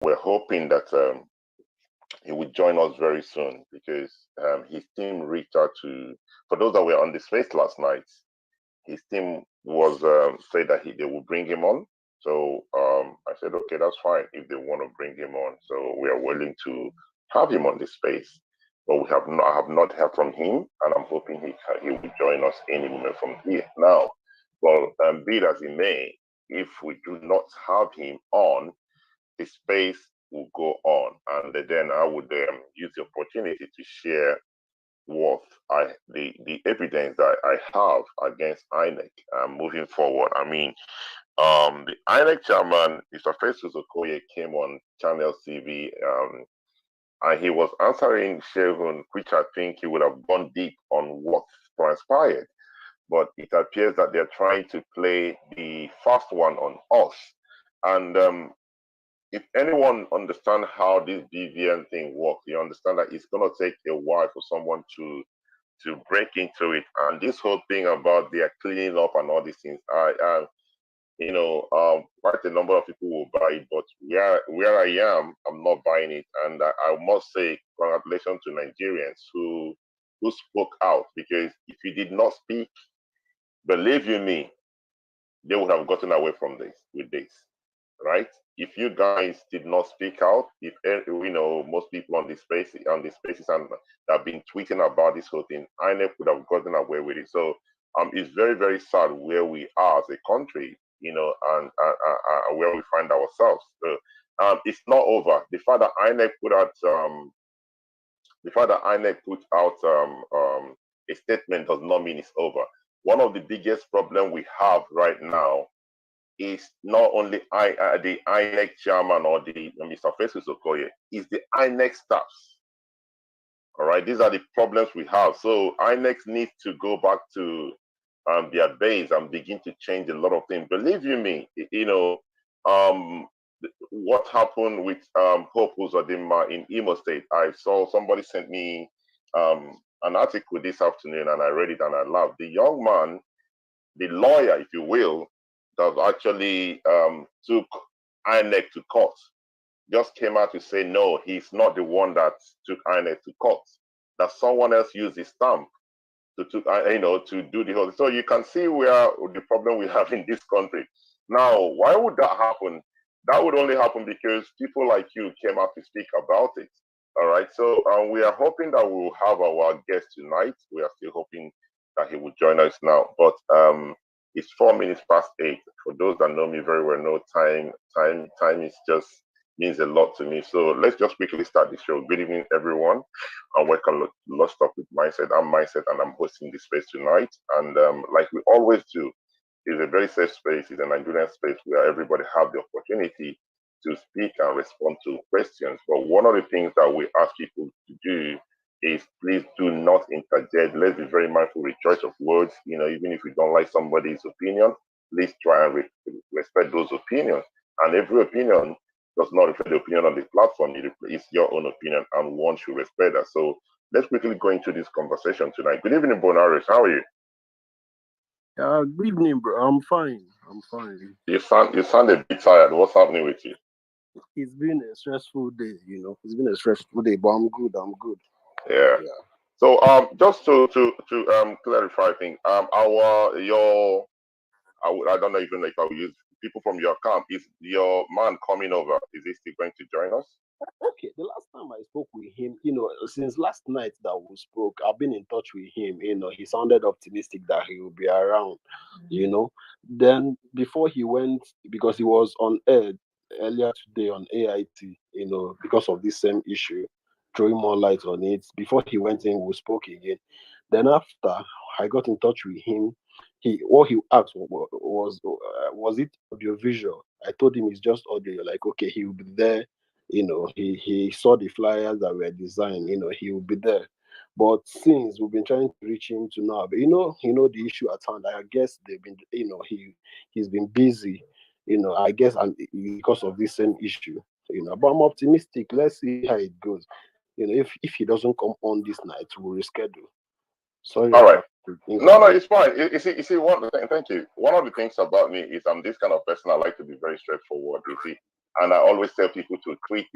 we're hoping that he would join us very soon, because his team reached out to, for those that were on the space last night, his team was said that they will bring him on. So I said, okay, that's fine if they want to bring him on. So we are willing to have him on the space, but I have not heard from him, and I'm hoping he will join us any moment from here. Now, well, be it as it may, if we do not have him on, the space will go on, and then I would use the opportunity to share what the evidence that I have against INEC moving forward. I mean, the INEC chairman, Mr. Festus Okoye, came on Channel TV, and he was answering Shevon, which I think he would have gone deep on what transpired. But it appears that they're trying to play the first one on us. And if anyone understands how this BVN thing works, you understand that it's going to take a while for someone to break into it. And this whole thing about their cleaning up and all these things, quite a number of people will buy it, but where I am, I'm not buying it. And I must say congratulations to Nigerians who spoke out, because if you did not speak, believe you me, they would have gotten away from this with this, right? If you guys did not speak out, if most people on this spaces and that have been tweeting about this whole thing, INEC would have gotten away with it. So it's very, very sad where we are as a country, and where we find ourselves. So it's not over. The fact that INEC put out a statement does not mean it's over. One of the biggest problems we have right now is not only the INEC chairman or the Mr. Festus Okoye, is the INEC staffs. All right, these are the problems we have. So INEC needs to go back to their base and begin to change a lot of things. Believe you me, what happened with Hope Uzodinma in Imo State, I saw somebody sent me an article this afternoon, and I read it and I laughed. The young man, the lawyer, if you will, that actually took INEC to court, just came out to say, no, he's not the one that took INEC to court, that someone else used his stamp to do the whole. So you can see where the problem we have in this country. Now, why would that happen? That would only happen because people like you came out to speak about it. All right. So we are hoping that we will have our guest tonight. We are still hoping that he will join us now. But it's 4 minutes past 8. For those that know me very well, know time is just means a lot to me. So let's just quickly start the show. Good evening, everyone, and welcome to Lost Talk with Mindset. I'm Mindset, and I'm hosting this space tonight. And like we always do, it's a very safe space. It's a Nigerian space where everybody have the opportunity to speak and respond to questions. But one of the things that we ask people to do is please do not interject. Let's be very mindful with choice of words. Even if you don't like somebody's opinion, please try and respect those opinions. And every opinion does not reflect the opinion on the platform. It's your own opinion, and one should respect that. So let's quickly go into this conversation tonight. Good evening, Bonaris. How are you? Good evening, bro. I'm fine. You sound a bit tired. What's happening with you? It's been a stressful day, It's been a stressful day, but I'm good. Yeah. So just to clarify things, I don't know even if I will use people from your camp. Is your man coming over? Is he still going to join us? Okay, the last time I spoke with him, since last night that we spoke, I've been in touch with him. He sounded optimistic that he will be around. Then before he went, because he was on air earlier today on AIT, because of this same issue, throwing more light on it. Before he went in, we spoke again. Then after I got in touch with him, what he asked was it audiovisual? I told him it's just audio. Like, okay, he will be there. He saw the flyers that were designed. He will be there. But since we've been trying to reach him to now, but the issue at hand. I guess they've been, he's been busy. I guess, and because of this same issue. But I'm optimistic. Let's see how it goes. If he doesn't come on this night, we'll reschedule. Sorry. All right. No, it's fine. You see, thank you. One of the things about me is I'm this kind of person. I like to be very straightforward. You see, And I always tell people to treat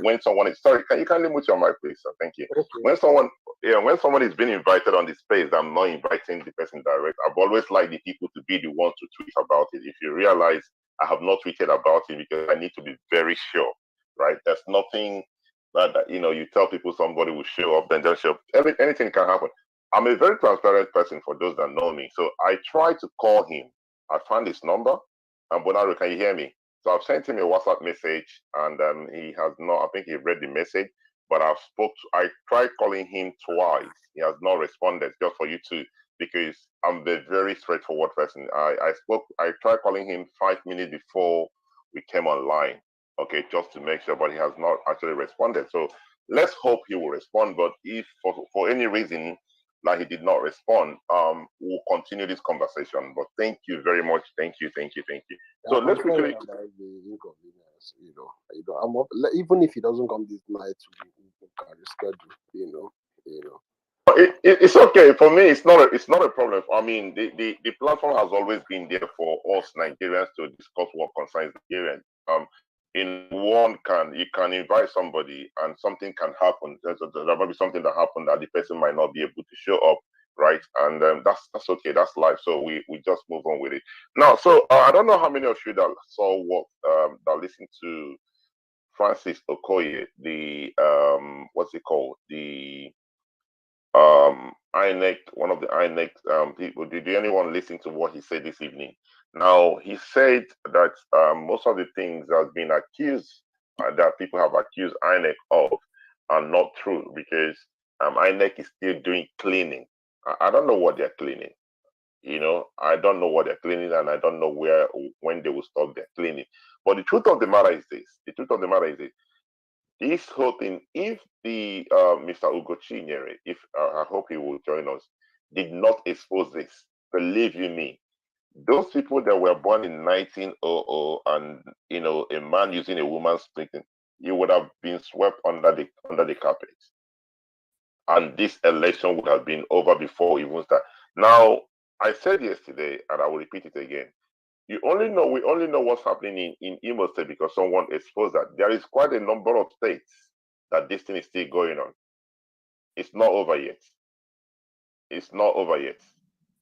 when someone is sorry, can you kindly mute your mic, please? Sir? Thank you. Okay. When someone is being invited on the space, I'm not inviting the person direct. I've always liked the people to be the ones to tweet about it. If you realize I have not tweeted about it because I need to be very sure, right? There's nothing that you tell people somebody will show up, then they'll show up. Anything can happen. I'm a very transparent person for those that know me. So I try to call him. I found his number. And Bonaro, can you hear me? So I've sent him a WhatsApp message, and he has not. I think he read the message, but I tried calling him twice. He has not responded. Just for you to, because I'm a very straightforward person. I tried calling him 5 minutes before we came online. Okay, just to make sure, but he has not actually responded. So let's hope he will respond. But if for any reason that he did not respond, we'll continue this conversation. But thank you very much. Thank you. So let's quickly. About the inconvenience, even if he doesn't come this night, we can reschedule. It's okay for me. It's not a problem. I mean, the platform has always been there for us Nigerians to discuss what concerns Nigerians. You can invite somebody and something can happen. There might be something that happened that the person might not be able to show up, right? And that's okay. That's life. So we just move on with it now. So I don't know how many of you that saw that listened to Francis Okoye, the what's it called, the INEC, one of the INEC people. Did anyone listen to what he said this evening? Now, he said that most of the things that have been accused, that people have accused INEC of, are not true, because INEC is still doing cleaning. I don't know what they're cleaning. I don't know what they're cleaning, and I don't know when they will stop their cleaning. But the truth of the matter is this. This whole thing, if the Mr. Ugochinyere, if I hope he will join us, did not expose this, believe you me, those people that were born in 1900 and a man using a woman splitting, you would have been swept under the carpet, and this election would have been over before we even start. Now, I said yesterday, and I will repeat it again. We only know what's happening in Imo State because someone exposed that. There is quite a number of states that this thing is still going on. It's not over yet.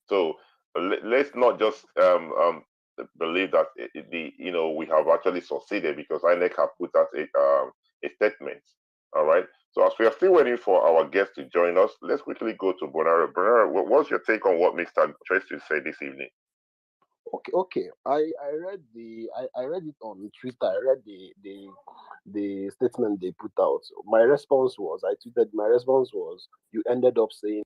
So let's not just believe that we have actually succeeded because INEC have put out a statement. All right. So as we are still waiting for our guests to join us, let's quickly go to Bonaro. Bonaro, what's your take on what Mr. Tracy said this evening? Okay. I read I read it on Twitter. I read the statement they put out. My response was, you ended up saying,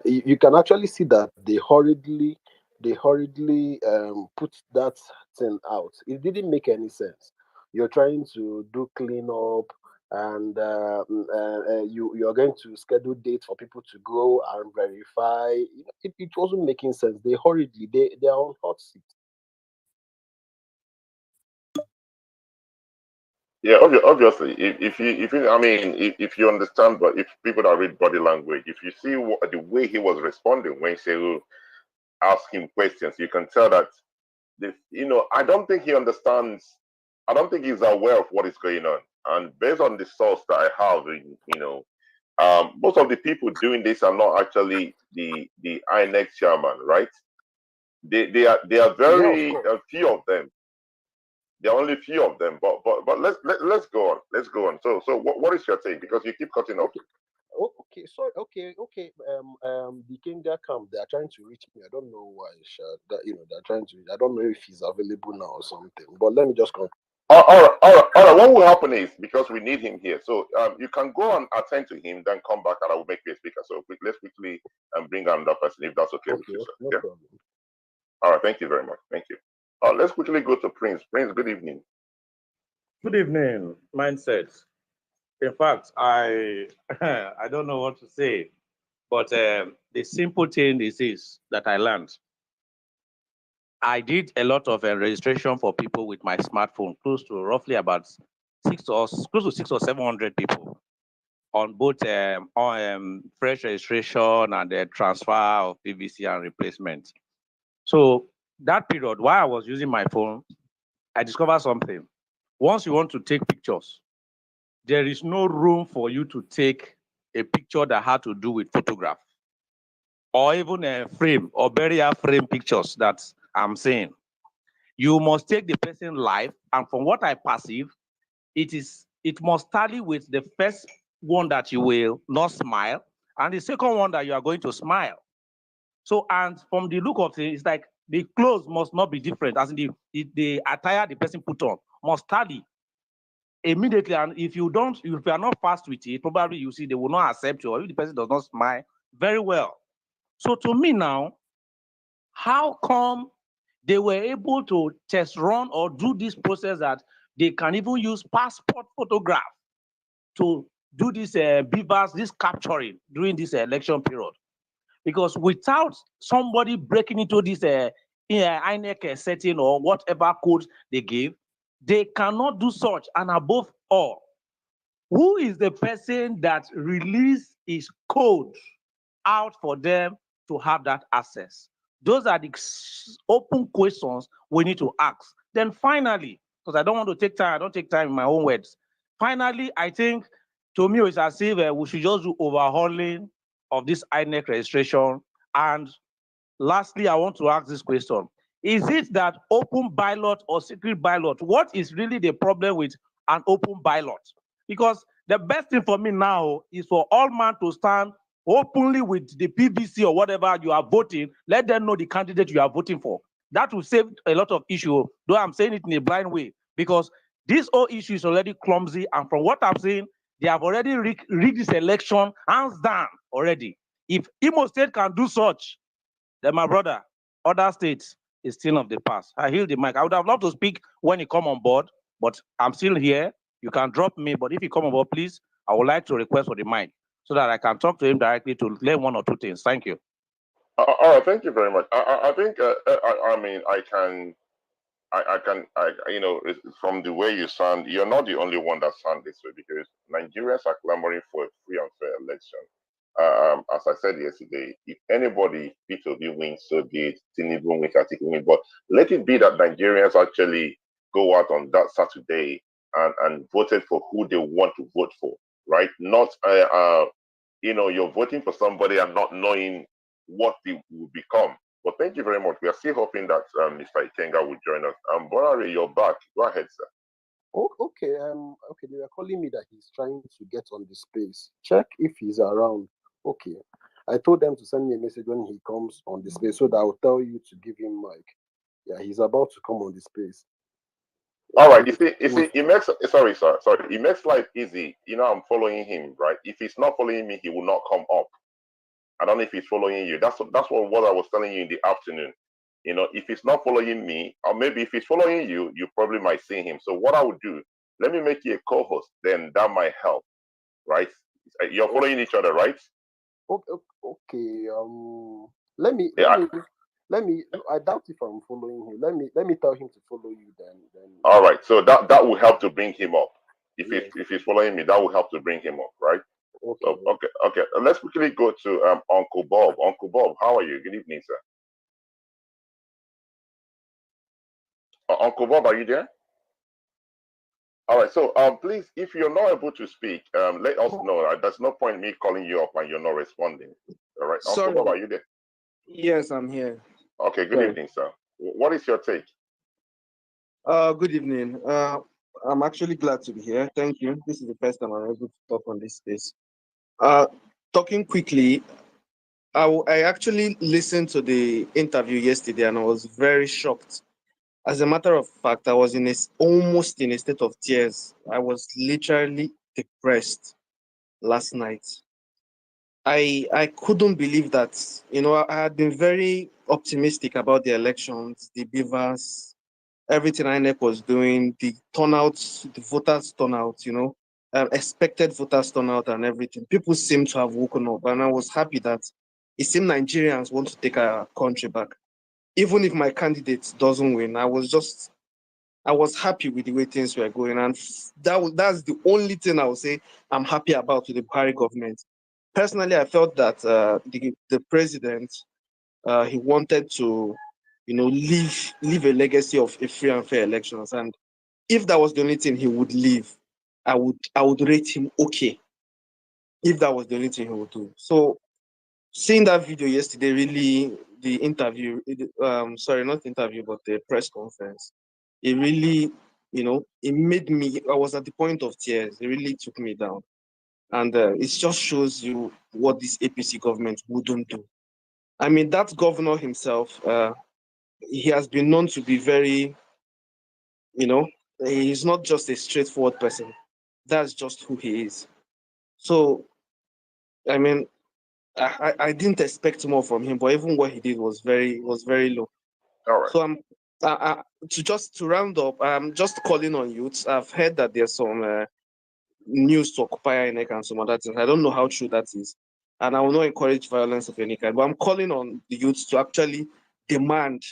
you can actually see that they hurriedly put that thing out. It didn't make any sense. You're trying to do cleanup, and you're going to schedule dates for people to go and verify. It wasn't making sense. They hurriedly they are on hot seat. Yeah, obviously, if you understand, but if people that read body language, if you see the way he was responding when Shehu asked him questions, you can tell that I don't think he understands. I don't think he's aware of what is going on. And based on the source that I have, most of the people doing this are not actually the INEC chairman, right? They are very few of them. There are only few of them, but let's go on. Let's go on. So what is your take? Because you keep cutting off. Okay. So okay. The Ikenga camp, they are trying to reach me. I don't know why. They're trying to. I don't know if he's available now or something. But let me just come. All right. What will happen is, because we need him here, so you can go and attend to him, then come back, and I will make you a speaker. So let's quickly bring another person, if that's okay with you, sir. No Yeah. problem. All right. Thank you very much. Thank you. Let's quickly go to Prince. Prince, good evening. Good evening, Mindset. In fact, I I don't know what to say, but the simple thing is this that I learned. I did a lot of registration for people with my smartphone, close to roughly about close to 600 or 700 people on both fresh registration and the transfer of PVC and replacement. So that period, while I was using my phone, I discovered something. Once you want to take pictures, there is no room for you to take a picture that had to do with photograph, or even a frame or burial frame pictures that I'm saying. You must take the person live, and from what I perceive, it must tally with the first one that you will not smile, and the second one that you are going to smile. So, and from the look of it, it's like the clothes must not be different, as in the attire the person put on must tally immediately. And if you are not fast with it, probably you see they will not accept you, or if the person does not smile very well. So to me now, how come they were able to test run or do this process that they can even use passport photograph to do this beavers, this capturing during this election period? Because without somebody breaking into this INEC setting or whatever code they give, they cannot do such. And above all, who is the person that released his code out for them to have that access? Those are the open questions we need to ask. Then finally, because I don't want to take time, I don't take time in my own words. Finally, I think to me it's as if we should just do overhauling of this INEC registration. And lastly, I want to ask this question. Is it that open ballot or secret ballot? What is really the problem with an open ballot? Because the best thing for me now is for all men to stand openly with the PVC or whatever you are voting. Let them know the candidate you are voting for. That will save a lot of issue, though I'm saying it in a blind way, because this whole issue is already clumsy. And from what I'm saying, they have already rigged this election hands down already. If Imo State can do such, then my brother, other states is still of the past. I heal the mic. I would have loved to speak when you come on board, but I'm still here. You can drop me, but if you come on board, please, I would like to request for the mic so that I can talk to him directly to learn one or two things. Thank you. All right, thank you very much. I think I mean you know, from the way you sound, you're not the only one that sound this way, because Nigerians are clamoring for a free and fair election. As I said yesterday, if anybody, P2B wins, so be it. Tinubu wins, Atiku wins, but let it be that Nigerians actually go out on that Saturday and voted for who they want to vote for, right? Not you know, you're voting for somebody and not knowing what they will become. But thank you very much. We are still hoping that Mr. Ikenga will join us. Bonare, you're back. Go ahead, sir. Oh, okay. Okay. They were calling me that he's trying to get on the space. Check if he's around. Okay. I told them to send me a message when he comes on the space, so that I'll tell you to give him mic. Yeah, he's about to come on the space. All right. You see, it makes sorry, sir. Sorry, it makes life easy. You know, I'm following him, right? If he's not following me, he will not come up. I don't know if he's following you. That's what I was telling you in the afternoon. You know, if he's not following me, or maybe if he's following you, you probably might see him. So what I would do, let me make you a co-host. Then that might help, right? You're following each other, right? Okay. Let me. I doubt if I'm following him. Let me tell him to follow you. Then. All right. So that will help to bring him up. If he's following me, that will help to bring him up, right? Okay. So, okay. Let's quickly go to Uncle Bob. Uncle Bob, how are you? Good evening, sir. Uncle Bob, are you there? All right. So, please, if you're not able to speak, let us know. Right? There's no point in me calling you up and you're not responding. All right. Sorry. Uncle Bob, are you there? Yes, I'm here. Okay. Good evening, sir. What is your take? Good evening. I'm actually glad to be here. Thank you. This is the first time I'm able to talk on this space. Talking quickly, I actually listened to the interview yesterday and I was very shocked. As a matter of fact, I was almost in a state of tears. I was literally depressed last night. I couldn't believe that. You know, I had been very optimistic about the elections, the beavers, everything INEC was doing, the turnouts, the voters turnout, you know, expected voters turnout and everything. People seem to have woken up, and I was happy that it seemed Nigerians want to take our country back. Even if my candidate doesn't win, I was happy with the way things were going, and that's the only thing I would say I'm happy about with the Buhari government. Personally, I felt that the president he wanted to leave a legacy of a free and fair elections. And if that was the only thing he would leave, I would rate him okay. If that was the only thing he would do. So seeing that video yesterday, really the interview, sorry, not interview, but the press conference, it really, it made me, I was at the point of tears. It really took me down. And it just shows you what this APC government wouldn't do. I mean, that governor himself, he has been known to be very, he's not just a straightforward person. That's just who he is. So, I mean, I didn't expect more from him, but even what he did was very low. All right. So to round up, I'm just calling on youths. I've heard that there's some news to occupy INEC and some other things. I don't know how true that is, and I will not encourage violence of any kind. But I'm calling on the youths to actually demand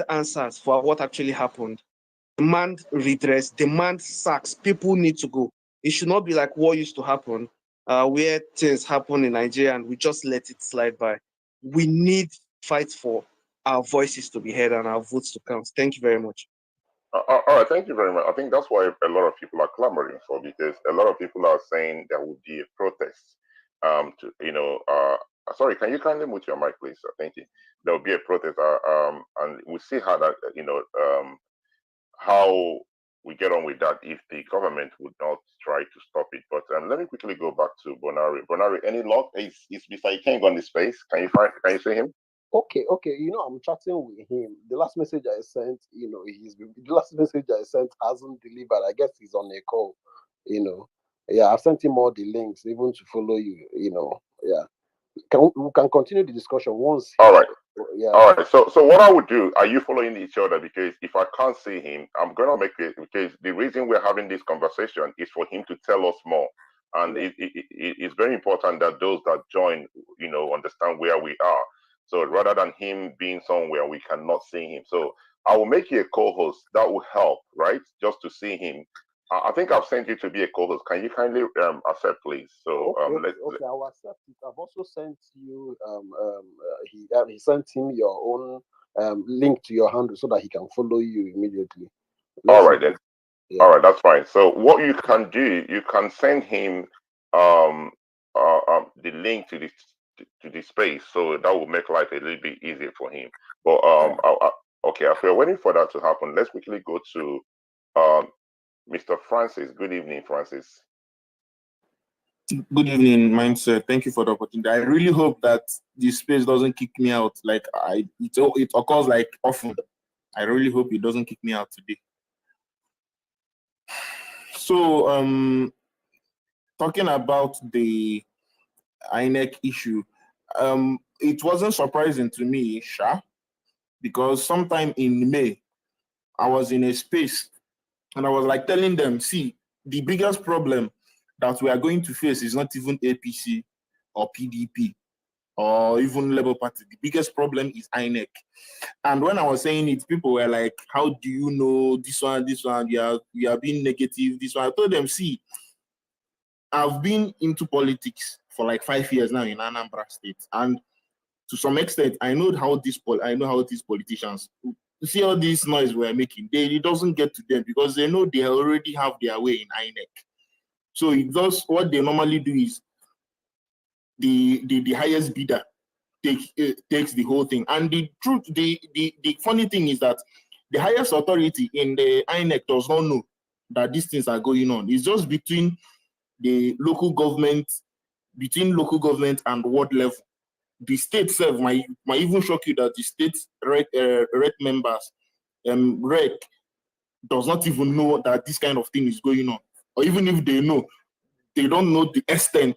answers for what actually happened, demand redress, demand sacks. People need to go. It should not be like what used to happen, where things happen in Nigeria and we just let it slide by. We need fight for our voices to be heard and our votes to count. Thank you very much. All right, thank you very much. I think that's why a lot of people are clamoring for, because a lot of people are saying there will be a protest. Sorry, can you kindly mute your mic, please? Thank you. There will be a protest, and we'll see how that, how we get on with that if the government would not try to stop it. But let me quickly go back to Bonari. Bonari, any luck? Is Mr. Ikenga on the space? Can you see him? Okay. I'm chatting with him. The last message I sent, the last message I sent hasn't delivered. I guess he's on a call. Yeah, I've sent him all the links, even to follow you. Yeah. We can continue the discussion once. All right. Yeah. All right. So what I would do, are you following each other? Because if I can't see him, I'm gonna make it, because the reason we're having this conversation is for him to tell us more. And it's very important that those that join, understand where we are. So rather than him being somewhere we cannot see him. So I will make you a co-host. That will help, right? Just to see him. I think I've sent you to be a co-host. Can you kindly accept, please? So okay, I'll accept it. I've also sent you he sent him your own link to your handle so that he can follow you immediately. All right then. Yeah. All right, that's fine. So what you can do, you can send him the link to the space, so that will make life a little bit easier for him. But okay, if we're waiting for that to happen, let's quickly go to Mr. Francis. Good evening, Francis. Good evening, Mindset. Thank you for the opportunity. I really hope that this space doesn't kick me out. Like it occurs like often. I really hope it doesn't kick me out today. So, talking about the INEC issue, it wasn't surprising to me, Sha, because sometime in May, I was in a space and I was like telling them, see, the biggest problem that we are going to face is not even APC or PDP or even Labour Party. The biggest problem is INEC. And when I was saying it, people were like, how do you know this one, you are being negative, this one. I told them, see, I've been into politics for like 5 years now in Anambra State. And to some extent, I know how these politicians, you see all this noise we're making, it doesn't get to them because they know they already have their way in INEC. So it does, what they normally do is the highest bidder takes the whole thing. And the truth, the funny thing is that the highest authority in the INEC does not know that these things are going on. It's just between the local government, and ward level. The state itself might even shock you that the state REC members, REC does not even know that this kind of thing is going on. Or even if they know, they don't know the extent.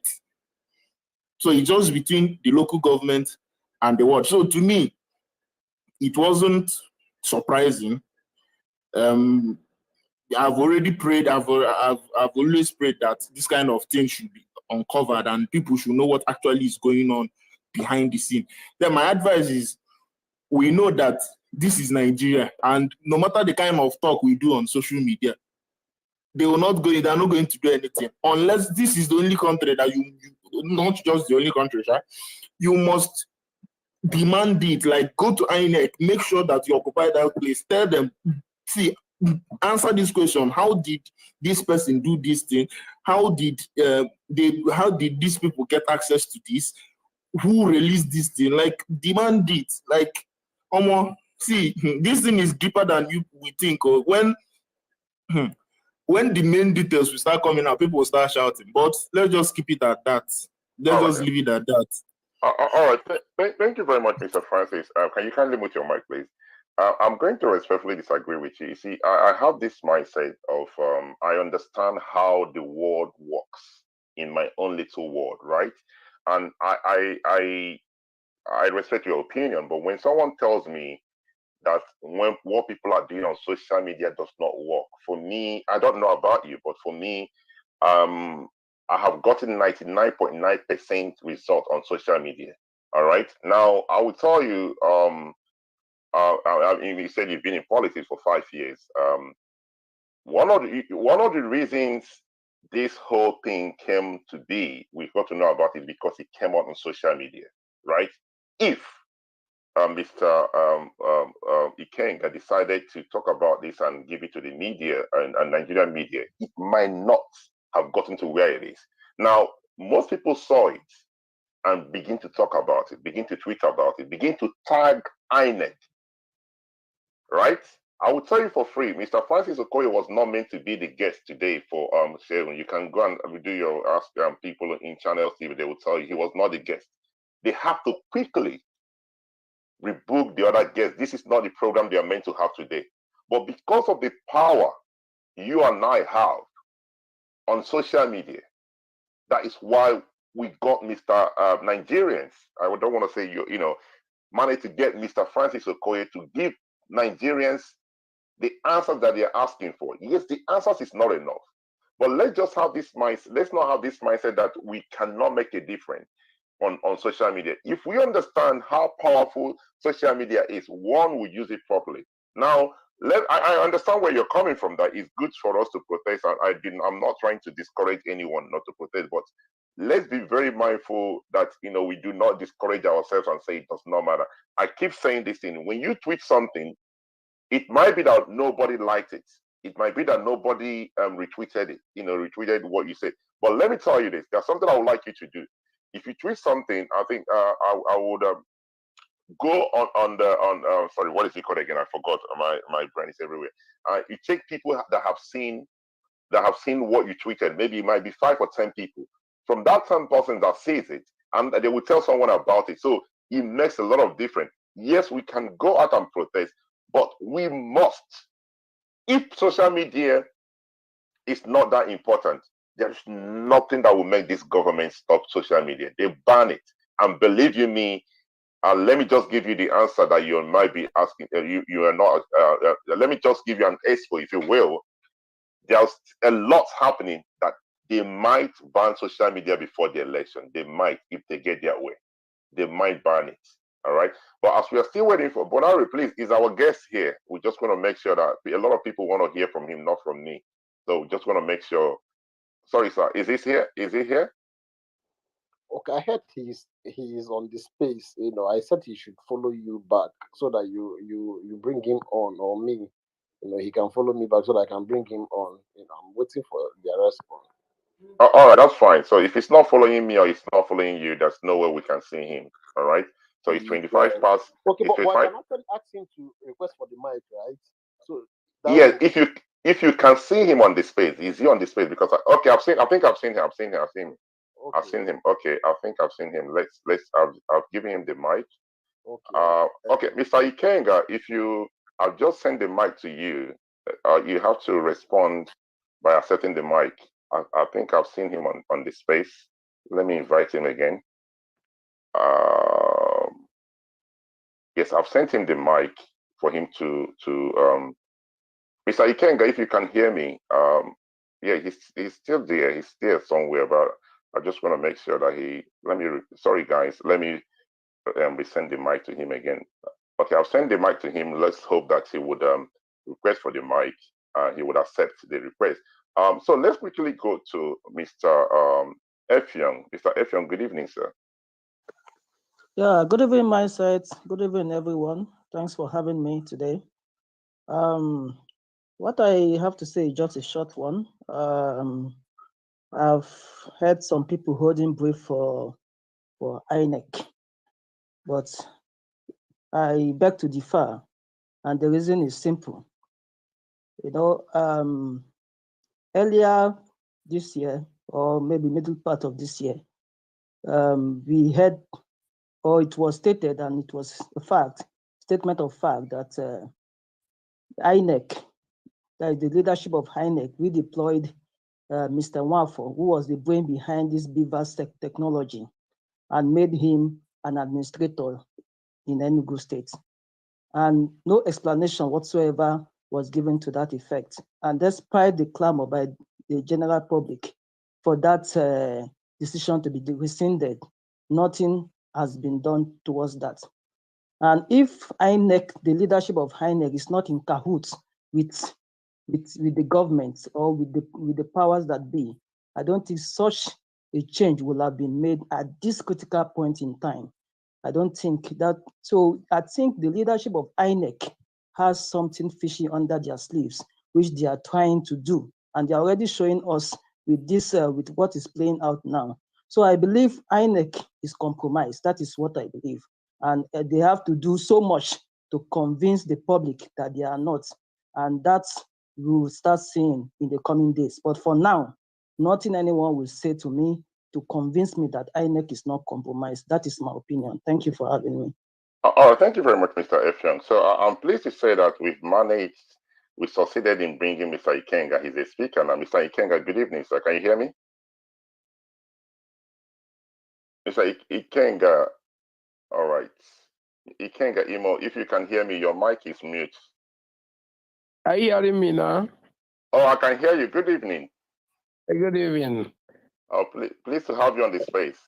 So it's just between the local government and the ward. So to me, it wasn't surprising. I've already prayed, I've always prayed that this kind of thing should be uncovered and people should know what actually is going on behind the scene. Then my advice is, we know that this is Nigeria, and no matter the kind of talk we do on social media, they're not going to do anything unless this is the only country that you not just the only country, right? You must demand it. Like, go to INEC, make sure that you occupy that place. Tell them, see, answer this question. How did this person do this thing? How did these people get access to this? Who released this thing? Like, demand it. Like, see, this thing is deeper than we think. Or when the main details will start coming out, people will start shouting. But let's just keep it at that. Let's just leave it at that. All right. Thank you very much, Mr. Francis. Can you kindly mute your mic, please? I'm going to respectfully disagree with you. You see, I have this mindset of I understand how the world works in my own little world, right? And I respect your opinion, but when someone tells me that when what people are doing on social media does not work, for me, I don't know about you, but for me, I have gotten 99.9% result on social media. All right. Now I will tell you, you said you've been in politics for 5 years. One of the reasons this whole thing came to be, we've got to know about it because it came out on social media, right? If Mr. Ikenga decided to talk about this and give it to the media and Nigerian media, it might not have gotten to where it is. Now, most people saw it and begin to talk about it, begin to tweet about it, begin to tag INEC, right? I will tell you for free, Mr. Francis Okoye was not meant to be the guest today for Sharon. You can go and do your ask people in Channel TV, they will tell you he was not the guest. They have to quickly rebook the other guests. This is not the program they are meant to have today. But because of the power you and I have on social media, that is why we got Mr. Nigerians. I don't want to say managed to get Mr. Francis Okoye to give Nigerians the answers that they are asking for. Yes, the answers is not enough. But let's just have this mindset. Let's not have this mindset that we cannot make a difference on social media. If we understand how powerful social media is, one will use it properly. Now, I understand where you're coming from, that it's good for us to protest. I'm not trying to discourage anyone not to protest, but let's be very mindful that we do not discourage ourselves and say it does not matter. I keep saying this thing. When you tweet something, it might be that nobody liked it. It might be that nobody retweeted it, retweeted what you said. But let me tell you this. There's something I would like you to do. If you tweet something, I think I would go on sorry, what is it called again? I forgot. My brain is everywhere. You take people that have seen what you tweeted. Maybe it might be 5 or 10 people. From that 10 person that sees it, and they will tell someone about it. So it makes a lot of difference. Yes, we can go out and protest, but we must. If social media is not that important, there's nothing that will make this government stop social media. They ban it. And believe you me, let me just give you the answer that you might be asking. You are not. Let me just give you an expo, if you will. There's a lot happening that they might ban social media before the election. They might, if they get their way. They might ban it. All right. But as we are still waiting for Bonari, please, is our guest here. We just want to make sure that a lot of people want to hear from him, not from me. So we just want to make sure. Sorry, sir. Is this here? Is he here? Okay, I heard he's on the space. I said he should follow you back so that you bring him on, or me. He can follow me back so that I can bring him on. I'm waiting for their response. All right, that's fine. So if it's not following me or it's not following you, there's no way we can see him. All right. So it's 25 past. Okay, but I can actually ask him to request for the mic, right? So yes, if you can see him on the space, is he on the space? Because I think I've seen him. Okay. I've seen him. Okay, I think I've seen him. I've given him the mic. Okay. Okay, Mr. Ikenga, I've just sent the mic to you. You have to respond by accepting the mic. I think I've seen him on the space. Let me invite him again. Yes, I've sent him the mic for him to Mr. Ikenga, if you can hear me, yeah, he's still there. He's still somewhere, but I just want to make sure that sorry guys, let me resend the mic to him again. Okay, I'll send the mic to him. Let's hope that he would request for the mic. He would accept the request. So let's quickly go to Mr. Effiong. Mr. Effiong, good evening, sir. Yeah, good evening, my side. Good evening, everyone. Thanks for having me today. What I have to say is just a short one. I've heard some people holding brief for INEC, but I beg to differ, and the reason is simple. You know, earlier this year, or maybe middle part of this year, we had, or it was stated, and it was a fact, statement of fact that INEC, that is the leadership of INEC, we deployed Mr. Nwafo, who was the brain behind this BVAS technology, and made him an administrator in Enugu State. And no explanation whatsoever was given to that effect. And despite the clamor by the general public for that decision to be rescinded, nothing has been done towards that. And if INEC, the leadership of INEC, is not in cahoots with the government or with the powers that be, I don't think such a change will have been made at this critical point in time. I don't think that. So I think the leadership of INEC has something fishy under their sleeves, which they are trying to do, and they are already showing us with this, with what is playing out now. So I believe INEC is compromised. That is what I believe, and they have to do so much to convince the public that they are not, and that's we will start seeing in the coming days. But for now, nothing anyone will say to me to convince me that INEC is not compromised. That is my opinion. Thank you for having me. All right, thank you very much, Mr. Effiong. So I'm pleased to say that we succeeded in bringing Mr. Ikenga. He's a speaker now. Mr. Ikenga, good evening, sir. Can you hear me? Mr. Ikenga, all right. Ikenga, Imo, if you can hear me, your mic is mute. Are you hearing me now? Oh, I can hear you. Good evening. Good evening. Oh, pleased to have you on the space.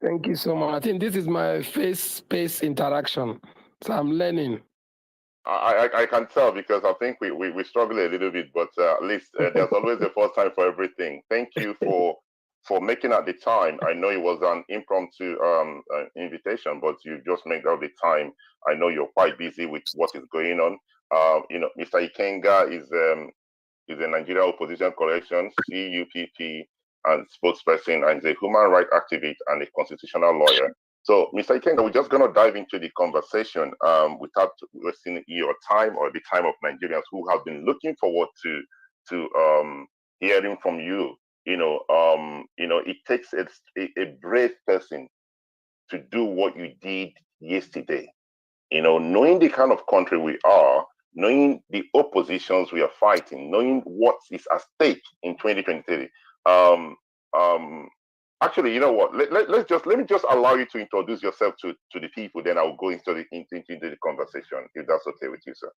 Thank you so much. I think this is my face-space interaction, so I'm learning. I can tell because I think we struggle a little bit, but at least there's always a first time for everything. Thank you for making out the time. I know it was an impromptu invitation, but you just made out the time. I know you're quite busy with what is going on. You know, Mr. Ikenga is a Nigeria Opposition Coalition, CUPP, and spokesperson, and is a human rights activist and a constitutional lawyer. So, Mr. Ikenga, we're just going to dive into the conversation without wasting your time or the time of Nigerians who have been looking forward to hearing from you. You know, it takes a brave person to do what you did yesterday. You know, knowing the kind of country we are, knowing the oppositions we are fighting, knowing what is at stake in 2023. Actually, you know what? Let me just allow you to introduce yourself to the people. Then I'll go into the conversation, if that's okay with you, sir.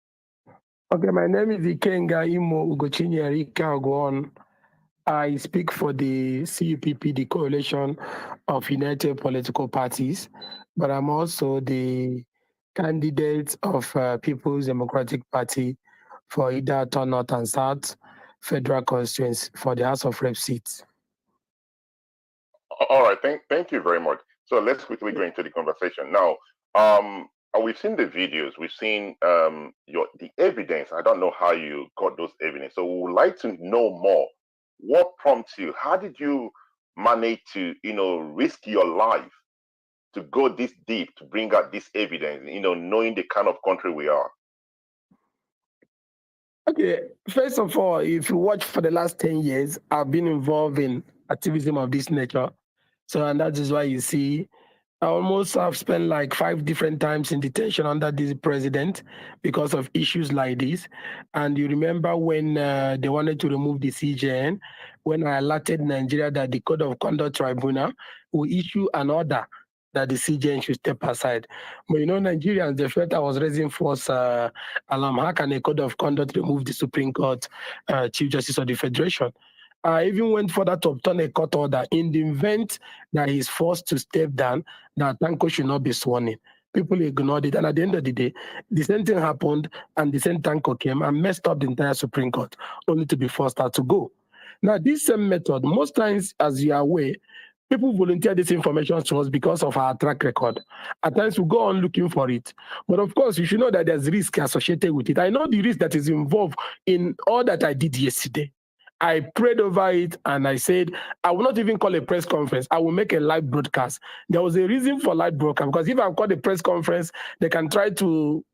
Okay, my name is Ikenga Ugochinyere. Go on. I speak for the CUPP, the Coalition of United Political Parties, but I'm also the candidate of People's Democratic Party for either North and South federal constituency for the House of Rep seats. All right, thank you very much. So let's quickly go into the conversation now. We've seen the videos, we've seen the evidence. I don't know how you got those evidence, so we would like to know more. What prompts you? How did you manage to, risk your life to go this deep to bring out this evidence? Knowing the kind of country we are. Okay, first of all, if you watch for the last 10 years, I've been involved in activism of this nature. So, and that is why you see, I almost have spent like 5 different times in detention under this president because of issues like this. And you remember when they wanted to remove the CJN, when I alerted Nigeria that the Code of Conduct Tribunal will issue an order that the CJN should step aside. But Nigerians, they felt I was raising false alarm. How can a Code of Conduct remove the Supreme Court Chief Justice of the Federation? I even went further to obtain a court order in the event that he's forced to step down, that Tanko should not be sworn in. People ignored it, and at the end of the day, the same thing happened, and the same Tanko came and messed up the entire Supreme Court, only to be forced out to go. Now, this same method, most times, as you are aware, people volunteer this information to us because of our track record. At times we go on looking for it. But of course, you should know that there's risk associated with it. I know the risk that is involved in all that I did yesterday. I prayed over it and I said, I will not even call a press conference. I will make a live broadcast. There was a reason for live broadcast because if I call a press conference, they can try to,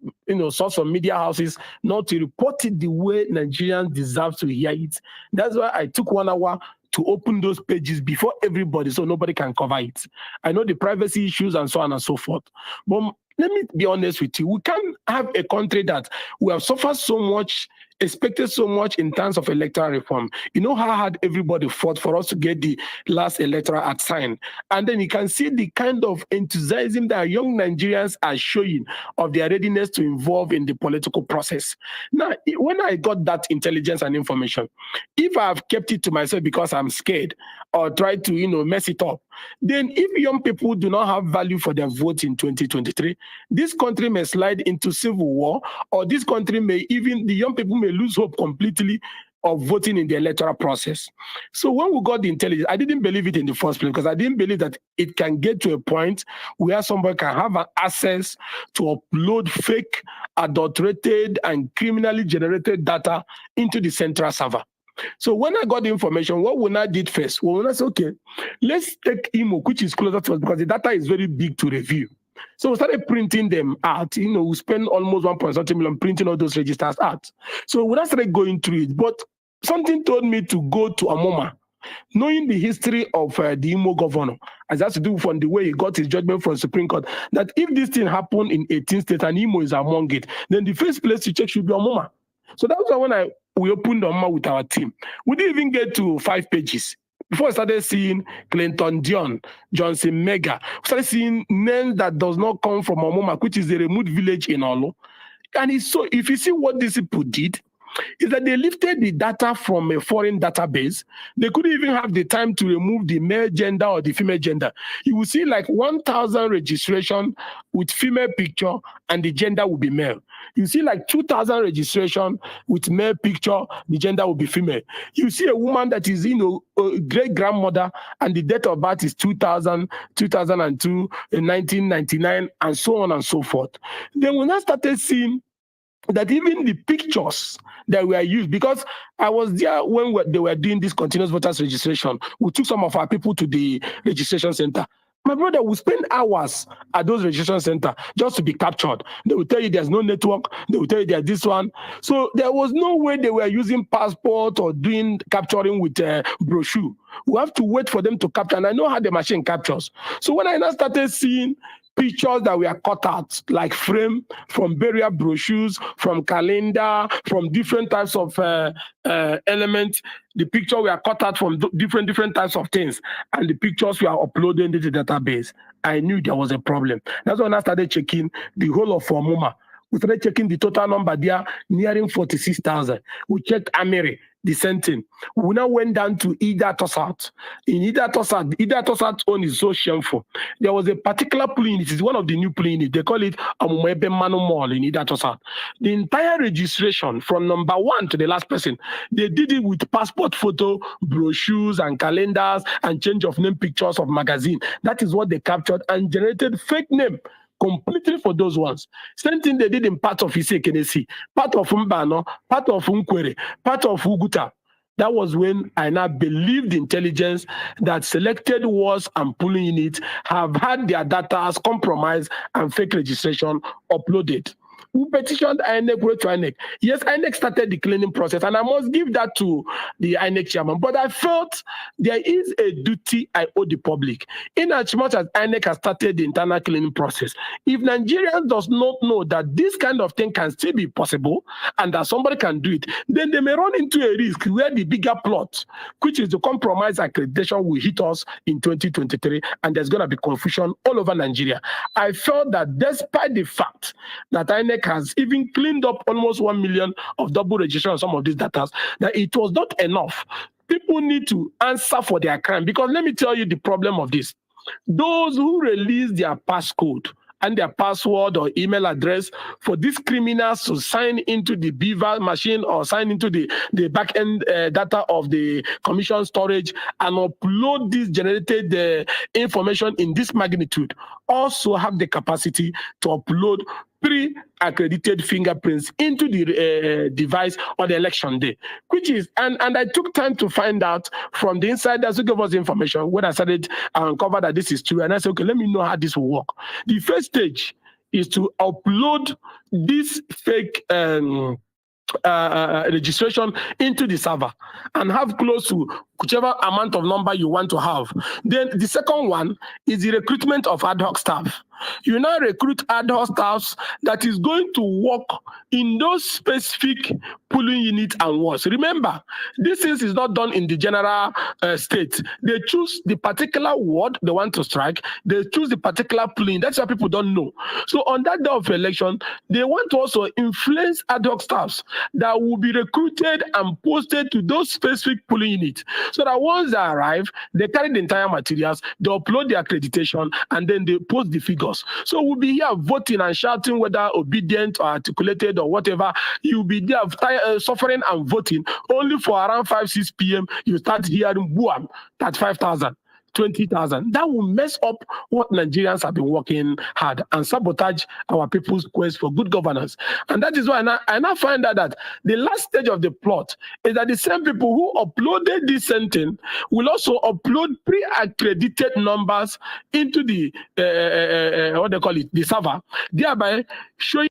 source some media houses not to report it the way Nigerians deserve to hear it. That's why I took 1 hour to open those pages before everybody so nobody can cover it. I know the privacy issues and so on and so forth. But let me be honest with you. We can't have a country that we have suffered so much, expected so much in terms of electoral reform. You know how hard everybody fought for us to get the last electoral act signed. And then you can see the kind of enthusiasm that young Nigerians are showing of their readiness to involve in the political process. Now, when I got that intelligence and information, if I have kept it to myself because I'm scared or tried to, mess it up, then if young people do not have value for their vote in 2023, this country may slide into civil war, or this country the young people may lose hope completely of voting in the electoral process. So when we got the intelligence, I didn't believe it in the first place because I didn't believe that it can get to a point where somebody can have an access to upload fake, adulterated, and criminally generated data into the central server. So when I got the information, what we now did first, we now said, okay, let's take Imo, which is closer to us because the data is very big to review. So we started printing them out. We spent almost 1.something million printing all those registers out. So we now started going through it. But something told me to go to Amoma, knowing the history of the Imo governor, as has to do from the way he got his judgment from the Supreme Court, that if this thing happened in 18 states and Imo is among it, then the first place to check should be Amoma. So that was why when we opened Amoma with our team, we didn't even get to 5 pages. Before I started seeing Clinton Dion, Johnson Mega, we started seeing names that does not come from Amoma, which is a remote village in Olo. And if you see what these people did, is that they lifted the data from a foreign database. They couldn't even have the time to remove the male gender or the female gender. You will see like 1,000 registration with female picture and the gender will be male. You see like 2,000 registration with male picture, the gender will be female. You see a woman that is, a great grandmother and the date of birth is 2000, 2002, 1999, and so on and so forth. Then when I started seeing that even the pictures that were used, because I was there when they were doing this continuous voters registration, we took some of our people to the registration center. My brother will spend hours at those registration centers just to be captured. They will tell you there's no network. They will tell you there's this one. So there was no way they were using passport or doing capturing with a brochure. We have to wait for them to capture. And I know how the machine captures. So when I now started seeing pictures that were cut out, like frame from burial brochures, from calendar, from different types of elements. The picture were cut out from different types of things, and the pictures were uploaded into the database. I knew there was a problem. That's when I started checking the whole of Formoma. We started checking the total number there, nearing 46,000. We checked Amiri, the same thing. We now went down to Ida Tosat. In Ida Tosat's own is so shameful. There was a particular plane, it is one of the new planes, they call it Amumebe Manu Mall in Ida Tosat. The entire registration from number 1 to the last person, they did it with passport photo, brochures and calendars and change of name pictures of magazine. That is what they captured and generated fake name completely for those ones. Same thing they did in part of Ikenga, part of Mbano, part of Nkwere, part of Uguta. That was when I now believed intelligence that selected words and pulling in it have had their data as compromised and fake registration uploaded. We petitioned INEC, wrote to INEC. Yes, INEC started the cleaning process, and I must give that to the INEC chairman. But I felt there is a duty I owe the public. In as much as INEC has started the internal cleaning process, if Nigerians does not know that this kind of thing can still be possible and that somebody can do it, then they may run into a risk where the bigger plot, which is the compromise accreditation, will hit us in 2023, and there's going to be confusion all over Nigeria. I felt that despite the fact that INEC has even cleaned up almost 1 million of double registration on some of these data, that it was not enough. People need to answer for their crime, because let me tell you the problem of this. Those who release their passcode and their password or email address for these criminals to sign into the Beaver machine or sign into the back-end data of the commission storage and upload this generated information in this magnitude, also have the capacity to upload pre-accredited fingerprints into the device on the election day, which is, and I took time to find out from the insiders who gave us information when I started uncover that this is true. And I said, okay, let me know how this will work. The first stage is to upload this fake registration into the server and have close to whichever amount of number you want to have. Then the second one is the recruitment of ad hoc staff. You now recruit ad hoc staffs that is going to work in those specific polling units and wards. Remember, this is not done in the general state. They choose the particular ward they want to strike. They choose the particular polling. That's why people don't know. So on that day of election, they want to also influence ad hoc staffs that will be recruited and posted to those specific polling units. So that once they arrive, they carry the entire materials, they upload the accreditation, and then they post the figures. So we'll be here voting and shouting whether obedient or articulated or whatever. You'll be there suffering and voting. Only for around 5-6 p.m. you start hearing boom, that's 5,000. 20,000. That will mess up what Nigerians have been working hard and sabotage our people's quest for good governance. And that is why I now find out that the last stage of the plot is that the same people who uploaded this sentence will also upload pre-accredited numbers into the what they call it, the server, thereby showing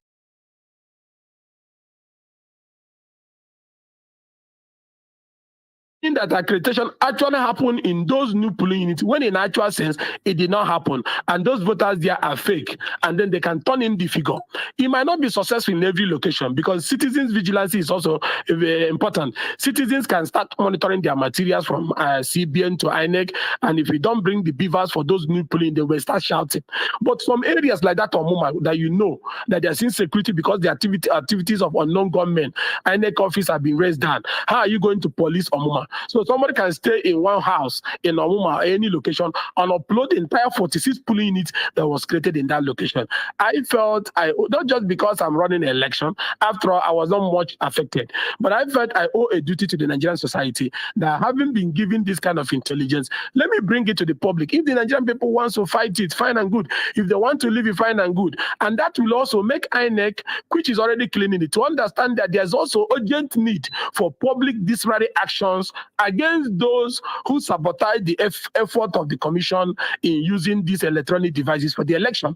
that accreditation actually happened in those new polling units when in actual sense it did not happen, and those voters there are fake, and then they can turn in the figure. It might not be successful in every location because citizens vigilance is also very important. Citizens can start monitoring their materials from CBN to INEC, and if you don't bring the beavers for those new polling, they will start shouting. But some areas like that Omuma, that you know that there's insecurity because the activities of unknown gunmen, INEC office have been raised down. How are you going to police Omuma? So somebody can stay in one house in Omuma or any location and upload the entire 46 polling units that was created in that location. I felt, not just because I'm running an election, after all, I was not much affected, but I felt I owe a duty to the Nigerian society that having been given this kind of intelligence, let me bring it to the public. If the Nigerian people want to fight it, fine and good. If they want to leave it, fine and good. And that will also make INEC, which is already cleaning it, to understand that there's also urgent need for public disciplinary actions against those who sabotage the effort of the commission in using these electronic devices for the election.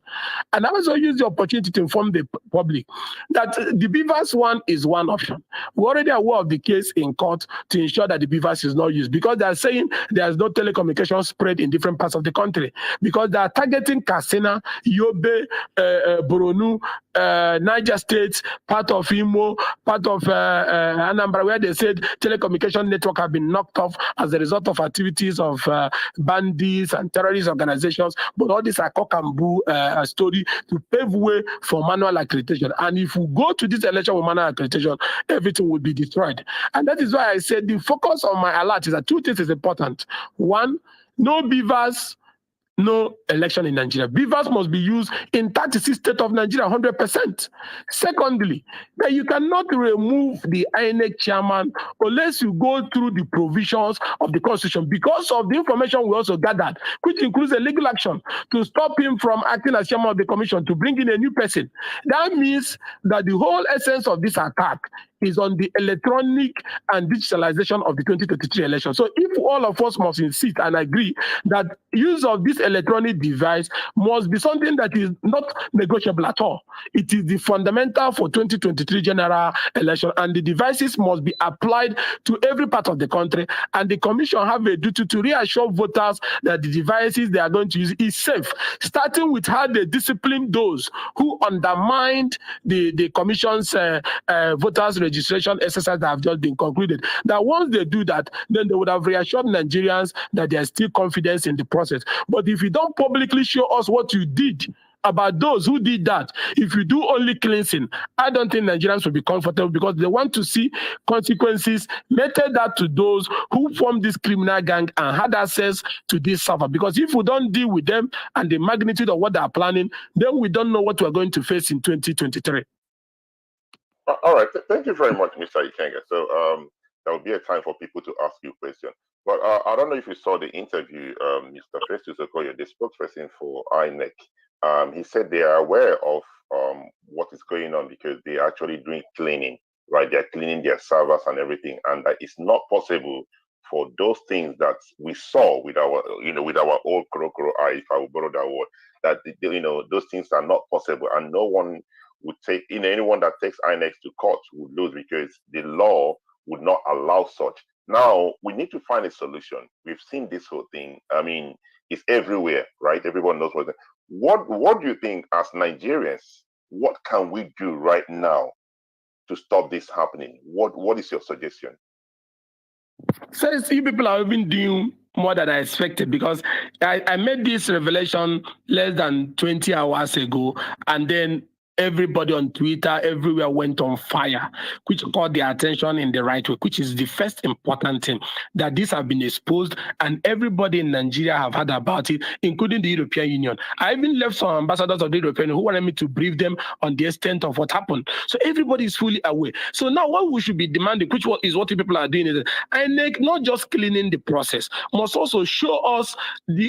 And I also use the opportunity to inform the public that the Beavers one is one option. We're already aware of the case in court to ensure that the Beavers is not used because they're saying there's no telecommunication spread in different parts of the country because they're targeting Katsina, Yobe, Boronu, Niger State, part of Imo, part of Anambra, where they said telecommunication network have been knocked off as a result of activities of bandits and terrorist organizations. But all these are cock and bull story to pave way for manual accreditation. And if we go to this election with manual accreditation, everything will be destroyed. And that is why I said the focus on my alert is that two things is important. One, no beavers, no election in Nigeria. Beavers must be used in 36 states of Nigeria, 100%. Secondly, that you cannot remove the INEC chairman unless you go through the provisions of the Constitution because of the information we also gathered, which includes a legal action to stop him from acting as chairman of the commission to bring in a new person. That means that the whole essence of this attack is on the electronic and digitalization of the 2023 election. So if all of us must insist and agree that use of this electronic device must be something that is not negotiable at all. It is the fundamental for 2023 general election, and the devices must be applied to every part of the country, and the commission have a duty to reassure voters that the devices they are going to use is safe, starting with how they discipline those who undermined the commission's voters registration exercise that have just been concluded. That once they do that, then they would have reassured Nigerians that there's still confidence in the process. But if you don't publicly show us what you did about those who did that. If you do only cleansing, I don't think Nigerians will be comfortable because they want to see consequences meted out to those who formed this criminal gang and had access to this server. Because if we don't deal with them and the magnitude of what they are planning, then we don't know what we're going to face in 2023. All right. Thank you very much, Mr. Ikenga. So there will be a time for people to ask you questions. But I don't know if you saw the interview, Mr. Festus Okoye, the spokesperson for INEC. He said they are aware of what is going on because they're actually doing cleaning, right? They're cleaning their servers and everything, and that it's not possible for those things that we saw with our, with our old crow eye, if I will borrow that word, that those things are not possible, and no one would take, anyone that takes INEC to court would lose because the law would not allow such. Now we need to find a solution. We've seen this whole thing. I mean, it's everywhere, right? Everyone knows what do you think as Nigerians? What can we do right now to stop this happening? What is your suggestion? Says you people are even doing more than I expected because I made this revelation less than 20 hours ago, and then everybody on Twitter, everywhere went on fire, which caught their attention in the right way, which is the first important thing, that these have been exposed and everybody in Nigeria have heard about it, including the European Union. I even left some ambassadors of the European Union who wanted me to brief them on the extent of what happened. So everybody is fully aware. So now what we should be demanding, which is what people are doing, is INEC not just cleaning the process, must also show us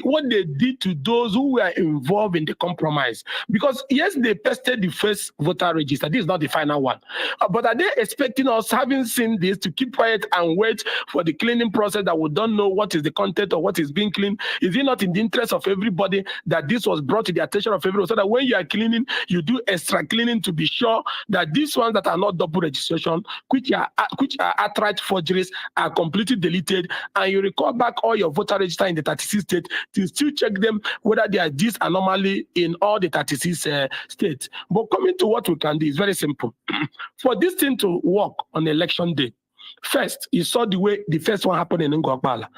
what they did to those who were involved in the compromise. Because yes, they pested the first voter register. This is not the final one. But are they expecting us, having seen this, to keep quiet and wait for the cleaning process that we don't know what is the content or what is being cleaned? Is it not in the interest of everybody that this was brought to the attention of everyone, so that when you are cleaning, you do extra cleaning to be sure that these ones that are not double registration, which are outright forgeries, are completely deleted, and you record back all your voter register in the 36 states to still check them whether there are this anomaly in all the 36 states. But coming to what we can do is very simple. For this thing to work on election day, first, you saw the way the first one happened in Ngokbala.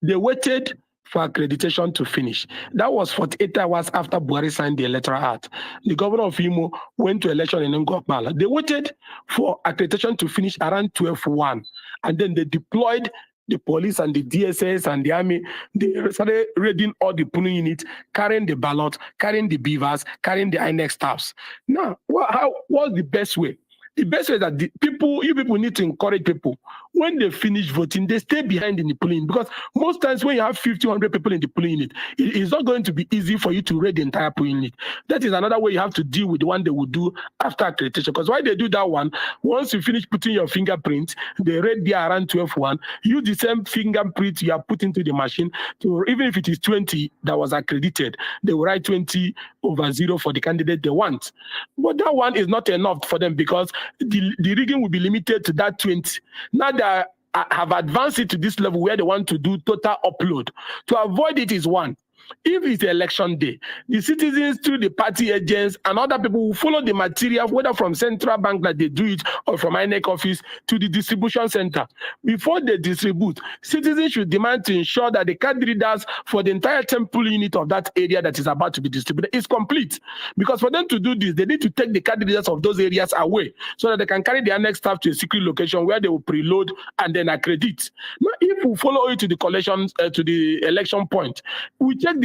They waited for accreditation to finish. That was 48 hours after Buhari signed the Electoral Act. The governor of Imo went to election in Ngokbala. They waited for accreditation to finish around 12:01, and then they deployed the police and the DSS and the army. They started raiding all the polling units, carrying the ballot, carrying the beavers, carrying the INEC staffs. Now, what's the best way? The best way is that you people need to encourage people. When they finish voting, they stay behind in the polling, because most times when you have 100 people in the polling unit, it is not going to be easy for you to raid the entire polling unit. That is another way you have to deal with the one they will do after accreditation. Because why they do that one, once you finish putting your fingerprint, they raid there around 12:01, use the same fingerprint you have put into the machine to, even if it is 20 that was accredited, they will write 20/0 for the candidate they want. But that one is not enough for them, because the rigging will be limited to that 20. Now they have advanced it to this level where they want to do total upload. To avoid it is one. If it's election day, the citizens, through the party agents and other people, will follow the material, whether from central bank that they do it or from INEC office, to the distribution center. Before they distribute, citizens should demand to ensure that the card readers for the entire temple unit of that area that is about to be distributed is complete. Because for them to do this, they need to take the card readers of those areas away so that they can carry the INEC staff to a secret location where they will preload and then accredit. Now, if we follow it to the collections, to the election point, we check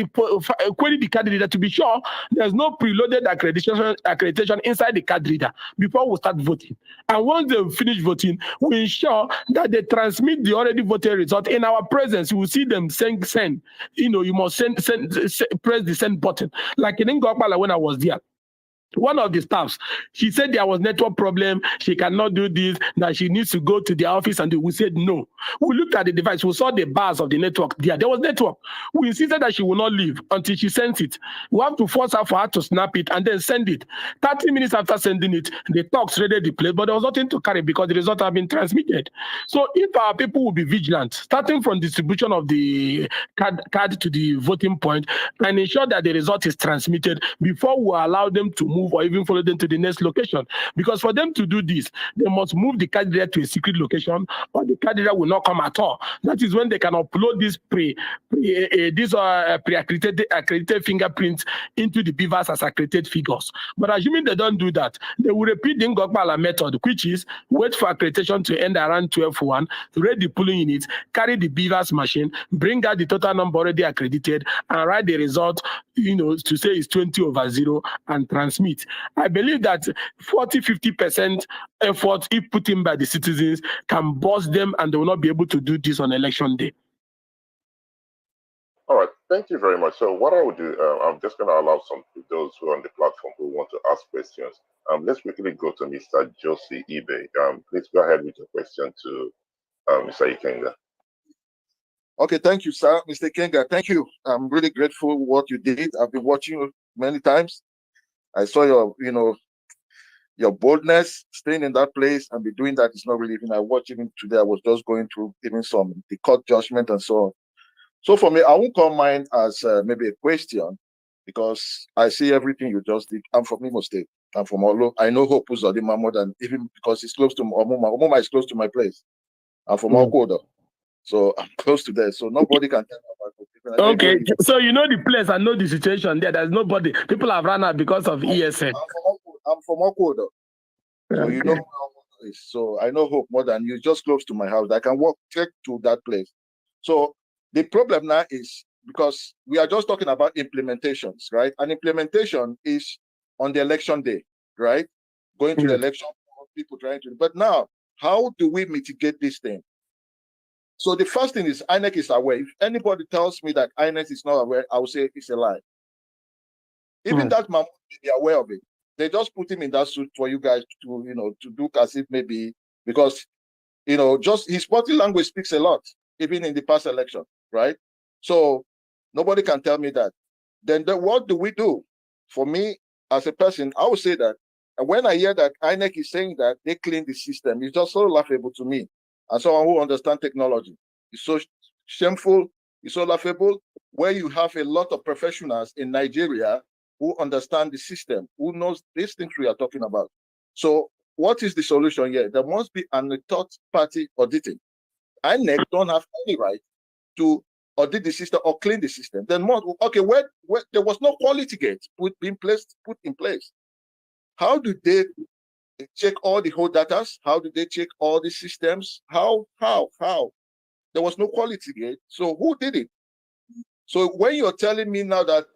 query the card reader to be sure there's no preloaded accreditation inside the card reader before we start voting. And once they finish voting, we ensure that they transmit the already voted result in our presence. You will see them send. You must press the send button. Like in Ngokbala when I was there, one of the staffs, she said there was network problem, she cannot do this, that she needs to go to the office, and we said no. We looked at the device, we saw the bars of the network there. There was network. We insisted that she will not leave until she sends it. We have to force her for her to snap it and then send it. 30 minutes after sending it, the talks raided the place, but there was nothing to carry because the results have been transmitted. So if our people will be vigilant, starting from distribution of the card to the voting point, and ensure that the result is transmitted before we allow them to move move or even follow them to the next location. Because for them to do this, they must move the candidate to a secret location, or the candidate will not come at all. That is when they can upload this pre-accredited fingerprints into the beavers as accredited figures. But assuming they don't do that, they will repeat the Ngogbala method, which is wait for accreditation to end around 12:1, read the polling units, carry the beavers machine, bring out the total number already accredited, and write the result, to say it's 20/0 and transmit. I believe that 40-50% effort, if put in by the citizens, can bust them and they will not be able to do this on election day. All right, thank you very much. So what I will do, I'm just going to allow those who are on the platform who want to ask questions. Let's quickly go to Mr. Josie Ibe. Please go ahead with your question to Mr. Ikenga. Okay, thank you, sir. Mr. Ikenga, thank you. I'm really grateful for what you did. I've been watching you many times. I saw your boldness, staying in that place and be doing that is not really even. I watched even today. I was just going through even the court judgment and so on. So for me, I won't call mine as maybe a question, because I see everything you just did. I'm from Imo State. I'm from Olo. I know Hope Uzodimma more than even because it's close to Omuma. Omuma is close to my place. I'm from Okodo. So I'm close to there. So nobody can tell me about it. Okay, so you know the place and know the situation there. There's nobody. People have run out because of ESN. I'm from Okodo. So you know where Okodo is. So I know Hope more than you. Just close to my house. I can walk straight to that place. So the problem now is because we are just talking about implementations, right? And implementation is on the election day, right? Going to the election, people trying to. But now, how do we mitigate this thing? So the first thing is INEC is aware. If anybody tells me that INEC is not aware, I will say it's a lie. Even that man may be aware of it. They just put him in that suit for you guys to, to do as if maybe, because, just his body language speaks a lot, even in the past election, right? So nobody can tell me that. Then what do we do? For me, as a person, I would say that when I hear that INEC is saying that they clean the system, it's just so laughable to me. As someone who understands technology, it's so shameful, it's so laughable, where you have a lot of professionals in Nigeria who understand the system, who knows these things we are talking about. So what is the solution here? There must be a third-party auditing. INEC don't have any right to audit the system or clean the system. Then where there was no quality gate put in place. How do they check all the whole data? How do they check all the systems? How? There was no quality gate. So who did it? So when you're telling me now that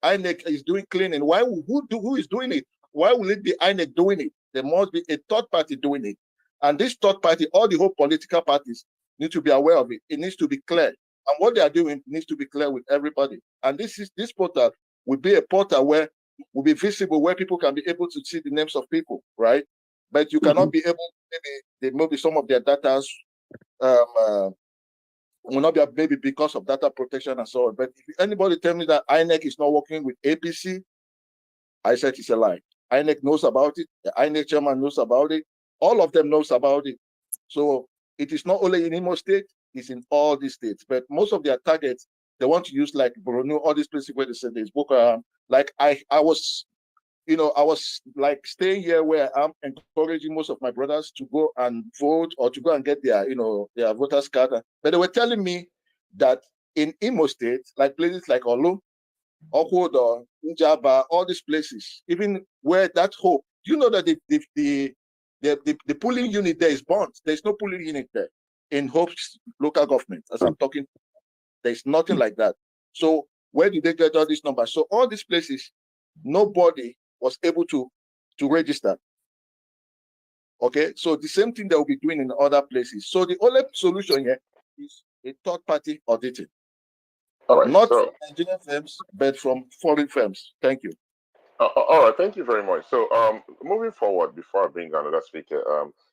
INEC is doing cleaning, who is doing it? Why will it be INEC doing it? There must be a third party doing it. And this third party, all the whole political parties need to be aware of it. It needs to be clear. And what they are doing needs to be clear with everybody. And this portal will be a portal where will be visible, where people can be able to see the names of people, right? But you cannot be able, maybe some of their data will not be maybe because of data protection and so on. But if anybody tell me that INEC is not working with APC, I said it's a lie. INEC knows about it. The INEC chairman knows about it. All of them knows about it. So it is not only in Imo State, it's in all these states. But most of their targets, they want to use like Borno, all these places where they said there's Boko Haram. Like I was like staying here where I'm encouraging most of my brothers to go and vote or to go and get their voters card. But they were telling me that in Imo State, like places like Olu, Okodo, Njaba, all these places, even where that Hope, you know that the polling unit there is burnt. There's no polling unit there in Hope's local government. As I'm talking, there's nothing like that. So where did they get all these numbers? So all these places, nobody was able to register. Okay, so the same thing they will be doing in other places. So the only solution here is a third-party auditing. All right, not from Nigerian firms, but from foreign firms. Thank you. All right, thank you very much. So moving forward, before I bring another speaker,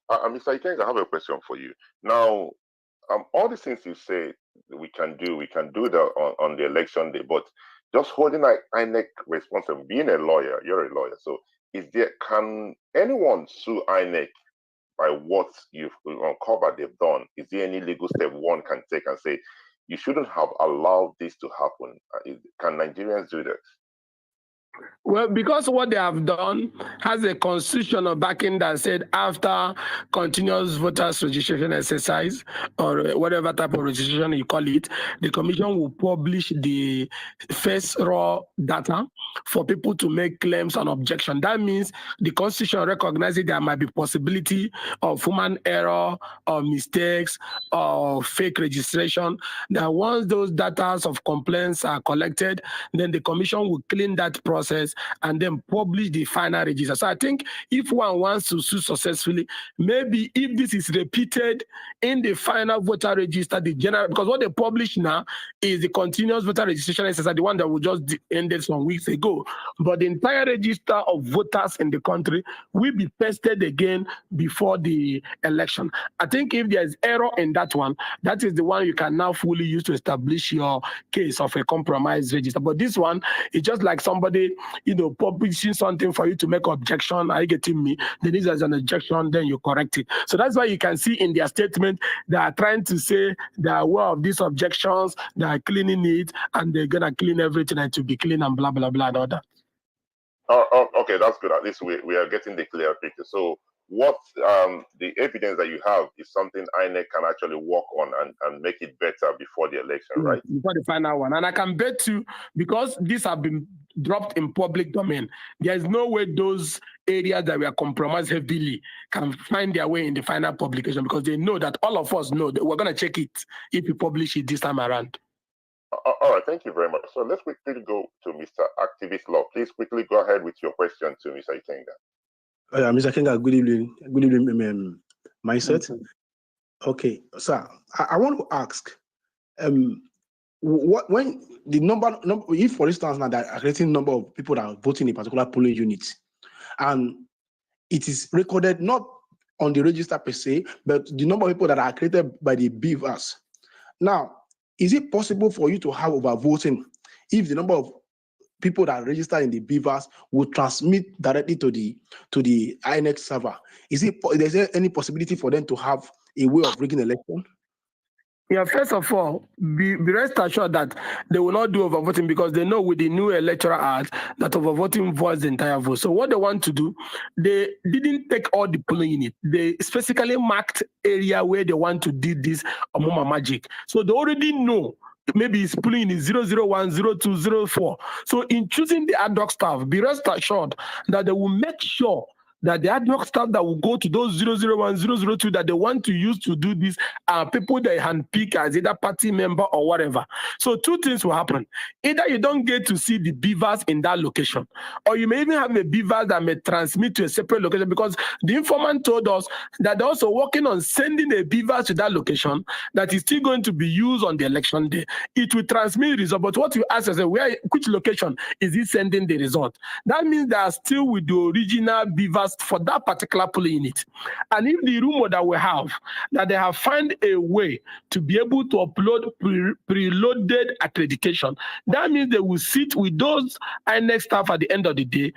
Mr. Ikenga, I have a question for you. Now, all these things you say we can do that on the election day, but just holding INEC responsible, being a lawyer, you're a lawyer, so can anyone sue INEC by what you've uncovered they've done? Is there any legal step one can take and say, you shouldn't have allowed this to happen? Can Nigerians do that? Well, because what they have done has a constitutional backing that said after continuous voters registration exercise or whatever type of registration you call it, the commission will publish the first raw data for people to make claims and objection. That means the constitution recognizes there might be possibility of human error or mistakes or fake registration. That once those data of complaints are collected, then the commission will clean that process and then publish the final register. So I think if one wants to sue successfully, maybe if this is repeated in the final voter register, the general, because what they publish now is the continuous voter registration exercise, the one that we just ended some weeks ago. But the entire register of voters in the country will be pasted again before the election. I think if there's error in that one, that is the one you can now fully use to establish your case of a compromised register. But this one is just like somebody, publishing something for you to make objection. Are you getting me? Then if there's an objection, then you correct it. So that's why you can see in their statement, they are trying to say they are aware of these objections, they are cleaning it, and they're going to clean everything and to be clean and blah, blah, blah, and all that. Oh, okay, that's good. At least we are getting the clear picture. So what the evidence that you have is something INEC can actually work on and make it better before the election, right? Before the final one. And I can bet you, because these have been dropped in public domain, there's no way those areas that were compromised heavily can find their way in the final publication, because they know that all of us know that we're going to check it if you publish it this time around. All right, thank you very much. So let's quickly go to Mr. Activist Law. Please quickly go ahead with your question to Mr. Ikenga. Mr. Ikenga, good evening. Good evening, Mindset. Okay, sir, I want to ask, when the number, if for instance now that accreting number of people that are voting in a particular polling unit, and it is recorded not on the register per se, but the number of people that are created by the beavers. Now, is it possible for you to have overvoting if the number of people that register in the beavers will transmit directly to the INEC server? Is there any possibility for them to have a way of rigging election? Yeah, first of all, be rest assured that they will not do overvoting, because they know with the new electoral act that overvoting voids the entire vote. So what they want to do, they didn't take all the polling units. They specifically marked area where they want to do this Omoma magic. So they already know maybe it's polling in 001, 02, 04. So in choosing the ad hoc staff, be rest assured that they will make sure that the ad hoc staff that will go to those 001, 002 that they want to use to do this are people they handpick as either party member or whatever. So two things will happen. Either you don't get to see the beavers in that location, or you may even have a beaver that may transmit to a separate location, because the informant told us that they're also working on sending a beaver to that location that is still going to be used on the election day. It will transmit the result, but what you ask is, which location is it sending the result? That means they are still with the original beavers for that particular polling unit. And if the rumor that we have, that they have found a way to be able to upload preloaded accreditation, that means they will sit with those INEC staff at the end of the day,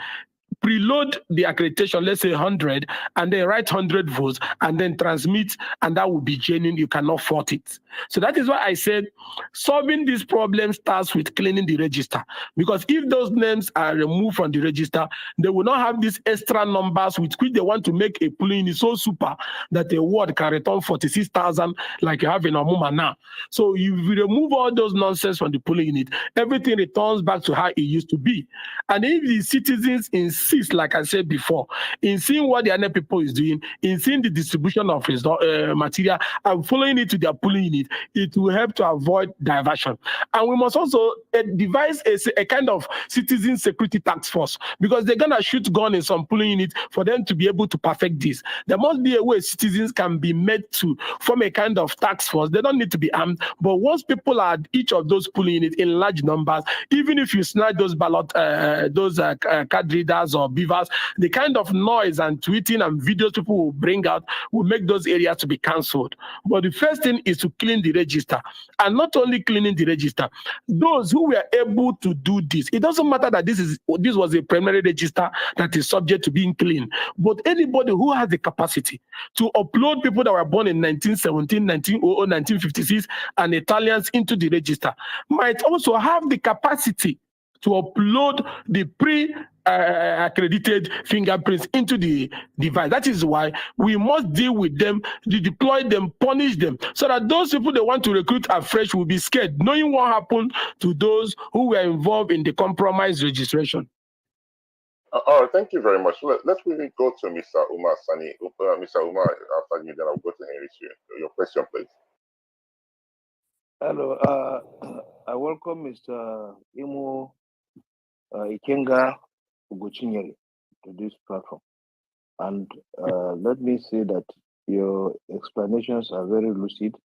preload the accreditation, let's say 100, and then write 100 votes, and then transmit, and that will be genuine. You cannot fault it. So that is why I said solving this problem starts with cleaning the register, because if those names are removed from the register, they will not have these extra numbers with which they want to make a polling unit so super that a ward can return 46,000 like you have in Omuma now. So if you remove all those nonsense from the polling unit, everything returns back to how it used to be. And if the citizens insist, like I said before, in seeing what the other people is doing, in seeing the distribution of his material and following it to their polling unit, it will help to avoid diversion. And we must also devise a kind of citizen security task force, because they're going to shoot gun in some polling units for them to be able to perfect this. There must be a way citizens can be made to form a kind of task force. They don't need to be armed, but once people are at each of those polling units in large numbers, even if you snatch those ballot, card readers or beavers, the kind of noise and tweeting and videos people will bring out will make those areas to be cancelled. But the first thing is to clean the register. And not only cleaning the register, those who were able to do this, it doesn't matter that this was a primary register that is subject to being cleaned, but anybody who has the capacity to upload people that were born in 1917, 1900, 1956 and Italians into the register might also have the capacity to upload the accredited fingerprints into the device. That is why we must deal with them, deploy them, punish them, so that those people they want to recruit afresh will be scared, knowing what happened to those who were involved in the compromised registration. All right, thank you very much. Let's really go to Mr. Umar Sani. Mr. Umar, after you, then I'll go to Henry. Your question, please. Hello, I welcome Mr. Imo Ikenga Ugochinyere to this platform. And let me say that your explanations are very lucid,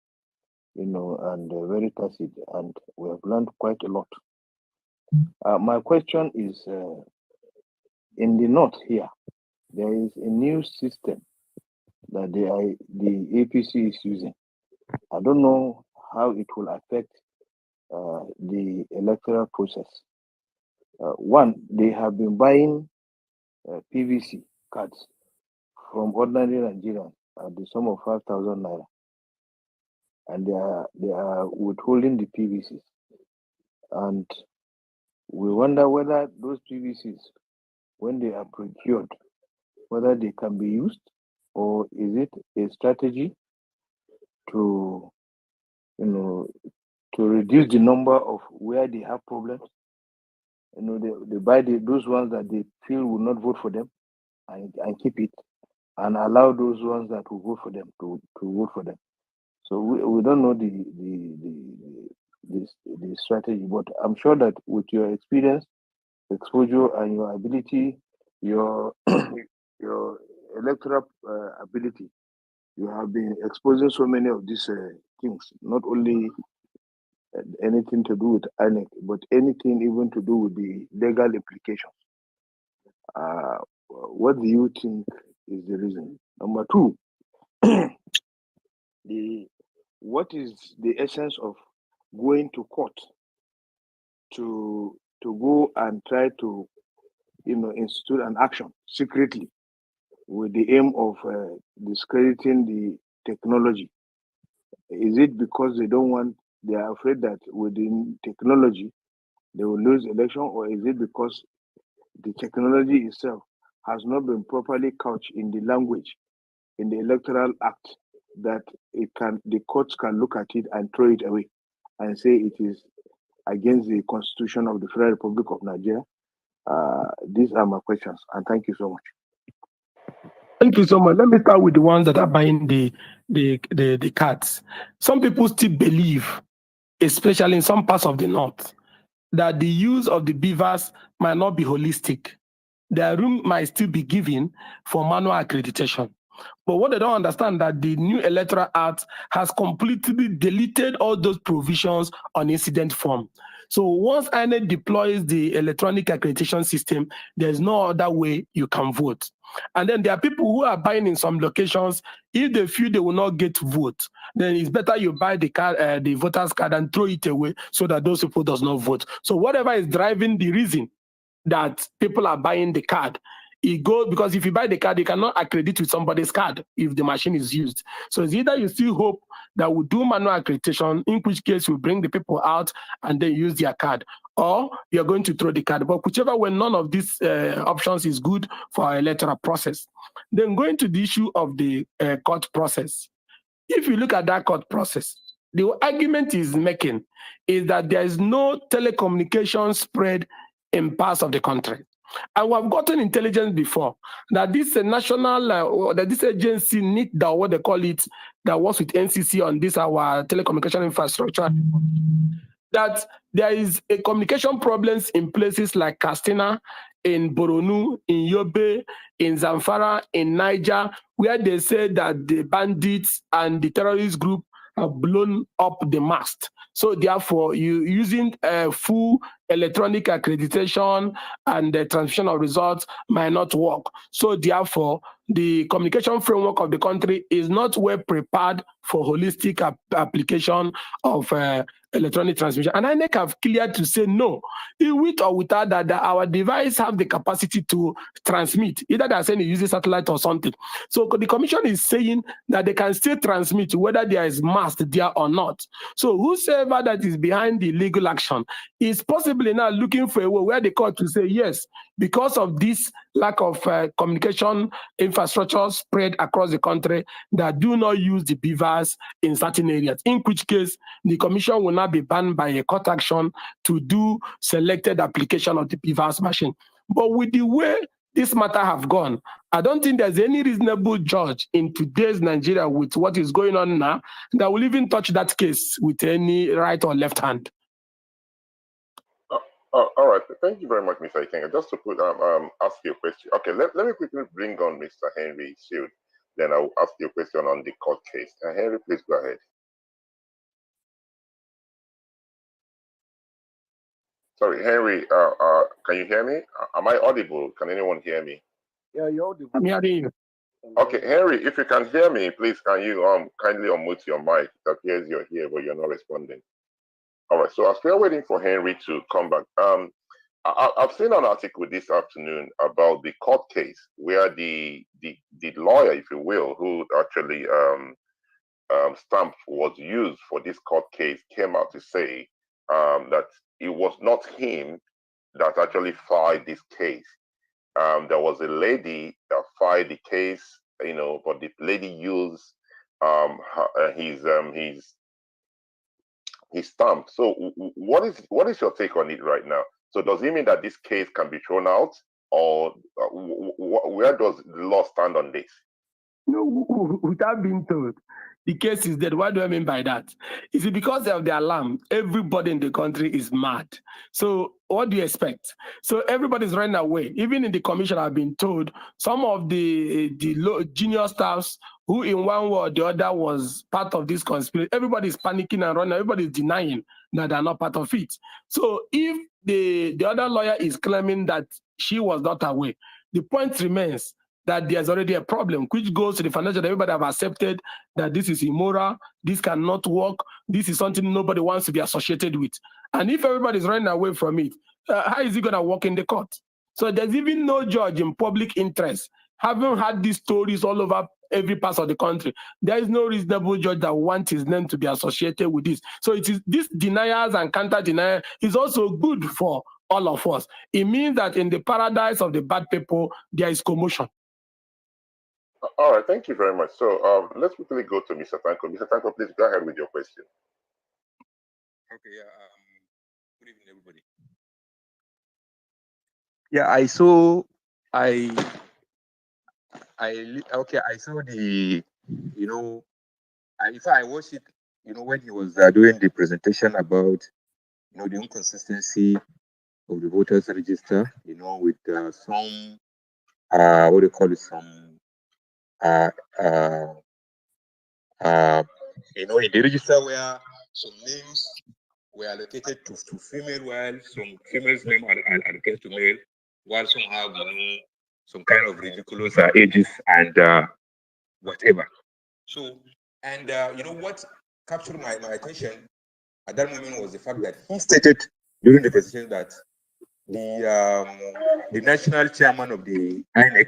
and very tacit, and we have learned quite a lot. My question is, in the north here, there is a new system that the APC is using. I don't know how it will affect the electoral process. One, they have been buying PVC cards from ordinary Nigerians at the sum of 5,000 naira, and they are withholding the PVCs. And we wonder whether those PVCs, when they are procured, whether they can be used, or is it a strategy to reduce the number of where they have problems. They buy those ones that they feel will not vote for them and keep it, and allow those ones that will vote for them to vote for them. So we don't know the strategy, but I'm sure that with your experience, exposure, and your ability, your electoral ability, you have been exposing so many of these things, not only anything to do with INEC, but anything even to do with the legal implications. What do you think is the reason? Number two, what is the essence of going to court to go and try to institute an action secretly with the aim of discrediting the technology? Is it because they are afraid that within technology they will lose election, or is it because the technology itself has not been properly couched in the language in the Electoral Act that the courts can look at it and throw it away and say it is against the Constitution of the Federal Republic of Nigeria? These are my questions, and thank you so much. Thank you so much. Let me start with the ones that are buying the cards. Some people still believe, especially in some parts of the north, that the use of the beavers might not be holistic. Their room might still be given for manual accreditation. But what they don't understand that the new Electoral Act has completely deleted all those provisions on incident form. So once INEC deploys the electronic accreditation system, there's no other way you can vote. And then there are people who are buying in some locations. If they feel they will not get vote, then it's better you buy the card, the voter's card, and throw it away so that those people does not vote. So whatever is driving the reason that people are buying the card, it goes because if you buy the card, you cannot accredit with somebody's card if the machine is used. So it's either you still hope that we do manual accreditation, in which case we bring the people out and then use their card, or you're going to throw the card. But whichever way, none of these options is good for our electoral process. Then going to the issue of the court process. If you look at that court process, the argument is making is that there is no telecommunication spread in parts of the country. And we have gotten intelligence before that this national, that this agency, NIC, what they call it, that works with NCC on this, our telecommunication infrastructure, that there is a communication problems in places like Katsina, in Borno, in Yobe, in Zamfara, in Niger, where they say that the bandits and the terrorist group have blown up the mast. So therefore, you using full electronic accreditation and the transmission of results might not work. So therefore, the communication framework of the country is not well prepared for holistic application of electronic transmission. And INEC have cleared to say no, with or without that our device have the capacity to transmit. Either they are saying it uses satellite or something. So the commission is saying that they can still transmit whether there is mast there or not. So whosoever that is behind the legal action is possible possibly now looking for a way where the court will say, yes, because of this lack of communication infrastructure spread across the country, that do not use the beavers in certain areas, in which case the commission will not be banned by a court action to do selected application of the beavers machine. But with the way this matter have gone, I don't think there's any reasonable judge in today's Nigeria with what is going on now that will even touch that case with any right or left hand. All right. Thank you very much, Mr. Ikenga. Just to put ask you a question. Okay, let me quickly bring on Mr. Henry Shield. Then I'll ask you a question on the court case. Henry, please go ahead. Sorry, Henry. Can you hear me? Am I audible? Can anyone hear me? Yeah, you're audible. I'm hearing you. Okay, Henry, if you can hear me, please can you kindly unmute your mic? It appears you're here, but you're not responding. All right, so as we're waiting for Henry to come back, I've seen an article this afternoon about the court case where the lawyer, if you will, who actually stamp was used for this court case, came out to say that it was not him that actually filed this case. There was a lady that filed the case, you know, but the lady used his stamp. So what is your take on it right now? So does it mean that this case can be thrown out, or where does the law stand on this? No, without being told, the case is dead. What do I mean by that? Is it because of the alarm? Everybody in the country is mad. So what do you expect? So everybody's running away. Even in the commission, I've been told some of the junior staffs who in one way or the other was part of this conspiracy, everybody's panicking and running. Everybody's denying that they're not part of it. So if the other lawyer is claiming that she was not aware, the point remains that there's already a problem, which goes to the financial that everybody have accepted that this is immoral, this cannot work, this is something nobody wants to be associated with. And if everybody's running away from it, how is it going to work in the court? So there's even no judge in public interest. Having had these stories all over every part of the country, there is no reasonable judge that wants his name to be associated with this. So it is this deniers and counter deniers is also good for all of us. It means that in the paradise of the bad people, there is commotion. All right, thank you very much. So let's quickly go to Mr. Tanko. Mr. Tanko, please go ahead with your question. Okay, yeah. Good evening, everybody. Yeah, I saw the, you know, if I watched it, you know, when he was doing the presentation about, you know, the inconsistency of the voters register, you know, with some, what do you call it, some, you know, in the register where some names were allocated to female, while some females' names are allocated to male, while some have, you know, some kind of ridiculous ages and whatever. So, and you know what captured my attention at that moment was the fact that he stated during the presentation that the national chairman of the INEC,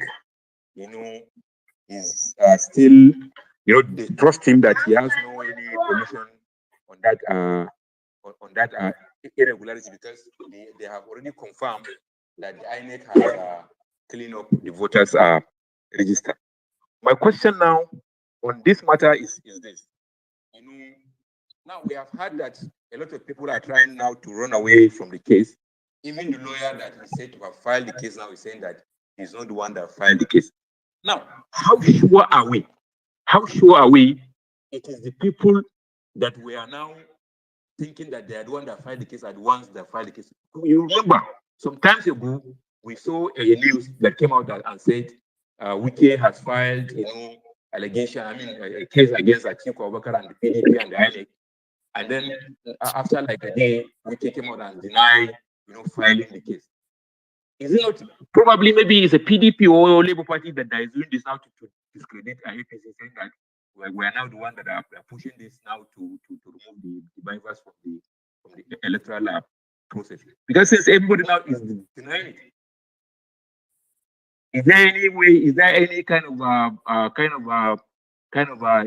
you know, is still, you know, they trust him that he has no any information on that irregularity, because they have already confirmed that the INEC has cleaned up the voters register. My question now on this matter is this. You know, now we have heard that a lot of people are trying now to run away from the case. Even the lawyer that is said to have filed the case now is saying that he's not the one that filed the case. Now, how sure are we? How sure are we it is the people that we are now thinking that they are the one that filed the case are the ones that filed the case? You remember, some times ago, we saw a news that came out and said Wike has filed, you know, allegation, a case against Atiku Abubakar and the PDP and the INEC. And then after like a day, Wike came out and denied, you know, filing the case. Is it not probably maybe it's a PDP or Labour Party that is doing this now to discredit APC, saying that we are now the one that are pushing this now to remove the bypass from the electoral process? Because since everybody now is denying it, is there any way? Is there any kind of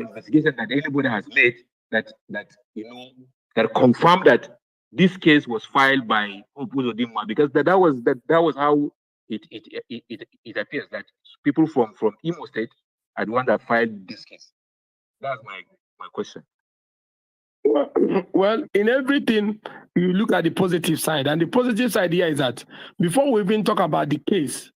investigation that anybody has made that you know that confirm that this case was filed by Opus Odinma, because that was how it appears that people from Imo State are the one that filed this case. That's my question. Well, in everything, you look at the positive side. And the positive side here is that before we even talk about the case,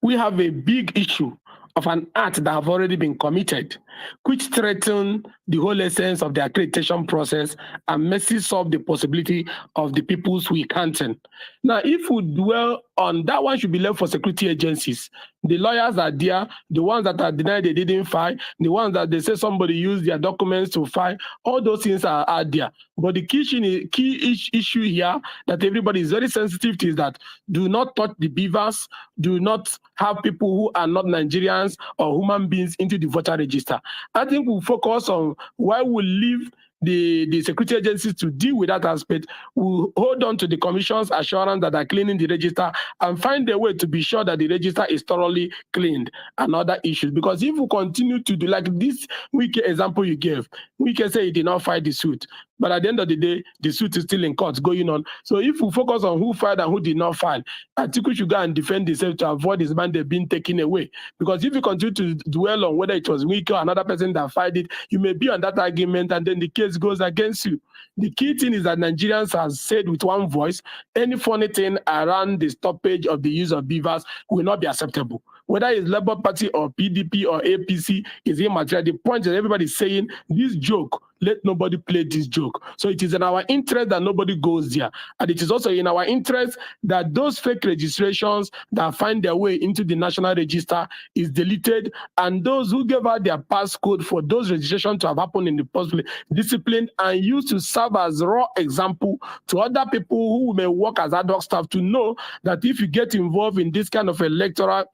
we have a big issue of an act that have already been committed, which threaten the whole essence of the accreditation process and messes up the possibility of the people's we counting. Now, if we dwell on that, one should be left for security agencies. The lawyers are there, the ones that are denied they didn't file, the ones that they say somebody used their documents to file, all those things are there. But the key issue here that everybody is very sensitive to is that do not touch the beavers, do not have people who are not Nigerians or human beings into the voter register. I think we'll focus on why we leave the security agencies to deal with that aspect. We'll hold on to the commission's assurance that are cleaning the register and find a way to be sure that the register is thoroughly cleaned and other issues. Because if we continue to do like this Wike example you gave, Wike say he did not file the suit, but at the end of the day, the suit is still in court going on. So if we focus on who filed and who did not file, Atiku should go and defend himself to avoid his mandate being taken away. Because if you continue to dwell on whether it was Wike or another person that filed it, you may be on that argument and then the case goes against you. The key thing is that Nigerians have said with one voice, any funny thing around the stoppage of the use of beavers will not be acceptable. Whether it's Labour Party or PDP or APC is immaterial. The point is everybody is saying this joke, let nobody play this joke. So it is in our interest that nobody goes there. And it is also in our interest that those fake registrations that find their way into the national register is deleted. And those who gave out their passcode for those registrations to have happened in the past, disciplined and used to serve as raw example to other people who may work as ad hoc staff to know that if you get involved in this kind of electoral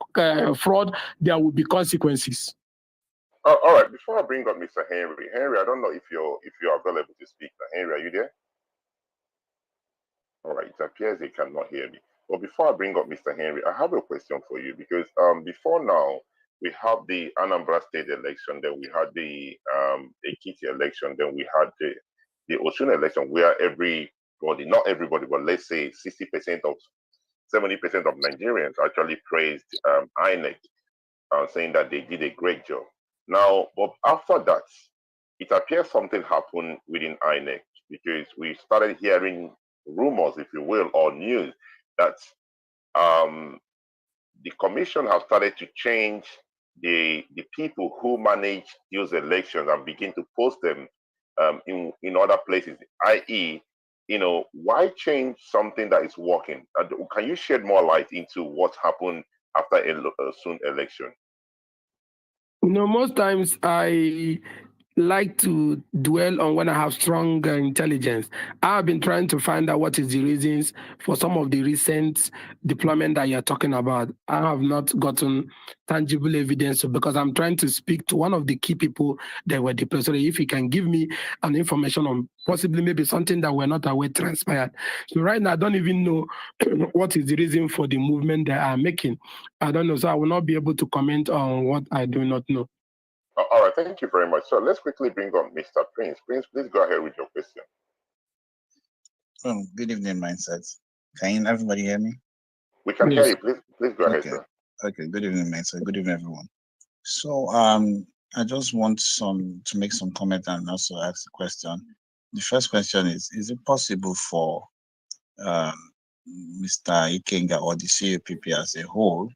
fraud, there will be consequences. All right. Before I bring up Mr. Henry, I don't know if you're available to speak. Henry, are you there? All right. It appears he cannot hear me. But before I bring up Mr. Henry, I have a question for you because before now we have the Anambra State election, then we had the Ekiti election, then we had the Osun election, where everybody, not everybody, but let's say 70% of Nigerians actually praised INEC, saying that they did a great job. Now, but after that, it appears something happened within INEC because we started hearing rumors, if you will, or news that the commission has started to change the people who manage those elections and begin to post them in other places, i.e., why change something that is working? Can you shed more light into what happened after a soon election? Most times I like to dwell on when I have strong intelligence. I have been trying to find out what is the reasons for some of the recent deployment that you're talking about. I have not gotten tangible evidence because I'm trying to speak to one of the key people that were deployed. So if you can give me an information on possibly maybe something that we're not aware transpired. So right now, I don't even know what is the reason for the movement they are making. I don't know. So I will not be able to comment on what I do not know. All right, thank you very much. So let's quickly bring on Mr. Prince. Prince, please go ahead with your question. Good evening, Mindsets. Can everybody hear me? We can hear you. Please go ahead, sir. Okay, good evening, Mindset. Good evening, everyone. So I just want to make some comment and also ask a question. The first question is it possible for Mr. Ikenga or the CAPP as a whole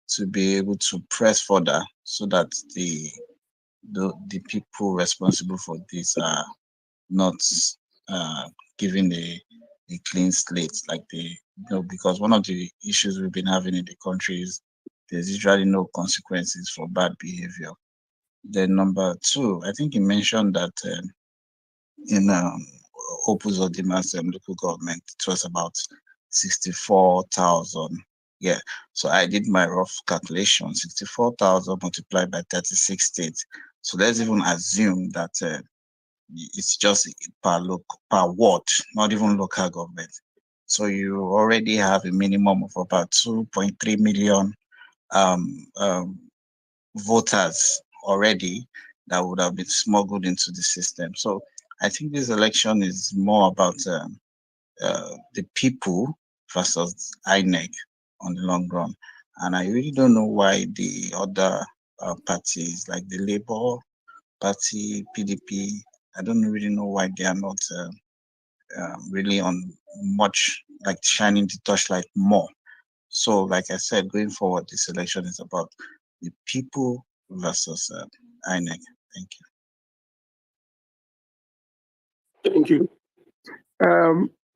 to be able to press further so that the people responsible for this are not given a clean slate, like because one of the issues we've been having in the country is there's usually no consequences for bad behavior. Then number two, I think you mentioned that in Opus Odima's local government, it was about 64,000. Yeah, so I did my rough calculation, 64,000 multiplied by 36 states. So let's even assume that it's just per ward, not even local government. So you already have a minimum of about 2.3 million voters already that would have been smuggled into the system. So I think this election is more about the people versus INEC on the long run. And I really don't know why the other parties like the Labour Party, PDP, I don't really know why they are not really on much, like shining the torchlight more. So, like I said, going forward, this election is about the people versus INEC. Thank you. Thank you.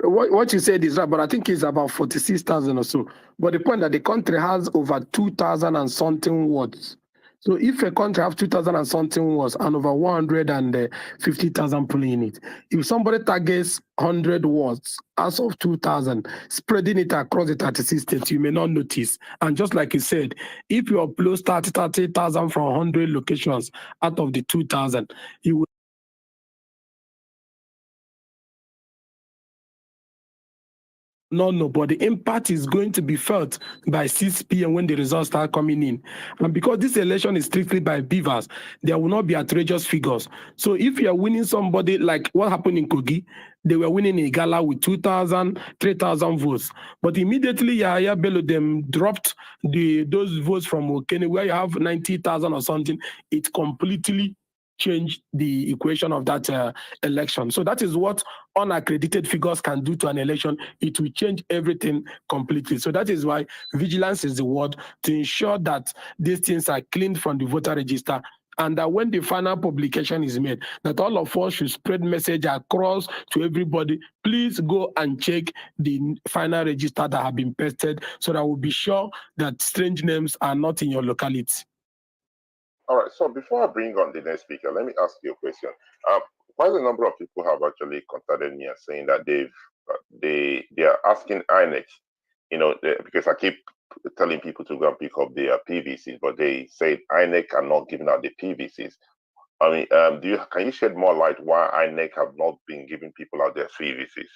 What you said is right, but I think it's about 46,000 or so. But the point that the country has over 2,000 and something wards. So if a country has 2,000 and something wards and over 150,000 people in it, if somebody targets 100 wards as of 2,000, spreading it across the 36 states, you may not notice. And just like you said, if you upload 30,000 from 100 locations out of the 2,000, you will no, but the impact is going to be felt by 6 p.m. when the results start coming in. And because this election is strictly by beavers, there will not be outrageous figures. So if you are winning somebody like what happened in Kogi, they were winning in Igala with 2,000, 3,000 votes. But immediately Yahya Bello them dropped those votes from Okene where you have 90,000 or something. It completely change the equation of that election. So that is what unaccredited figures can do to an election. It will change everything completely. So that is why vigilance is the word to ensure that these things are cleaned from the voter register, and that when the final publication is made, that all of us should spread message across to everybody. Please go and check the final register that have been pasted so that we'll be sure that strange names are not in your locality. All right. So before I bring on the next speaker, let me ask you a question. Quite a number of people have actually contacted me and saying that they are asking INEC, because I keep telling people to go and pick up their PVCs, but they say INEC are not giving out the PVCs. I mean, can you shed more light why INEC have not been giving people out their PVCs?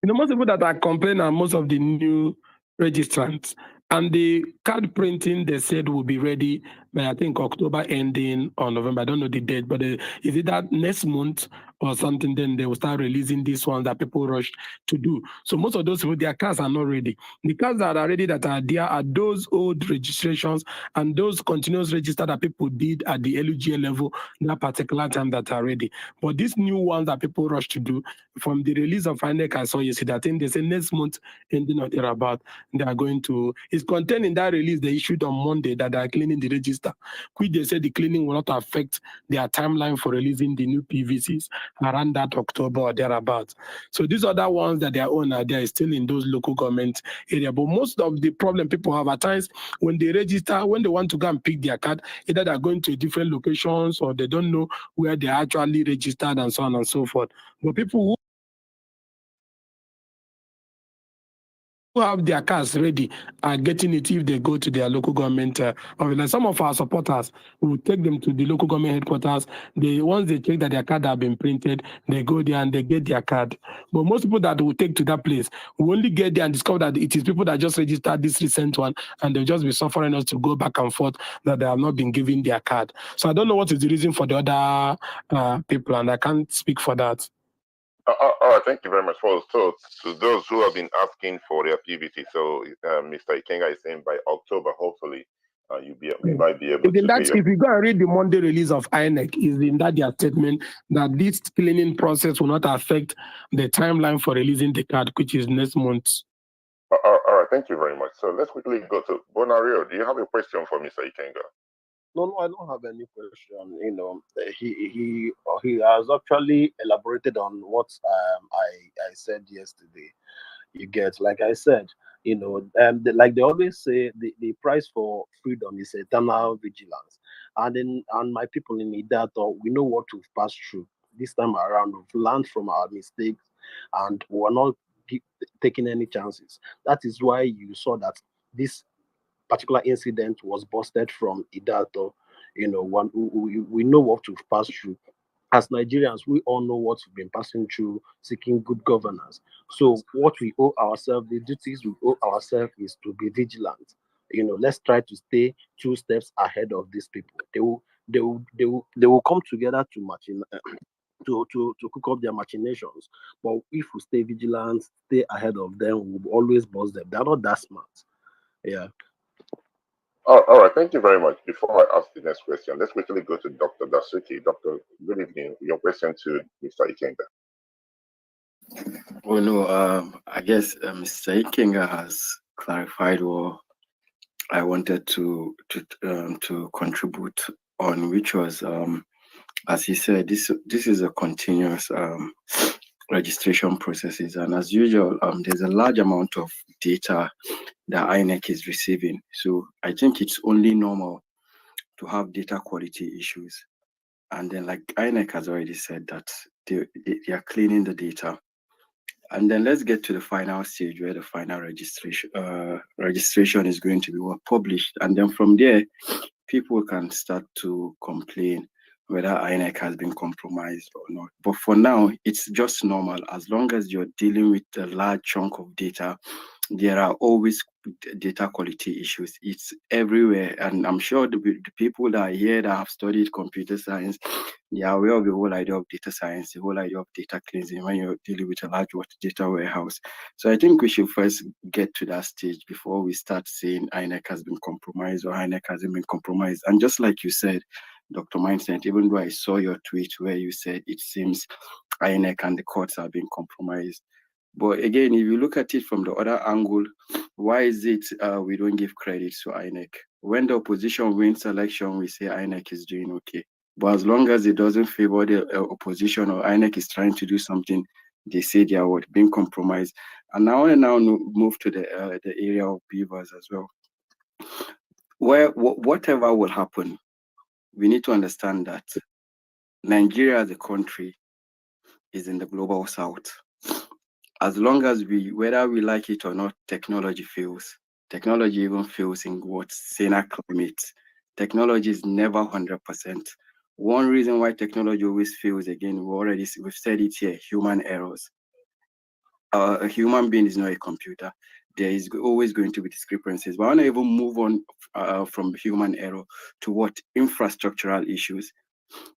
Most people that are complaining are most of the new registrants. And the card printing, they said, will be ready by, I think, October ending or November. I don't know the date, but is it that next month or something, then they will start releasing this one that people rush to do. So most of those people, their cards are not ready. The cards that are ready that are there are those old registrations and those continuous register that people did at the LUGA level that particular time that are ready. But these new ones that people rush to do, from the release of INEC, I saw yesterday, I think they say next month, ending or thereabout, they are going to, it's contained in that release they issued on Monday that they are cleaning the register, which they said the cleaning will not affect their timeline for releasing the new PVCs around that October or thereabout. So these other ones that they are own are there still in those local government area. But most of the problem people have at times when they register, when they want to go and pick their card, either they're going to different locations or they don't know where they actually registered and so on and so forth. But people who have their cards ready are getting it if they go to their local government office. Some of our supporters will take them to the local government headquarters. Once they check that their card have been printed, they go there and they get their card. But most people that will take to that place will only get there and discover that it is people that just registered this recent one, and they'll just be suffering us to go back and forth that they have not been given their card. So I don't know what is the reason for the other people, and I can't speak for that. All right, thank you very much. So to those who have been asking for their PVC, so Mr. Ikenga is saying by October, hopefully, you might be able to get your... If you go and read the Monday release of INEC, is in that their statement that this cleaning process will not affect the timeline for releasing the card, which is next month. All right, thank you very much. So let's quickly go to Bonario. Do you have a question for Mr. Ikenga? No, I don't have any question. He has actually elaborated on what I said yesterday. You get, like I said, like they always say, the price for freedom is eternal vigilance. And my people in Idato, we know what we've passed through. This time around, we've learned from our mistakes, and we're not taking any chances. That is why you saw that this particular incident was busted from Idato. We know what we've passed through. As Nigerians, we all know what we've been passing through, seeking good governance. So what we owe ourselves, the duties we owe ourselves is to be vigilant. Let's try to stay 2 steps ahead of these people. They will come together to to cook up their machinations. But if we stay vigilant, stay ahead of them, we'll always bust them. They're not that smart. Yeah. All right, thank you very much. Before I ask the next question, let's quickly go to Dr. Dasuki. Doctor, good evening. Your question to Mr. Ikenga. Well, no, I guess Mr. Ikenga has clarified what I wanted to contribute on, which was, as he said, this is a continuous registration processes, and as usual, there's a large amount of data that INEC is receiving. So I think it's only normal to have data quality issues, and then like INEC has already said that they are cleaning the data. And then let's get to the final stage where the final registration is going to be published. And then from there, people can start to complain whether INEC has been compromised or not. But for now, it's just normal. As long as you're dealing with a large chunk of data, there are always data quality issues. It's everywhere. And I'm sure the people that are here that have studied computer science, they are aware of the whole idea of data science, the whole idea of data cleansing when you're dealing with a large data warehouse. So I think we should first get to that stage before we start saying INEC has been compromised or INEC hasn't been compromised. And just like you said, Dr. Mindset, even though I saw your tweet where you said it seems INEC and the courts are being compromised. But again, if you look at it from the other angle, why is it we don't give credit to INEC? When the opposition wins election, we say INEC is doing okay. But as long as it doesn't favor the opposition or INEC is trying to do something, they say they are being compromised. And now move to the area of beavers as well. Where whatever will happen, we need to understand that Nigeria as a country is in the global south. As long as whether we like it or not, technology fails. Technology even fails in saner climate. Technology is never 100%. One reason why technology always fails, again, we've said it here, human errors. A human being is not a computer. There is always going to be discrepancies. But I want to even move on from human error to what infrastructural issues.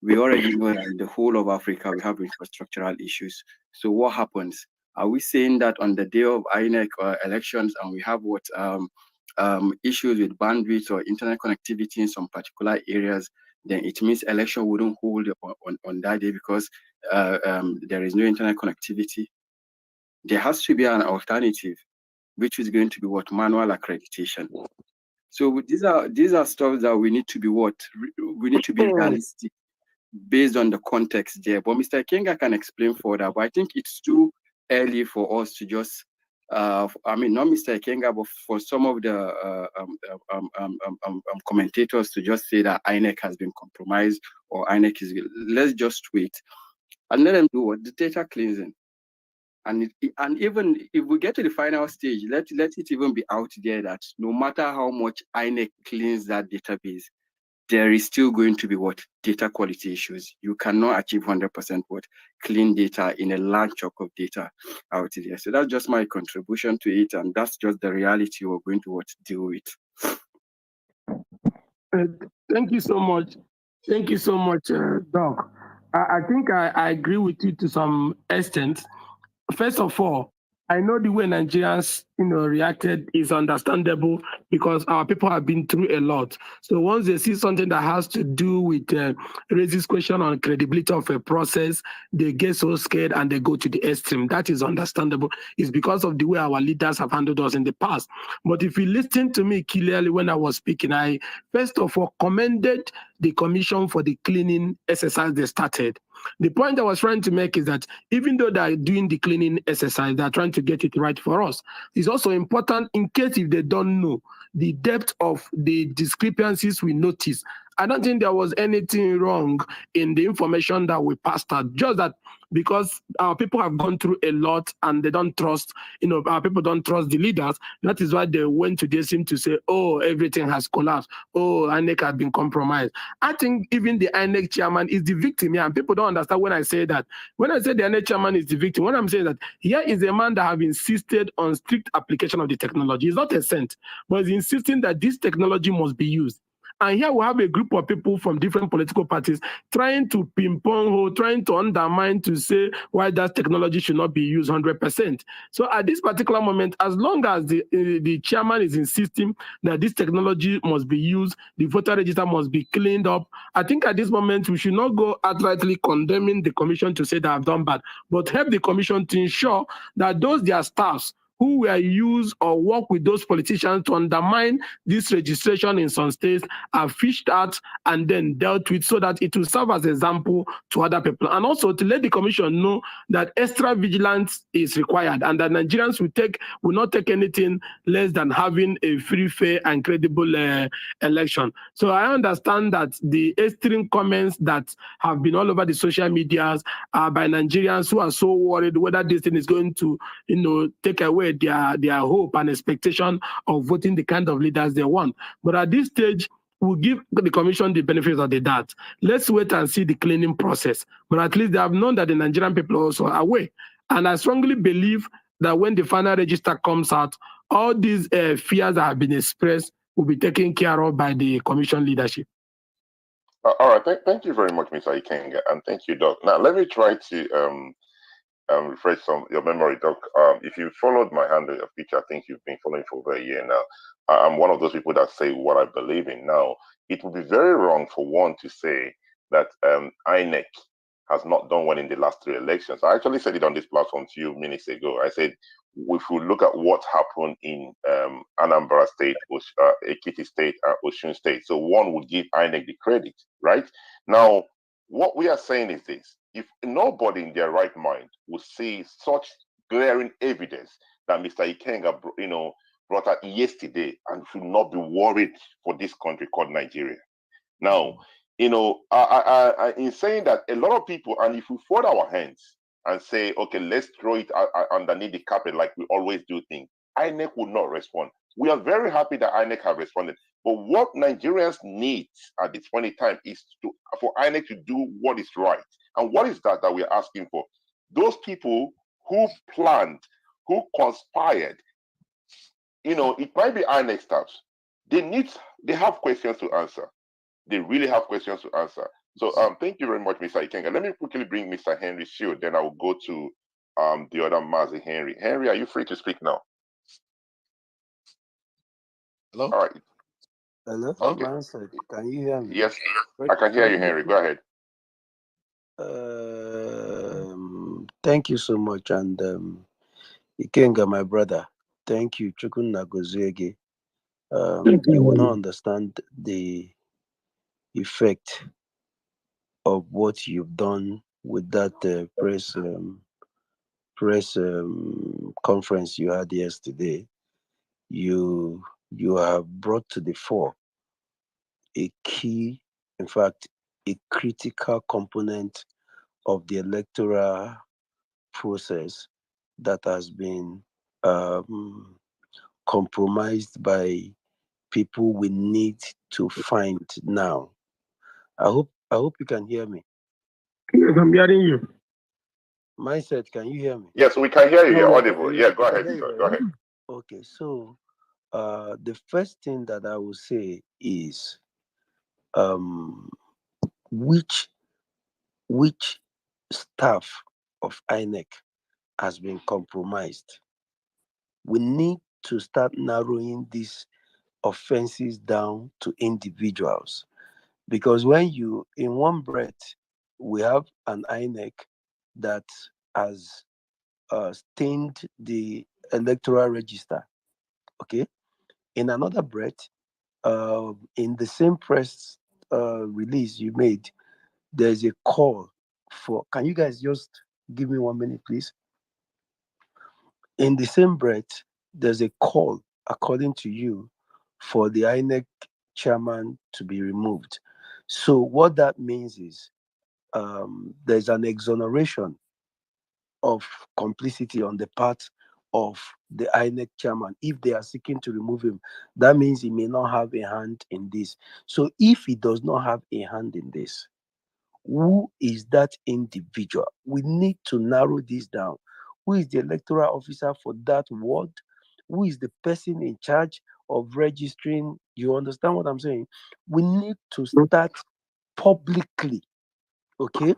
We already know that in the whole of Africa, we have infrastructural issues. So what happens? Are we saying that on the day of INEC elections and we have issues with bandwidth or internet connectivity in some particular areas, then it means election wouldn't hold on that day because there is no internet connectivity? There has to be an alternative, which is going to be manual accreditation. So these are stuff that we need to be realistic based on the context there. But Mr. Ikenga can explain further, but I think it's too early for us to just, not Mr. Ikenga, but for some of the commentators to just say that INEC has been compromised or INEC is, let's just wait and let them do the data cleansing. And even if we get to the final stage, let it even be out there that no matter how much INEC cleans that database, there is still going to be data quality issues. You cannot achieve 100% clean data in a large chunk of data out there. So that's just my contribution to it, and that's just the reality we're going to deal with. Thank you so much. Thank you so much, Doc. I think I agree with you to some extent. First of all, I know the way Nigerians, reacted is understandable because our people have been through a lot. So once they see something that has to do with raises question on credibility of a process, they get so scared and they go to the extreme. That is understandable. It's because of the way our leaders have handled us in the past. But if you listen to me clearly when I was speaking, I first of all commended the commission for the cleaning exercise they started. The point I was trying to make is that even though they're doing the cleaning exercise, they're trying to get it right for us. It's also important, in case if they don't know, the depth of the discrepancies we notice. I don't think there was anything wrong in the information that we passed out, just that because our people have gone through a lot and they don't trust, our people don't trust the leaders. That is why they went to this to say, oh, everything has collapsed. Oh, INEC has been compromised. I think even the INEC chairman is the victim here, and people don't understand when I say that. When I say the INEC chairman is the victim, what I'm saying is that here is a man that have insisted on strict application of the technology. It's not a cent, but he's insisting that this technology must be used. And here we have a group of people from different political parties trying to ping-pong or trying to undermine to say why that technology should not be used 100%. So at this particular moment, as long as the chairman is insisting that this technology must be used, the voter register must be cleaned up, I think at this moment we should not go outrightly condemning the commission to say they have done bad, but help the commission to ensure that those their staffs who were used or work with those politicians to undermine this registration in some states are fished out and then dealt with so that it will serve as an example to other people. And also to let the commission know that extra vigilance is required and that Nigerians will not take anything less than having a free, fair, and credible election. So I understand that the extreme comments that have been all over the social medias by Nigerians who are so worried whether this thing is going to, take away their hope and expectation of voting the kind of leaders they want. But at this stage, we'll give the commission the benefit of the doubt. Let's wait and see the cleaning process. But at least they have known that the Nigerian people are also aware. And I strongly believe that when the final register comes out, all these fears that have been expressed will be taken care of by the commission leadership. All right, thank you very much, Mr. Ikenga, and thank you, Doc. Now, let me try to refresh your memory, Doc. If you followed my handle of picture, I think you've been following for over a year now. I'm one of those people that say what I believe in. Now, it would be very wrong for one to say that INEC has not done well in the last 3 elections. I actually said it on this platform a few minutes ago. I said, if we look at what happened in Anambra State, Ekiti State, Osun State, so one would give INEC the credit, right? Now, what we are saying is this: if nobody in their right mind would see such glaring evidence that Mr. Ikenga, brought out yesterday, and should not be worried for this country called Nigeria. Now, I in saying that, a lot of people, and if we fold our hands and say, okay, let's throw it underneath the carpet like we always do things, INEC would not respond. We are very happy that INEC have responded. But what Nigerians need at this point in time is for INEC to do what is right. And what is that we are asking for? Those people who planned, who conspired, it might be INEC staffs. They have questions to answer. They really have questions to answer. So thank you very much, Mr. Ikenga. Let me quickly bring Mr. Henry Shield, then I will go to the other Mazi Henry. Henry, are you free to speak now? Hello? All right. Hello? Okay. Can you hear me? Yes, I can hear you, Henry. Go ahead. Thank you so much. And Ikenga, my brother, thank you. Chukun Nagozege. You will not understand the effect of what you've done with that press conference you had yesterday. You have brought to the fore a key, in fact, a critical component of the electoral process that has been compromised by people we need to find now. I hope you can hear me. Yes, I'm hearing you. Mindset, can you hear me? Yes, we can hear you. You're audible. Yeah, go ahead. Go ahead. Okay, so the first thing that I will say is which staff of INEC has been compromised. We need to start narrowing these offenses down to individuals, because when you, in one breath, we have an INEC that has stained the electoral register. Okay, in another breath, in the same press release you made, there's a call for. Can you guys just give me 1 minute, please? In the same breath, there's a call, according to you, for the INEC chairman to be removed. So what that means is there's an exoneration of complicity on the part of the INEC chairman. If they are seeking to remove him, that means he may not have a hand in this. So if he does not have a hand in this, who is that individual? We need to narrow this down. Who is the electoral officer for that ward? who is the person in charge of registering. You understand what I'm saying? We need to start publicly. Okay,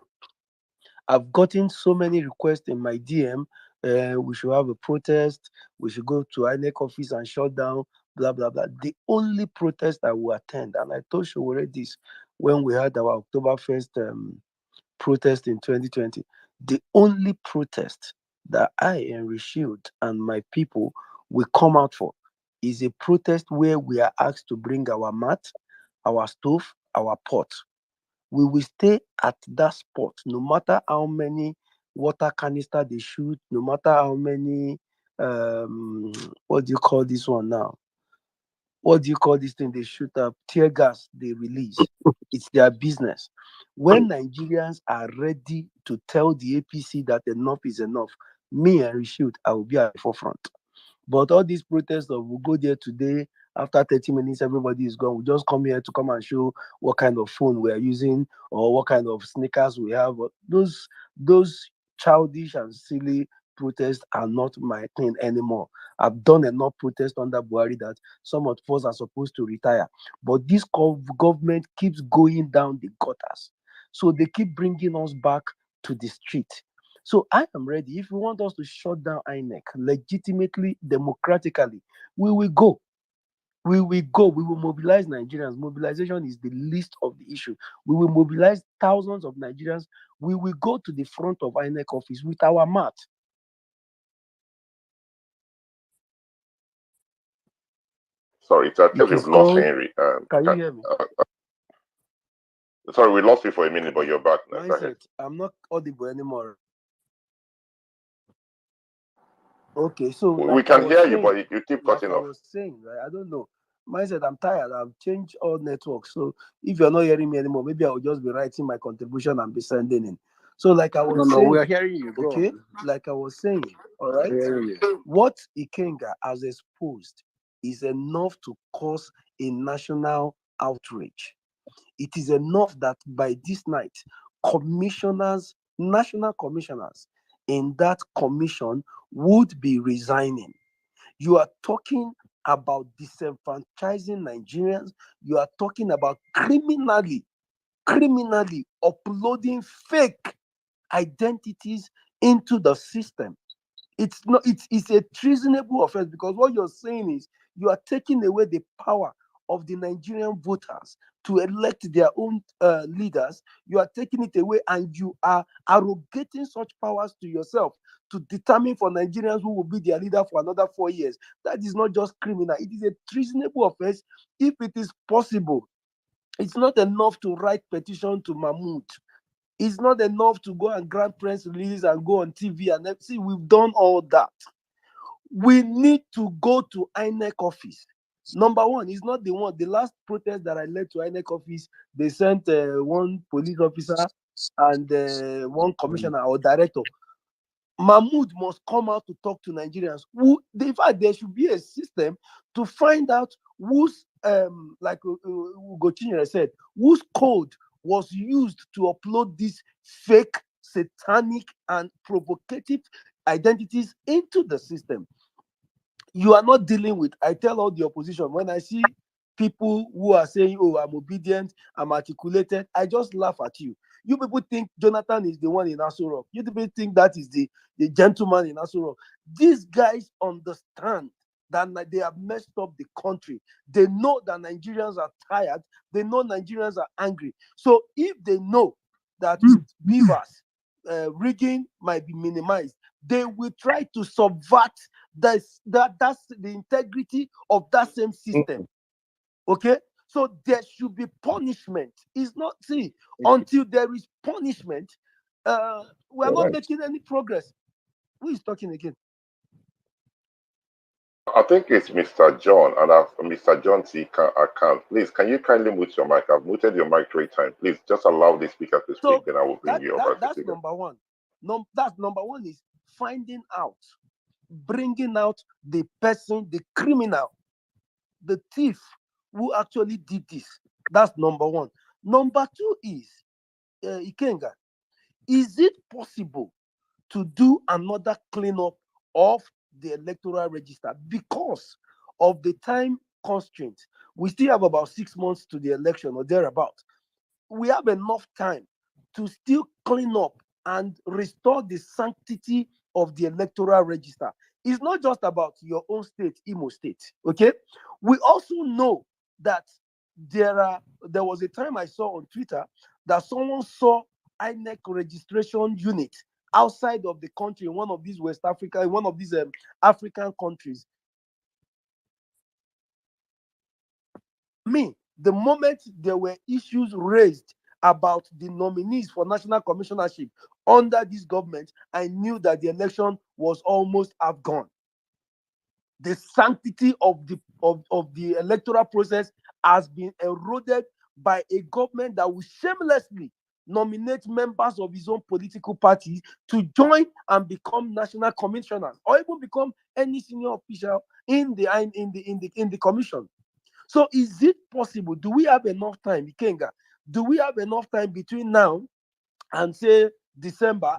I've gotten so many requests in my DM. We should have a protest. We should go to INEC office and shut down. Blah blah blah. The only protest I will attend, and I told you already this when we had our Oktoberfest protest in 2020. The only protest that I and Rashid and my people will come out for is a protest where we are asked to bring our mat, our stove, our pot. We will stay at that spot no matter how many water canister they shoot, no matter how many what do you call this one now? What do you call this thing they shoot up? Tear gas they release. It's their business. When Nigerians are ready to tell the APC that enough is enough, me and Rashid, I will be at the forefront. But all these protests of we'll go there today, after 30 minutes, everybody is gone. We just come here to come and show what kind of phone we are using or what kind of sneakers we have. Those childish and silly protests are not my thing anymore. I've done enough protests under Buhari that some of us are supposed to retire. But this government keeps going down the gutters. So they keep bringing us back to the street. So I am ready. If you want us to shut down INEC legitimately, democratically, we will go. We will go. We will mobilize Nigerians. Mobilization is the least of the issue. We will mobilize thousands of Nigerians. We will go to the front of INEC office with our mat. Sorry, I tell you've lost Henry. Can you hear me? Sorry, we lost you for a minute, but you're back now. Go ahead. I'm not audible anymore. Okay, so we can hear you, but you keep cutting off. I was saying, right? I don't know. Mindset, I'm tired. I've changed all networks. So if you're not hearing me anymore, maybe I will just be writing my contribution and be sending in. So like I was saying, we are hearing you. Go okay, on. like I was saying, all right. What Ikenga has exposed is enough to cause a national outrage. It is enough that by this night, national commissioners in that commission would be resigning. You are talking about disenfranchising Nigerians. You are talking about criminally uploading fake identities into the system. It's a treasonable offense, because what you're saying is you are taking away the power of the Nigerian voters to elect their own leaders. You are taking it away, and you are arrogating such powers to yourself to determine for Nigerians who will be their leader for another 4 years. That is not just criminal. It is a treasonable offense. If it is possible, it's not enough to write petition to Mahmoud. It's not enough to go and grant press release and go on TV and see. We've done all that. We need to go to INEC office. Number one, it's not the one. The last protest that I led to INEC office, they sent one police officer and one commissioner or director. Mahmoud must come out to talk to Nigerians. In fact, there should be a system to find out whose, like Ugochinyere said, whose code was used to upload these fake, satanic, and provocative identities into the system. You are not dealing with, I tell all the opposition, when I see people who are saying, oh, I'm obedient, I'm articulated, I just laugh at you. You people think Jonathan is the one in Aso Rock. You people think that is the gentleman in Aso Rock. These guys understand that they have messed up the country. They know that Nigerians are tired. They know Nigerians are angry. So if they know that with beavers, rigging might be minimized, they will try to subvert that's the integrity of that same system. Okay, so there should be punishment. It's not, see, until there is punishment, we are not making any progress. Who is talking again? I think it's Mr. John, and Mr. John C. account. Please, can you kindly mute your mic? I've muted your mic 3 times. Please, just allow the speaker to speak, then I will bring you up. That's number one. That's number one, is finding out, bringing out the person, the criminal, the thief who actually did this. That's number one. Number two is, Ikenga, is it possible to do another cleanup of the electoral register because of the time constraint. We still have about 6 months to the election or thereabout. We have enough time to still clean up and restore the sanctity of the electoral register. It's not just about your own state, Imo State, okay? We also know that there was a time I saw on Twitter that someone saw INEC registration unit outside of the country in one of these West Africa, in one of these African countries. The moment there were issues raised about the nominees for national commissionership under this government, I knew that the election was almost half gone. The sanctity of the electoral process has been eroded by a government that will shamelessly nominate members of his own political party to join and become national commissioners or even become any senior official in the commission. So is it possible? Do we have enough time, Ikenga? Do we have enough time between now and say December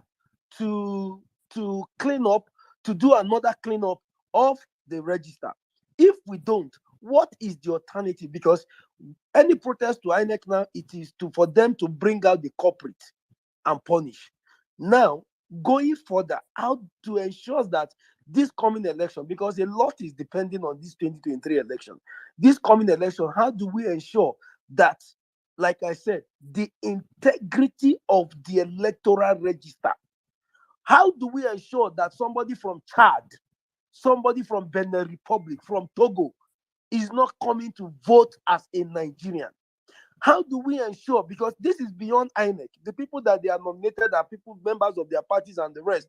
to clean up, to do another cleanup of the register? If we don't, what is the alternative? Because any protest to INEC now, it is for them to bring out the culprit and punish. Now, going further, how to ensure that this coming election, because a lot is depending on this 2023 election, this coming election, how do we ensure that, like I said, the integrity of the electoral register? How do we ensure that somebody from Chad, somebody from Benin Republic, from Togo, is not coming to vote as a Nigerian? How do we ensure, because this is beyond INEC, the people that they are nominated are people, members of their parties and the rest.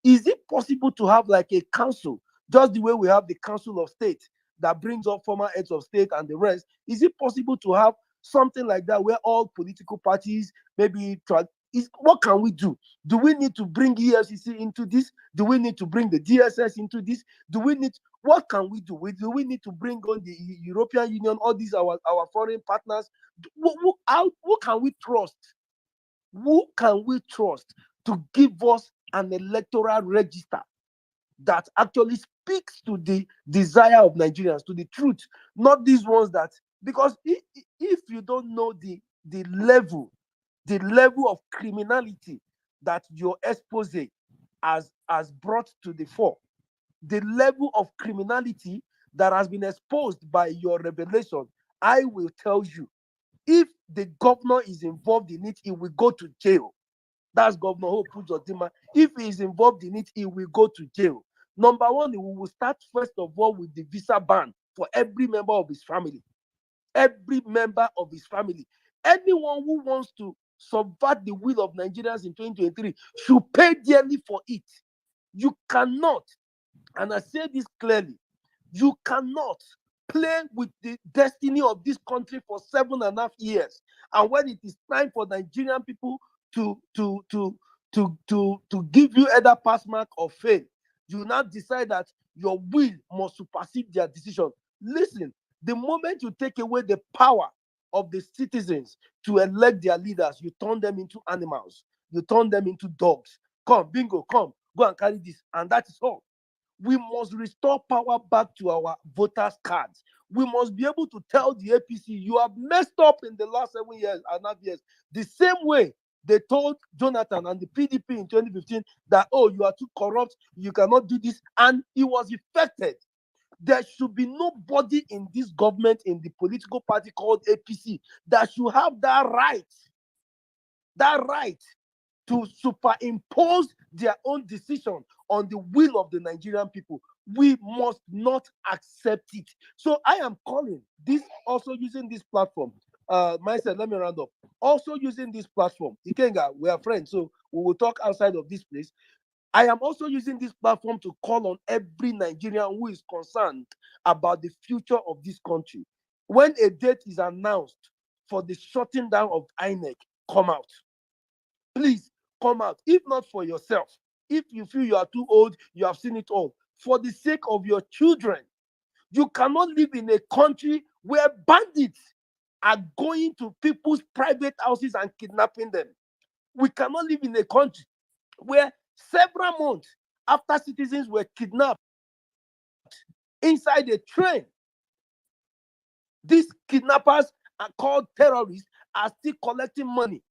Is it possible to have like a council, just the way we have the Council of State that brings up former heads of state and the rest? Is it possible to have something like that where all political parties maybe try? What can we do? Do we need to bring EFCC into this? Do we need to bring the DSS into this? What can we do? Do we need to bring on the European Union, all these our foreign partners? Who can we trust? Who can we trust to give us an electoral register that actually speaks to the desire of Nigerians, to the truth, not these ones that, because if you don't know the level of criminality that your expose has brought to the fore, the level of criminality that has been exposed by your revelation, I will tell you, if the governor is involved in it, he will go to jail. That's Governor Hope Uzodinma. If he is involved in it, he will go to jail. Number one, we will start first of all with the visa ban for every member of his family. Every member of his family. Anyone who wants to subvert the will of Nigerians in 2023 should pay dearly for it. You cannot, and I say this clearly, you cannot play with the destiny of this country for 7.5 years. And when it is time for Nigerian people to give you either pass mark or fail, you now decide that your will must supersede their decision. Listen, the moment you take away the power of the citizens to elect their leaders, you turn them into animals. You turn them into dogs. Come, bingo, come, go and carry this. And that is all. We must restore power back to our voters' cards. We must be able to tell the APC, you have messed up in the last 7.5 years. The same way they told Jonathan and the PDP in 2015 that, oh, you are too corrupt, you cannot do this, and he was affected. There should be nobody in this government, in the political party called APC, that should have that right to superimpose their own decision on the will of the Nigerian people. We must not accept it. So I am calling this, also using this platform. Myself, let me round up. Also using this platform, Ikenga, we are friends, so we will talk outside of this place. I am also using this platform to call on every Nigerian who is concerned about the future of this country. When a date is announced for the shutting down of INEC, come out. Please come out. If not for yourself, if you feel you are too old, you have seen it all, for the sake of your children. You cannot live in a country where bandits are going to people's private houses and kidnapping them. We cannot live in a country where several months after citizens were kidnapped inside a train. These kidnappers are called terrorists are still collecting money.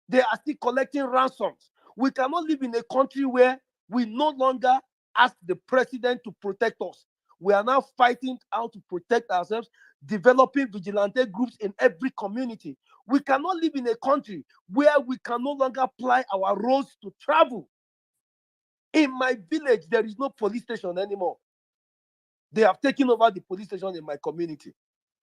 They are still collecting ransoms. We cannot live in a country where we no longer ask the president to protect us. We are now fighting how to protect ourselves, developing vigilante groups in every community. We cannot live in a country where we can no longer ply our roads to travel. In my village, there is no police station anymore. They have taken over the police station in my community.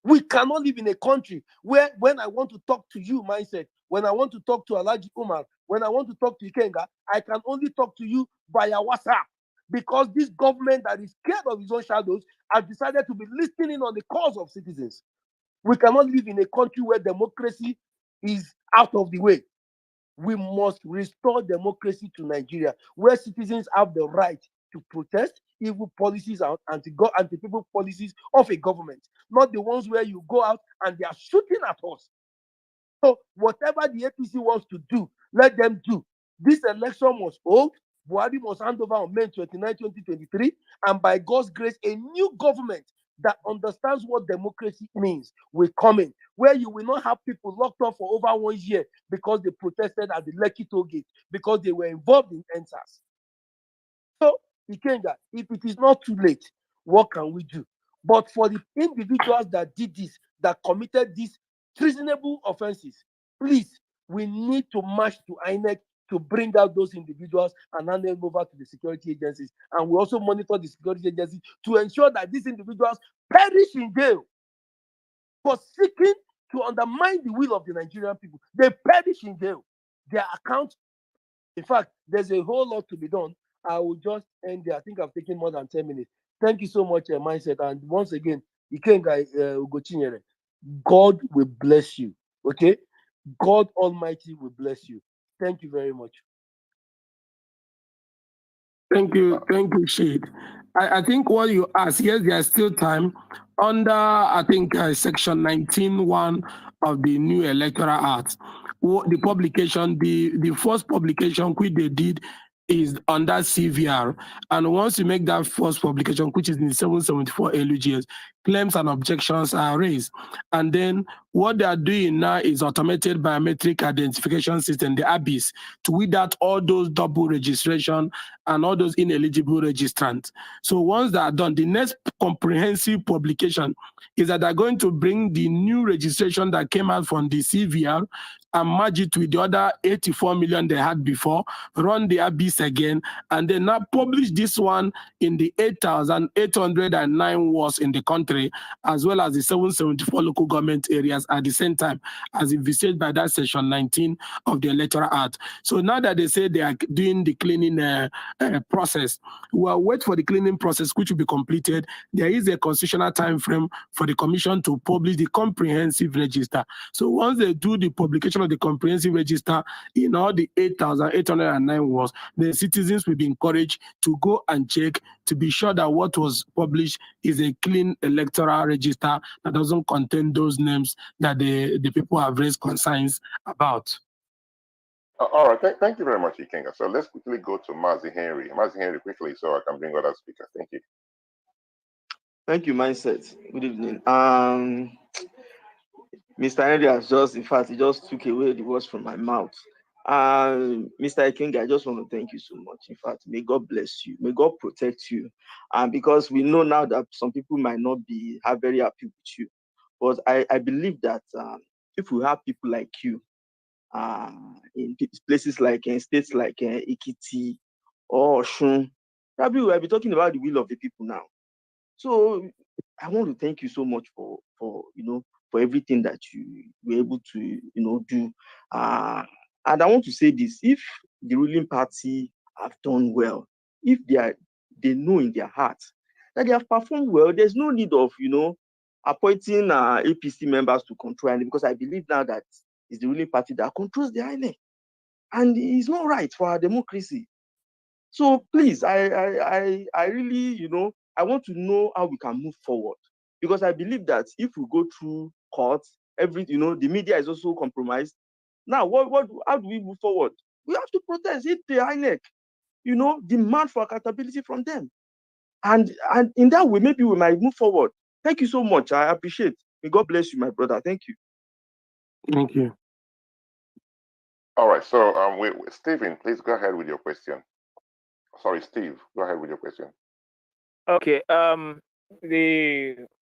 We cannot live in a country where when I want to talk to you, mindset, when I want to talk to Alhaji Umar, when I want to talk to Ikenga, I can only talk to you via WhatsApp because this government that is scared of his own shadows has decided to be listening on the cause of citizens. We cannot live in a country where democracy is out of the way. We must restore democracy to Nigeria, where citizens have the right to protest evil policies and anti-people policies of a government, not the ones where you go out and they are shooting at us. So whatever the APC wants to do, let them do. This election must hold. Buhari must hand over on May 29, 2023, and by God's grace, a new government that understands what democracy means will come in, where you will not have people locked up for over 1 year because they protested at the Lekki toll gate, because they were involved in NSAS. So, Ikenga, if it is not too late, what can we do? But for the individuals that did this, that committed these treasonable offenses, please, we need to march to INEC to bring out those individuals and hand them over to the security agencies. And we also monitor the security agencies to ensure that these individuals perish in jail for seeking to undermine the will of the Nigerian people. They perish in jail. Their accounts, in fact, there's a whole lot to be done. I will just end there. I think I've taken more than 10 minutes. Thank you so much, Mindset. And once again, Ikenga Ugochinyere, God will bless you. Okay? God Almighty will bless you. Thank you very much. Thank you, Shade. I think what you asked, yes, there's still time. Under, I think, Section 19(1) of the new Electoral Act, the publication, the first publication which they did is under CVR. And once you make that first publication, which is in 774 LUGS, claims and objections are raised. And then what they are doing now is automated biometric identification system, the ABIS, to weed out all those double registration and all those ineligible registrants. So once they are done, the next comprehensive publication is that they're going to bring the new registration that came out from the CVR and merge it with the other 84 million they had before, run the ABIS again, and then now publish this one in the 8,809 wards in the country, as well as the 774 local government areas at the same time, as envisaged by that Section 19 of the Electoral Act. So now that they say they are doing the cleaning process, we'll wait for the cleaning process, which will be completed. There is a constitutional time frame for the Commission to publish the comprehensive register. So once they do the publication of the comprehensive register in all the 8,809 wards, the citizens will be encouraged to go and check to be sure that what was published is a clean electoral register that doesn't contain those names that the people have raised concerns about. All right, thank you very much, Ikenga. So let's quickly go to Mazi Henry. Mazi Henry, quickly, so I can bring other speakers. Thank you. Thank you, Mindset. Good evening. Mr. Henry has just, in fact, he just took away the words from my mouth. Mr. Ikenga, I just want to thank you so much. In fact, may God bless you. May God protect you. And because we know now that some people might not be very happy with you, but I believe that if we have people like you in places like in states like Ekiti or Osun, probably we'll be talking about the will of the people now. So I want to thank you so much for everything that you were able to do. And I want to say this: if the ruling party have done well, if they know in their heart that they have performed well, there's no need of appointing APC members to control INEC, because I believe now that it's the ruling party that controls the INEC, and it's not right for our democracy. So please, I really, I want to know how we can move forward, because I believe that if we go through courts, the media is also compromised. Now, how do we move forward? We have to protest. Hit the INEC, demand for accountability from them. And in that way, maybe we might move forward. Thank you so much. I appreciate. May God bless you, my brother. Thank you. Thank you. All right. So, Stephen, please go ahead with your question. Sorry, Steve, go ahead with your question. Okay.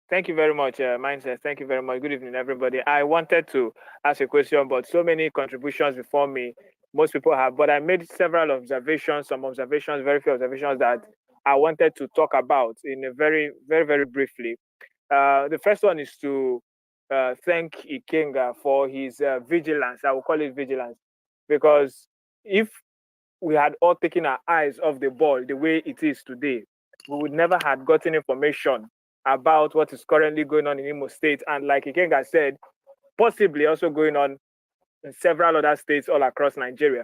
Thank you very much, Mindset. Thank you very much. Good evening, everybody. I wanted to ask a question, but so many contributions before me, most people have, but I made several observations, very few observations that I wanted to talk about in a very, very, very briefly. The first one is to thank Ikenga for his vigilance. I will call it vigilance, because if we had all taken our eyes off the ball the way it is today, we would never have gotten information about what is currently going on in Imo State. And like Ikenga said, possibly also going on in several other states all across Nigeria.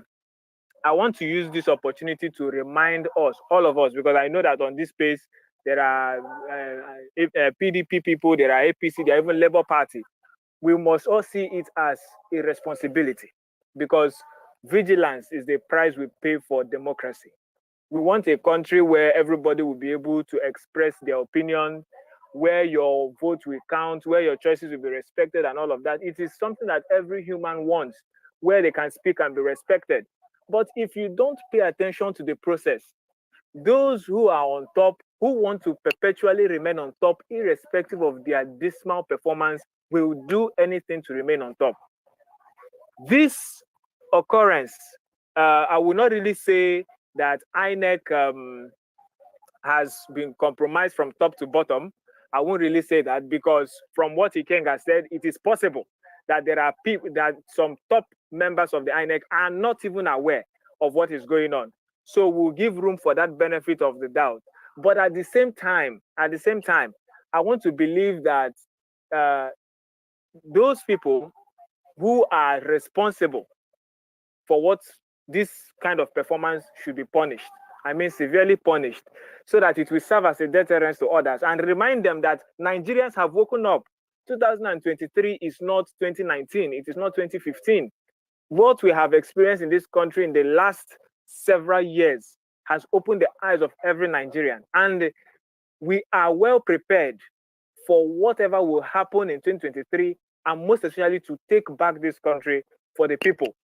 I want to use this opportunity to remind us, all of us, because I know that on this space, there are PDP people, there are APC, there are even Labour Party. We must all see it as a responsibility, because vigilance is the price we pay for democracy. We want a country where everybody will be able to express their opinion, where your vote will count, where your choices will be respected and all of that. It is something that every human wants, where they can speak and be respected. But if you don't pay attention to the process, those who are on top, who want to perpetually remain on top, irrespective of their dismal performance, will do anything to remain on top. This occurrence, I will not really say that INEC has been compromised from top to bottom. I won't really say that, because from what Ikenga said, it is possible that there are people, that some top members of the INEC are not even aware of what is going on. So we'll give room for that benefit of the doubt. But at the same time, I want to believe that those people who are responsible for what this kind of performance should be punished. I mean, severely punished, so that it will serve as a deterrence to others and remind them that Nigerians have woken up. 2023 is not 2019. It is not 2015. What we have experienced in this country in the last several years has opened the eyes of every Nigerian. And we are well prepared for whatever will happen in 2023, and most especially to take back this country for the people,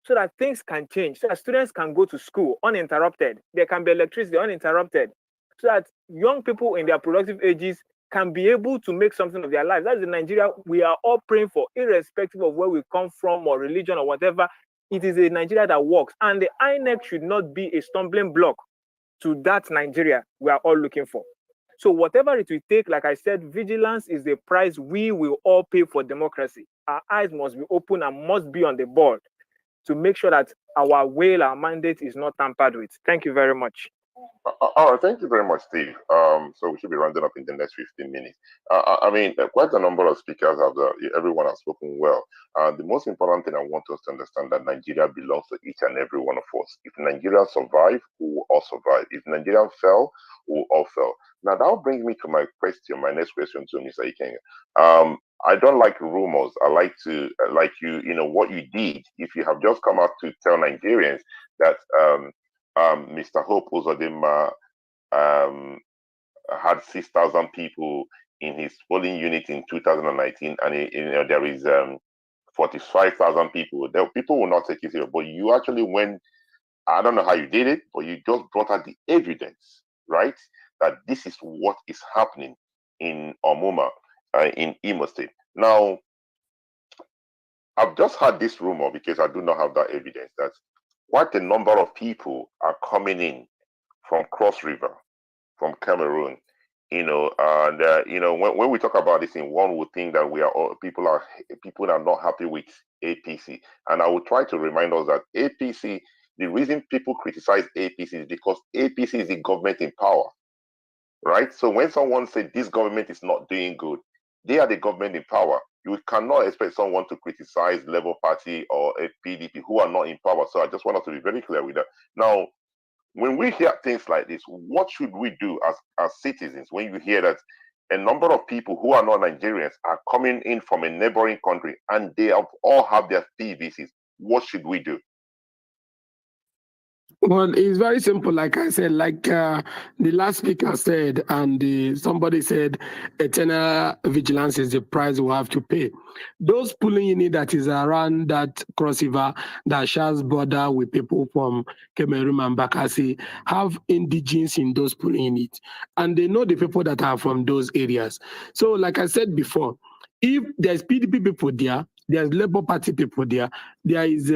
so that things can change, so that students can go to school uninterrupted. There can be electricity uninterrupted, so that young people in their productive ages can be able to make something of their lives. That's the Nigeria we are all praying for, irrespective of where we come from or religion or whatever. It is a Nigeria that works, and the INEC should not be a stumbling block to that Nigeria we are all looking for. So whatever it will take, like I said, vigilance is the price we will all pay for democracy. Our eyes must be open and must be on the ball to make sure that our will, our mandate is not tampered with. Thank you very much. All right, thank you very much, Steve. So we should be rounding up in the next 15 minutes. I mean, quite a number of speakers have, everyone has spoken well. The most important thing I want us to understand that Nigeria belongs to each and every one of us. If Nigeria survive, we will all survive. If Nigeria fell, we will all fail. Now that brings me to my question, my next question to Mr. Ikenga. I don't like rumors. I like to, like you know, what you did. If you have just come out to tell Nigerians that Mr. Hope Uzodinma had 6,000 people in his polling unit in 2019, and there is 45,000 people. People will not take it serious, but you actually went. I don't know how you did it, but you just brought out the evidence, right? That this is what is happening in Omuma, in Imo State. Now, I've just had this rumor, because I do not have that evidence, that quite a number of people are coming in from Cross River, from Cameroon, you know, and you know, when we talk about this thing, one would think that we are all, people are not happy with APC, and I will try to remind us that APC, the reason people criticize APC is because APC is the government in power, right? So when someone says this government is not doing good, they are the government in power. You cannot expect someone to criticize Labour Party or a PDP who are not in power. So I just want us to be very clear with that. Now, when we hear things like this, what should we do as citizens when you hear that a number of people who are not Nigerians are coming in from a neighboring country and they all have their PVCs? What should we do? Well, it's very simple. Like I said, like the last speaker said, and somebody said, eternal vigilance is the price we have to pay. Those pulling unit that is around that crossover that shares border with people from Cameroon and Bakassi have indigenes in those pulling units, and they know the people that are from those areas. So, like I said before, if there's PDP people there, there's Labour Party people there, there is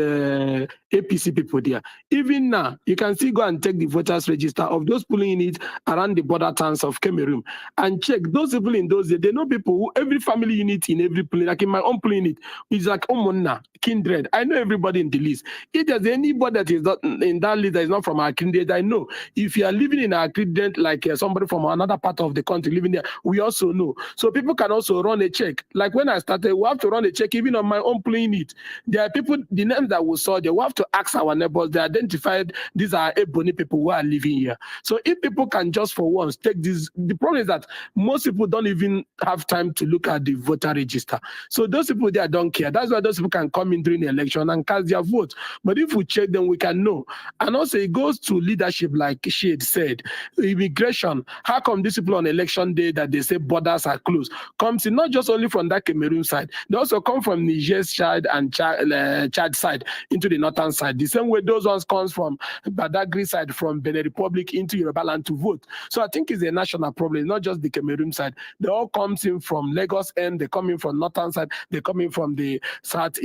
APC people there. Even now, you can still go and check the voters register of those polling units around the border towns of Cameroon and check those people in those. They know people who every family unit in every polling, like in my own polling unit, it's like Omona, kindred. I know everybody in the list. If there's anybody that is not in that list that is not from our kindred, I know. If you are living in our kindred, like somebody from another part of the country living there, we also know. So people can also run a check. Like when I started, we have to run a check even on my own polling unit. There are people, the names that we saw there, we have to ask our neighbors. They identified these are Ebony people who are living here. So if people can just for once take this, the problem is that most people don't even have time to look at the voter register. So those people there don't care. That's why those people can come in during the election and cast their vote. But if we check them, we can know. And also it goes to leadership, like Shade said. Immigration, how come these people on election day that they say borders are closed, comes in not just only from that Cameroon side, they also come from Niger's side and Chad side into the northern side. The same way those ones comes from Badagry side, from Benin Republic into Yoruba land to vote. So I think it's a national problem, not just the Cameroon side. They all comes in from Lagos end, they come in from northern side, they come in from the south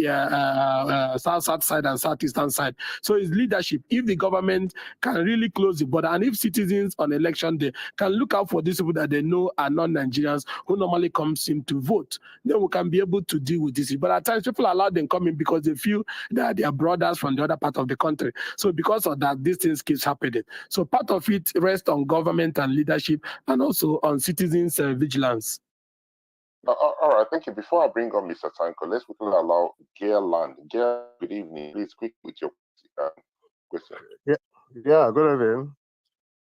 side and southeastern side. So it's leadership. If the government can really close the border, and if citizens on election day can look out for these people that they know are non-Nigerians who normally comes in to vote, then we can be able to deal with this. But at times people allow them come in because they feel that they are brothers from the other part of the country. So because of that, these things keeps happening. So part of it rests on government and leadership, and also on citizens' vigilance. All right, thank you. Before I bring on Mr. Tanko, let's quickly allow Gail. Gail, good evening. Please quick with your question. Yeah, good evening.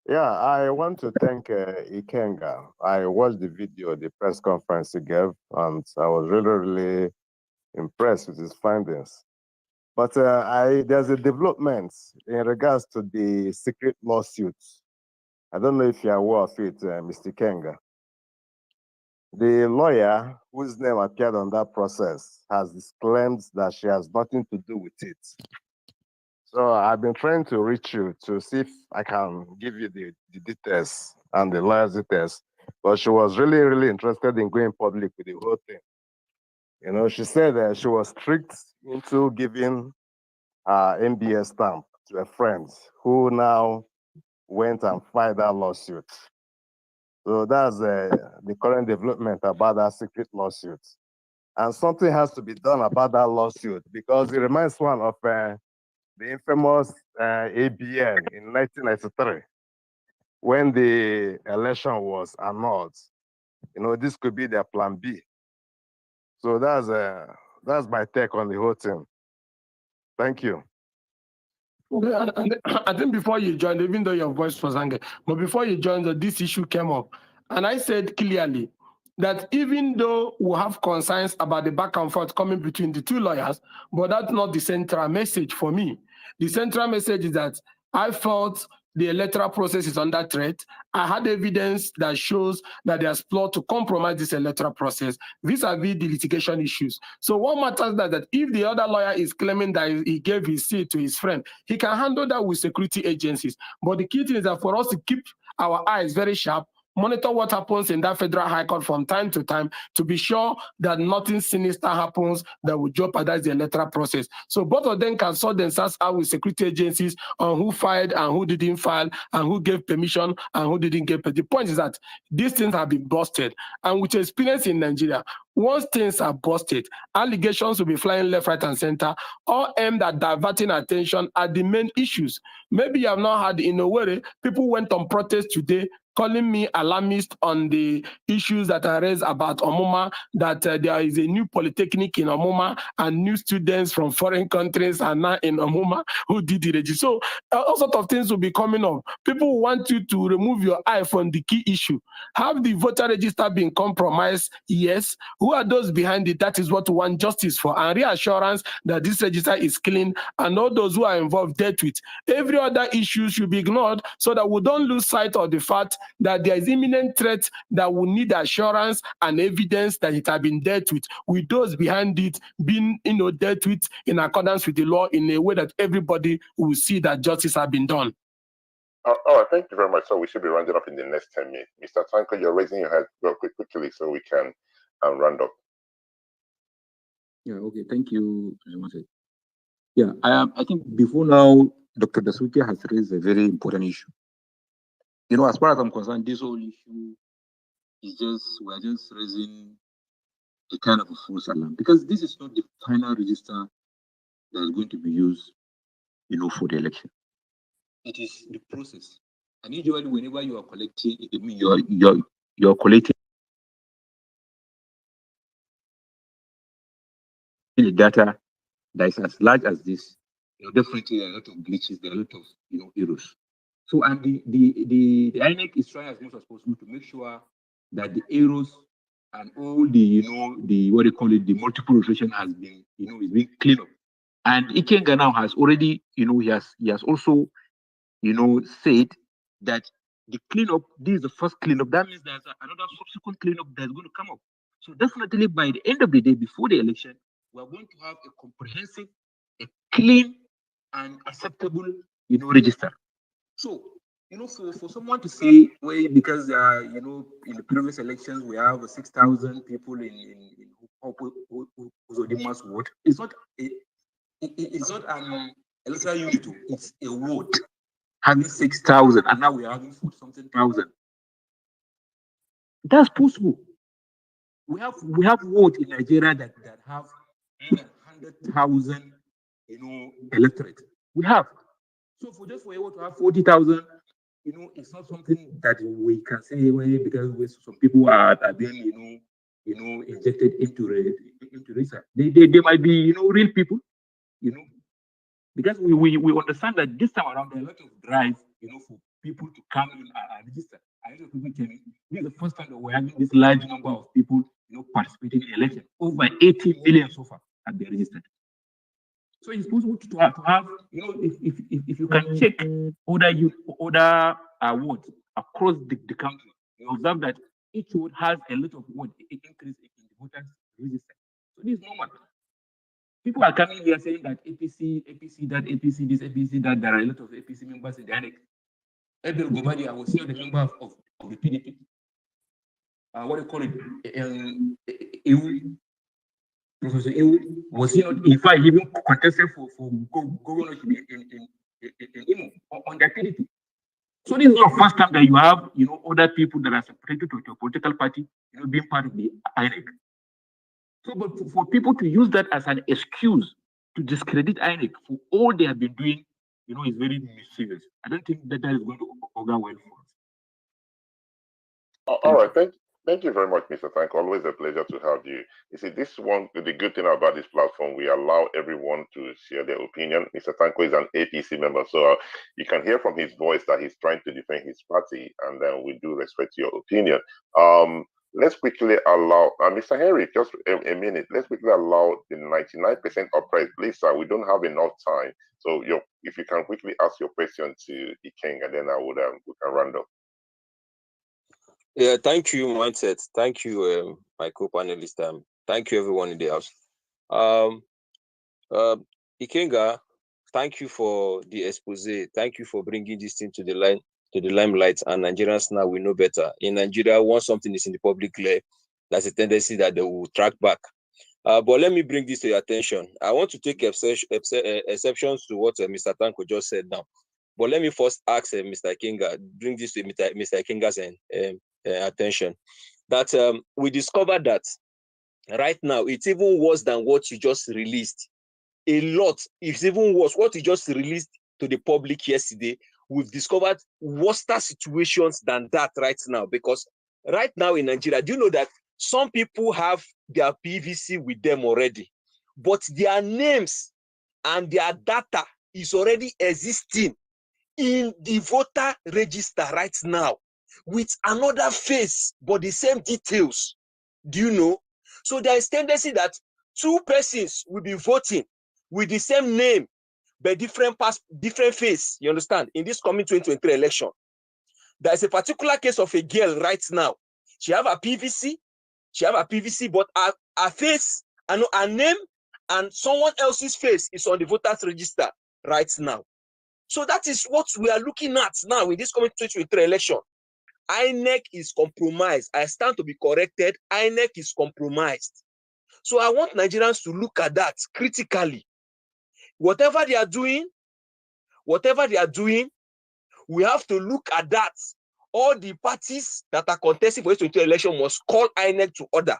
Yeah, I want to thank Ikenga. I watched the video, the press conference he gave, and I was really impressed with his findings. But there's a development in regards to the secret lawsuits. I don't know if you're aware of it, Mr. Ikenga. The lawyer whose name appeared on that process has claimed that she has nothing to do with it. So I've been trying to reach you to see if I can give you the details and the lawyer's details. But she was really interested in going public with the whole thing. You know, she said that she was tricked into giving her MBS stamp to a friend who now went and filed that lawsuit. So that's the current development about that secret lawsuit. And something has to be done about that lawsuit because it reminds one of the infamous ABN in 1993 when the election was annulled. You know, this could be their plan B. So that's my take on the whole thing. Thank you. I think before you joined, even though your voice was angry, but before you joined, this issue came up. And I said clearly that even though we have concerns about the back and forth coming between the two lawyers, but that's not the central message for me. The central message is that I felt the electoral process is under threat. I had evidence that shows that there's plot to compromise this electoral process vis-a-vis the litigation issues. So what matters is that if the other lawyer is claiming that he gave his seat to his friend, he can handle that with security agencies. But the key thing is that for us to keep our eyes very sharp, monitor what happens in that federal high court from time to time to be sure that nothing sinister happens that will jeopardize the electoral process. So both of them can sort themselves out with security agencies on who filed and who didn't file and who gave permission and who didn't give permission. The point is that these things have been busted. And with experience in Nigeria, once things are busted, allegations will be flying left, right, and center, all aimed at diverting attention at the main issues. Maybe you have not heard in a way, people went on protest today calling me alarmist on the issues that are raised about Omuma, that there is a new polytechnic in Omuma and new students from foreign countries are now in Omuma who did the register. So all sorts of things will be coming up. People want you to remove your eye from the key issue. Have the voter register been compromised? Yes. Who are those behind it? That is what we want justice for, and reassurance that this register is clean and all those who are involved dealt with. Every other issue should be ignored so that we don't lose sight of the fact that there is imminent threat that we need assurance and evidence that it has been dealt with those behind it being dealt with in accordance with the law in a way that everybody will see that justice has been done. All right, thank you very much. So we should be rounding up in the next 10 minutes. Mr. Tanko, you're raising your hand real quickly so we can round up. Yeah, okay, thank you. Yeah, I think before now, Dr. Dasuki has raised a very important issue. As far as I'm concerned, this whole issue is we're just raising a kind of a false alarm, because this is not the final register that is going to be used, for the election. It is the process. And usually whenever you are collecting, you're collecting the data that is as large as this, definitely there are a lot of glitches, there are a lot of errors. So, and the INEC is trying as much as possible to make sure that the errors and all the what they call it, the multiple registration has been is being cleaned up. And Ikenga now has already he has also said that the cleanup, this is the first cleanup. That means there's another subsequent cleanup that's going to come up. So definitely by the end of the day, before the election, we're going to have a comprehensive, a clean and acceptable, register. So, for someone to say, well, because in the previous elections we have 6,000 people in Uzodima's ward, it's not an electoral unit, it's a ward having 6,000, and now we are having 40-something thousand. That's possible. We have wards in Nigeria that have more than 100,000, electorate. We have. So for you to have 40,000, it's not something that we can say, well, because some people are being, injected into research. They might be, real people, because we understand that this time around there are a lot of drive, for people to come in and register. A lot of people came in. This is the first time that we're having this large number of people, participating in the election. Over 80 million so far have been registered. So it's possible to have, if you can check other wards across the country, you observe that each ward has a lot of ward increase in the voters register. So this is normal. People are coming here saying that APC, that, APC, this, APC, that. There are a lot of APC members in the INEC. Abel Gobadi, I was here the member of the PDP. What do you call it? Professor Ewu was he not, in fact, he even contested for governorship in Imo on the PDP. So this is not the first time that you have, other people that are separated to a political party, being part of the INEC. So, but for people to use that as an excuse to discredit INEC for all they have been doing, is very mischievous. I don't think that is going to go well for us. All right, thank you very much, Mr. Tank. Always a pleasure to have you. You see, the good thing about this platform, we allow everyone to share their opinion. Mr. Tanko is an APC member, so you can hear from his voice that he's trying to defend his party, and then we do respect your opinion. Let's quickly allow, Mr. Henry, just a minute. Let's quickly allow the 99% upright. Please, sir, we don't have enough time. So if you can quickly ask your question to Ikenga, then we can round up. Yeah, thank you, Mindset. Thank you, my co-panelist. Thank you, everyone in the house. Ikenga, thank you for the expose. Thank you for bringing this thing to the limelight. And Nigerians now we know better. In Nigeria, once something is in the public glare, there's a tendency that they will track back. But let me bring this to your attention. I want to take exceptions to what Mr. Tanko just said now. But let me first ask Mr. Ikenga, bring this to Mr. Ikenga's attention, that we discovered that right now it's even worse than what you just released. A lot, it's even worse. What you just released to the public yesterday, we've discovered worse situations than that right now. Because right now in Nigeria, do you know that some people have their PVC with them already, but their names and their data is already existing in the voter register right now with another face, but the same details. Do you know? So there is tendency that two persons will be voting with the same name, but different face. You understand? In this coming 2023 election, there is a particular case of a girl right now. She have a PVC, but her face and her name and someone else's face is on the voters register right now. So that is what we are looking at now in this coming 2023 election. INEC is compromised. I stand to be corrected. INEC is compromised. So I want Nigerians to look at that critically. Whatever they are doing, we have to look at that. All the parties that are contesting for this 2023 election must call INEC to order.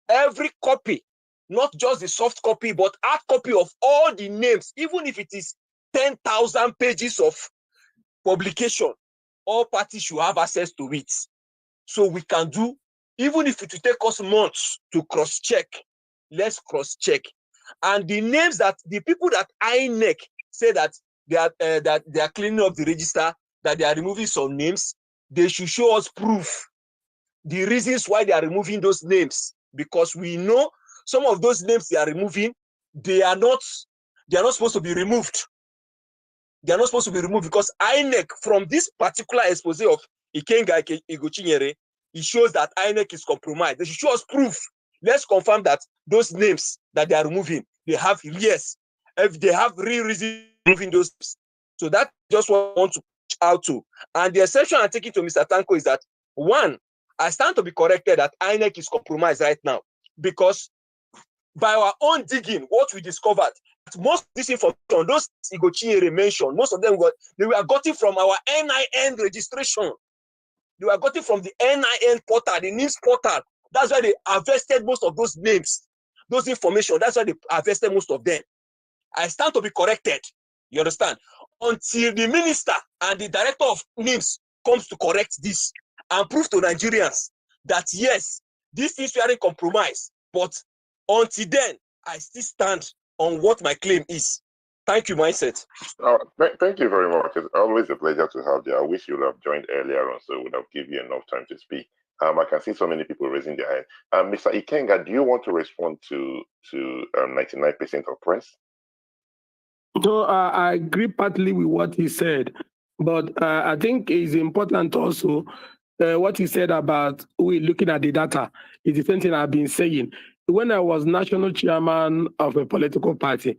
Every copy, not just the soft copy, but hard copy of all the names, even if it is 10,000 pages of publication, all parties should have access to it. So we can do, even if it will take us months to cross-check, let's cross-check. And the names that, the people that INEC say that they are cleaning up the register, that they are removing some names, they should show us proof, the reasons why they are removing those names, because we know some of those names they are removing, they are not supposed to be removed. They are not supposed to be removed because INEC, from this particular expose of Ikenga Ugochinyere, it shows that INEC is compromised. They should show us proof. Let's confirm that those names that they are removing, they have, yes, if they have real reason removing those names. So that just what I want to reach out to. And the exception I'm taking to Mr. Tanko is that, one, I stand to be corrected that INEC is compromised right now, because by our own digging, what we discovered, most of this information, those Ugochinyere mentioned, most of them they were gotten from our NIN registration. They were gotten from the NIN portal, the NIMS portal. That's why they harvested most of those names, those information. That's why they harvested most of them. I stand to be corrected. You understand? Until the minister and the director of NIMS comes to correct this and prove to Nigerians that yes, these things were compromised. But until then, I still stand on what my claim is. Thank you, Mindset. Thank you very much. It's always a pleasure to have you. I wish you would have joined earlier on, so it would have given you enough time to speak. I can see so many people raising their hand. Mr. Ikenga, do you want to respond to 99% of press? So I agree partly with what he said, but I think it's important also what he said about we looking at the data is the same thing I've been saying. When I was national chairman of a political party,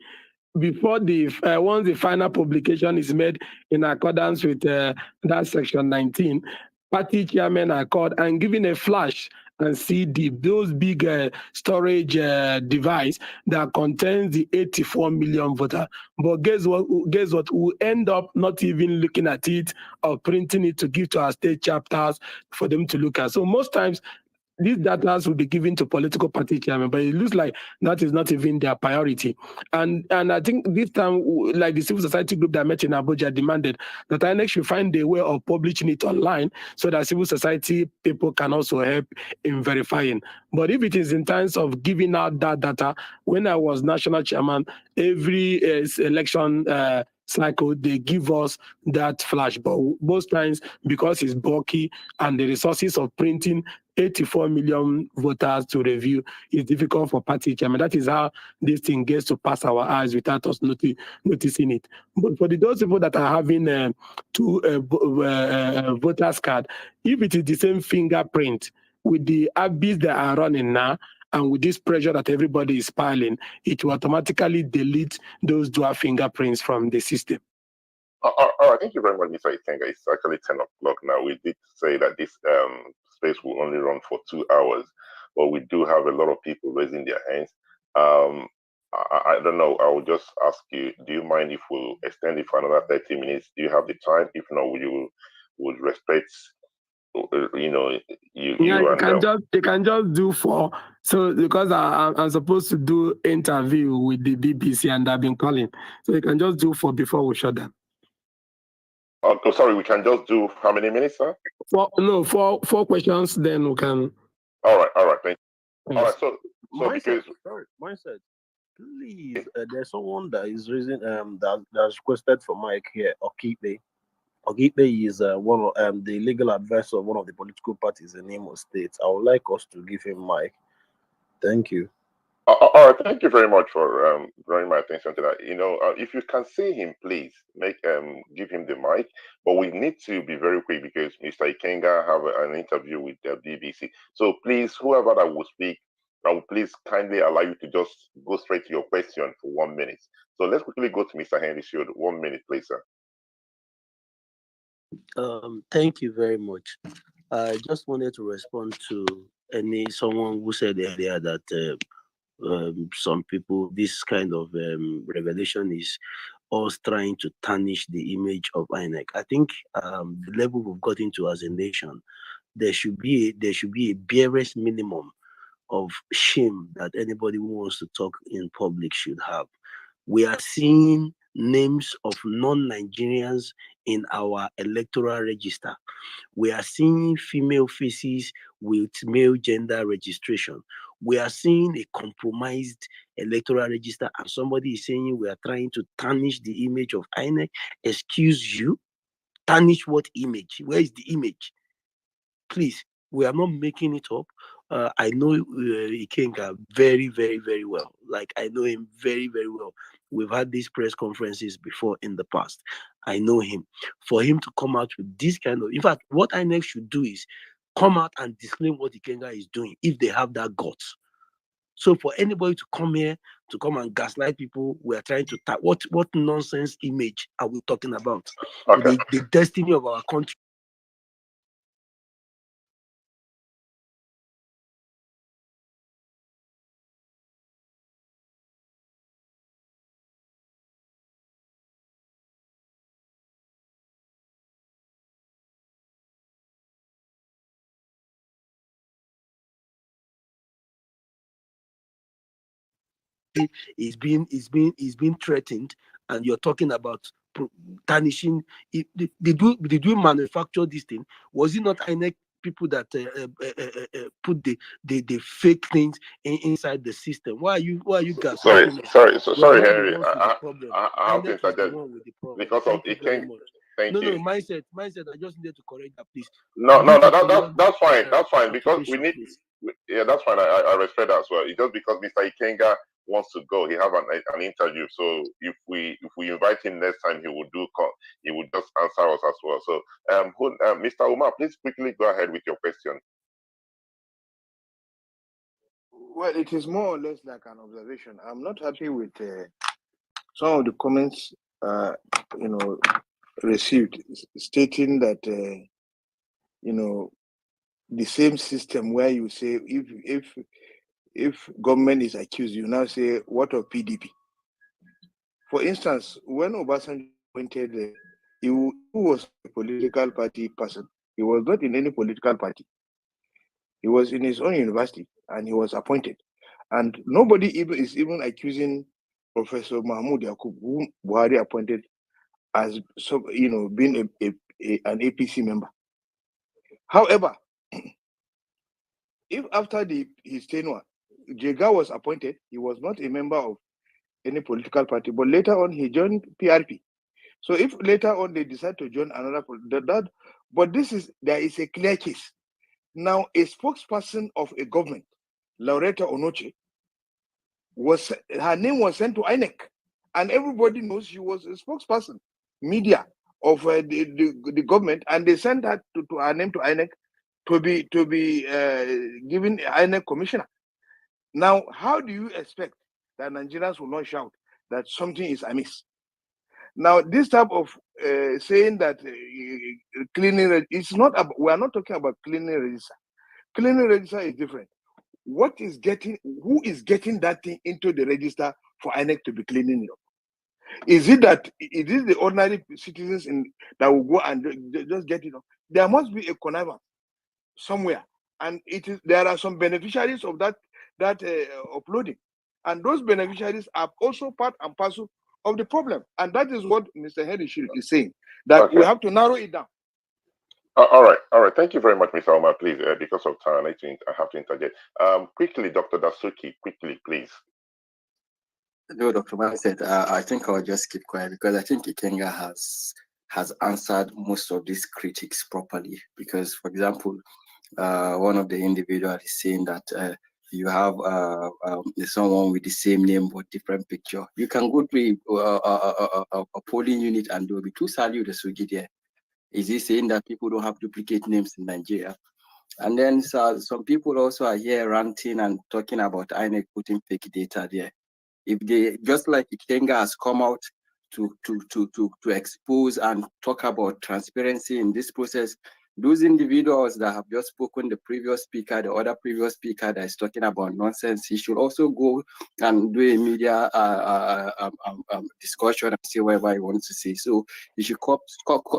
before once the final publication is made in accordance with that section 19, party chairmen are called and given a flash and see those big storage device that contains the 84 million voter. But guess what? We'll end up not even looking at it or printing it to give to our state chapters for them to look at. So most times, these data will be given to political party chairman, but it looks like that is not even their priority. And I think this time, like the civil society group that met in Abuja demanded that INEC should find a way of publishing it online so that civil society people can also help in verifying. But if it is in terms of giving out that data, when I was national chairman, every election cycle, they give us that flash. But most times, because it's bulky and the resources of printing 84 million voters to review is difficult for party chairman. That is how this thing gets to pass our eyes without us noticing it. But for those people that are having two voters card, if it is the same fingerprint with the ABIs that are running now, and with this pressure that everybody is piling, it will automatically delete those dual fingerprints from the system. All right, thank you very much, Mr. Ikenga. It's actually 10 o'clock now. We did say that this space will only run for 2 hours, but we do have a lot of people raising their hands. I don't know. I will just ask you, do you mind if we'll extend it for another 30 minutes? Do you have the time? If not, we would respect, you can just do 4. So because I'm supposed to do interview with the BBC and I've been calling, so you can just do 4 before we shut down. Oh, sorry, we can just do how many minutes, sir? 4 questions, then we can. All right, thank you. Yes. All right, so Mindset, Mindset, please, there's someone that is raising that's requested for Mike here, Okipe. Okipe is one of the legal advisor of one of the political parties in Imo State. I would like us to give him mic Thank you. All right, thank you very much for drawing my attention to that. If you can see him, please give him the mic. But we need to be very quick because Mr. Ikenga have an interview with the BBC. So please, whoever that will speak, I will please kindly allow you to just go straight to your question for 1 minute. So let's quickly go to Mr. Henry Shield. 1 minute, please, sir. Thank you very much. I just wanted to respond to someone who said earlier that some people, this kind of revelation is us trying to tarnish the image of INEC. I think the level we've gotten to as a nation, there should be a barest minimum of shame that anybody who wants to talk in public should have. We are seeing names of non-Nigerians in our electoral register. We are seeing female faces with male gender registration. We are seeing a compromised electoral register, and somebody is saying we are trying to tarnish the image of INEC. Excuse you? Tarnish what image? Where is the image? Please, we are not making it up. I know Ikenga very, very, very well. Like, I know him very, very well. We've had these press conferences before in the past. I know him. For him to come out with this kind of, in fact, what INEC should do is come out and disclaim what Ikenga is doing if they have that guts. So for anybody to come here to come and gaslight people, we are trying to what nonsense image are we talking about? Okay. The destiny of our country. Is being threatened, and you're talking about tarnishing. Did we manufacture this thing? Was it not INEC people that put the fake things inside the system? Why are you guys? Sorry, Henry. I have to interject because of Ikenga. Thank you. No, mindset. I just needed to correct that, please. No, that's fine. That's fine because we need. Yeah, that's fine. I respect that as well. It's just because Mr. Ikenga wants to go. He have an interview. So if we invite him next time, he will just answer us as well. So Mr. Umar, please quickly go ahead with your question. Well, it is more or less like an observation. I'm not happy with some of the comments received stating that the same system where you say if government is accused, you now say what of PDP? For instance, when Obasanjo appointed, he was a political party person. He was not in any political party. He was in his own university and he was appointed. And nobody is even accusing Professor Mahmoud Yakub, whom Buhari appointed as being an APC member. However, if after his tenure, Jega was appointed, he was not a member of any political party, but later on he joined PRP. So if later on they decide to join another, but there is a clear case. Now, a spokesperson of a government, Lauretta Onoche, her name was sent to INEC, and everybody knows she was a spokesperson, media of the government, and they sent her to her name to INEC to be given INEC commissioner. Now, how do you expect that Nigerians will not shout that something is amiss? Now, this type of saying that cleaning, it's not. We are not talking about cleaning register. Cleaning register is different. Who is getting that thing into the register for INEC to be cleaning it up? Is it the ordinary citizens that will go and just get it up? There must be a connivance somewhere, and there are some beneficiaries of that uploading, and those beneficiaries are also part and parcel of the problem, and that is what Mr. Henry is saying, that we have to narrow it down. All right. Thank you very much, Mr. Omar. Please, because of time, I have to interject. Quickly, Dr. Dasuki, quickly, please. No, Dr. Man said, I think I'll just keep quiet because I think Ikenga has answered most of these critics properly. Because, for example, one of the individuals is saying that you have someone with the same name but different picture. You can go to a polling unit and there will be two Saliu the Sugi there. Is he saying that people don't have duplicate names in Nigeria? And then some people also are here ranting and talking about INEC putting fake data there. If they, just like Ikenga has come out to expose and talk about transparency in this process, those individuals that have just spoken, the previous speaker, the other previous speaker that is talking about nonsense, he should also go and do a media discussion and say whatever he wants to say. So you should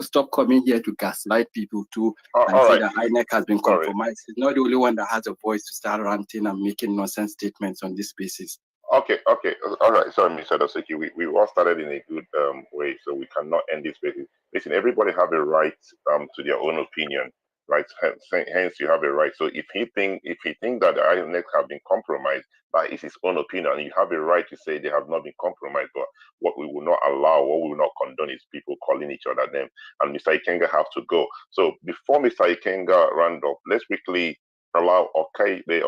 stop coming here to gaslight people too and say that INEC has been compromised. He's not the only one that has a voice to start ranting and making nonsense statements on this basis. Okay, all right. Sorry, Mr. Doseki, we all started in a good way, so we cannot end this basis. Listen, everybody have a right to their own opinion, right? Hence, you have a right. So if he think that the INEC have been compromised, that is his own opinion. You have a right to say they have not been compromised. But what we will not allow, what we will not condone, is people calling each other name. And Mr. Ikenga have to go. So before Mr. Ikenga round up, let's quickly allow Okibe,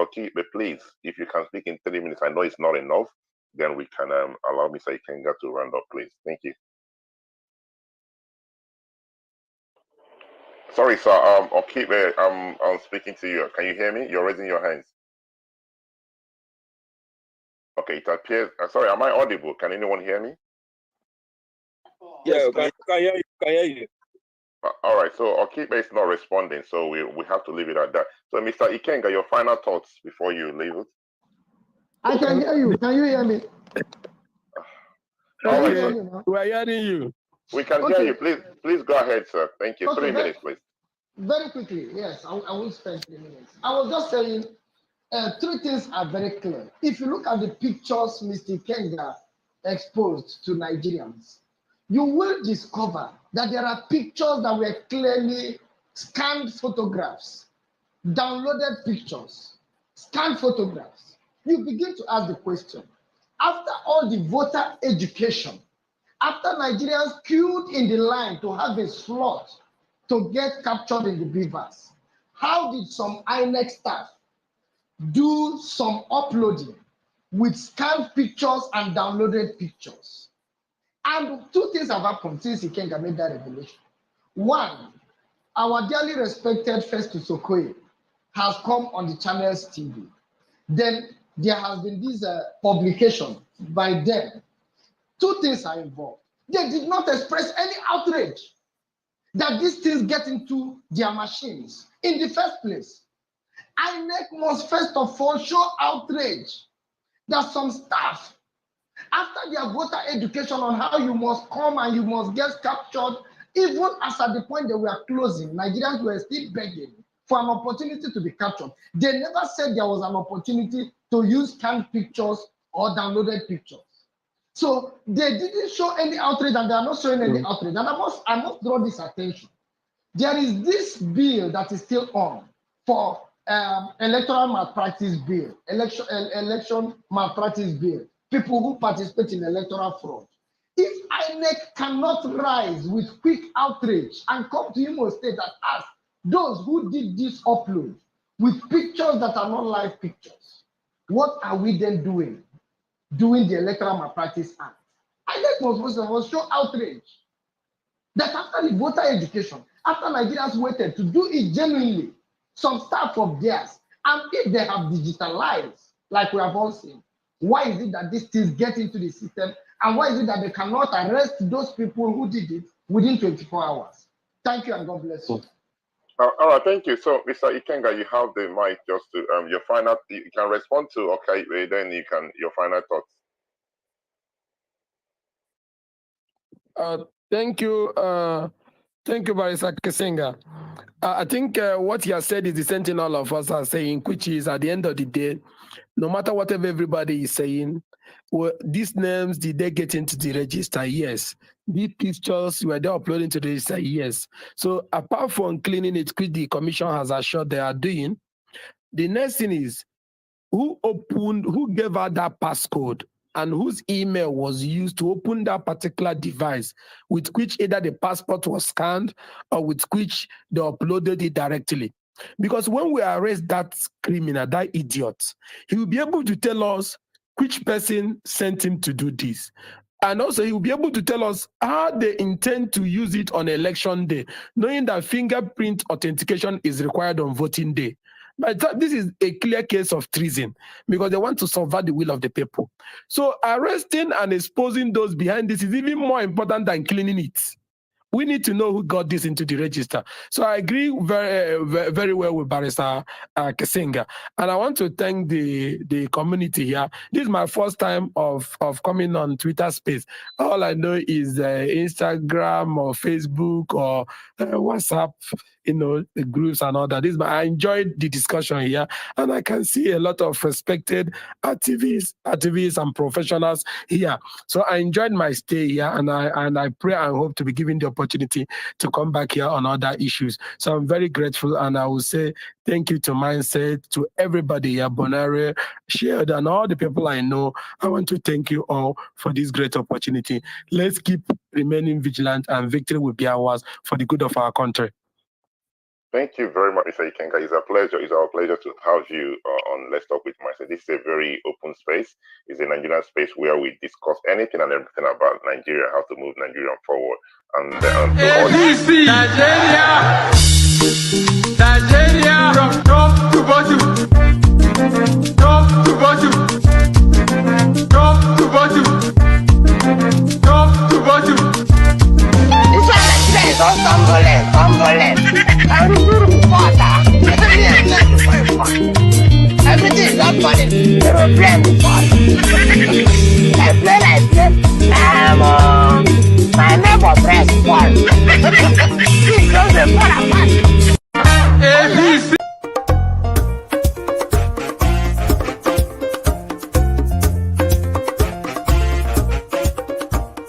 please, if you can speak in 3 minutes. I know it's not enough. Then we can allow Mr. Ikenga to round up, please. Thank you. Sorry, sir. Okibe, I'm speaking to you. Can you hear me? You're raising your hands. Okay, it appears. Sorry, am I audible? Can anyone hear me? Yeah, can hear you. All right, so Okibe is not responding, so we have to leave it at that. So, Mr. Ikenga, your final thoughts before you leave it. I can hear you. Can you hear me? All right, so we are hearing you. We can hear you. Please go ahead, sir. Thank you. 3 minutes, please. Very quickly, yes, I will spend 3 minutes. I was just saying 3 things are very clear. If you look at the pictures Mr. Ikenga exposed to Nigerians, you will discover that there are pictures that were clearly scanned photographs, downloaded pictures, scanned photographs. You begin to ask the question, after all the voter education, after Nigerians queued in the line to have a slot to get captured in the beavers, how did some INEC staff do some uploading with scanned pictures and downloaded pictures? And 2 things have happened since Ikenga made that revelation. One, our dearly respected Festus Okoye has come on the Channels TV. Then there has been this publication by them. 2 things are involved. They did not express any outrage that these things get into their machines in the first place. INEC must first of all show outrage that some staff, after their voter education on how you must come and you must get captured, even as at the point they were closing, Nigerians were still begging for an opportunity to be captured. They never said there was an opportunity to use scanned pictures or downloaded pictures. So they didn't show any outrage, and they are not showing any outrage. And I must draw this attention. There is this bill that is still on for electoral malpractice bill, election malpractice bill, people who participate in electoral fraud. If INEC cannot rise with quick outrage and come to Imo State and ask those who did this upload with pictures that are not live pictures, what are we then doing? Doing the Electoral Malpractice Act. INEC must first of all show outrage that after the voter education, after Nigerians waited to do it genuinely, some staff of theirs, and if they have digitalized, like we have all seen, why is it that these things get into the system, and why is it that they cannot arrest those people who did it within 24 hours? Thank you, and God bless you. All right, thank you. So, Mr. Ikenga, you have the mic just to your final. You can respond to then you can your final thoughts. Thank you, Barrister Kisinga. I think what you have said is the same thing all of us are saying, which is at the end of the day, no matter whatever everybody is saying, these names, did they get into the register? Yes. These pictures, were they uploading to the register? Yes. So apart from cleaning it, which the commission has assured they are doing, the next thing is who gave out that passcode and whose email was used to open that particular device with which either the passport was scanned or with which they uploaded it directly. Because when we arrest that criminal, that idiot, he will be able to tell us which person sent him to do this. And also, he will be able to tell us how they intend to use it on election day, knowing that fingerprint authentication is required on voting day. But this is a clear case of treason because they want to subvert the will of the people. So arresting and exposing those behind this is even more important than cleaning it. We need to know who got this into the register. So I agree very well with Barrister Ikenga. And I want to thank the community here. This is my first time of coming on Twitter space. All I know is Instagram or Facebook or WhatsApp, the groups and all that. I enjoyed the discussion here, and I can see a lot of respected activists and professionals here. So I enjoyed my stay here, and I pray and hope to be given the opportunity to come back here on other issues. So I'm very grateful, and I will say thank you to Mindset, to everybody here, Bonare, Shared, and all the people I know. I want to thank you all for this great opportunity. Let's keep remaining vigilant, and victory will be ours for the good of our country. Thank you very much, Mr. Ikenga. It's a pleasure. It's our pleasure to have you on Let's Talk with Mindset. This is a very open space. It's a Nigerian space where we discuss anything and everything about Nigeria, how to move Nigeria forward. And ABC, Nigeria, from top to bottom, top to bottom, top to bottom, top to bottom. It's like a space on Cumberland. Everything is not funny.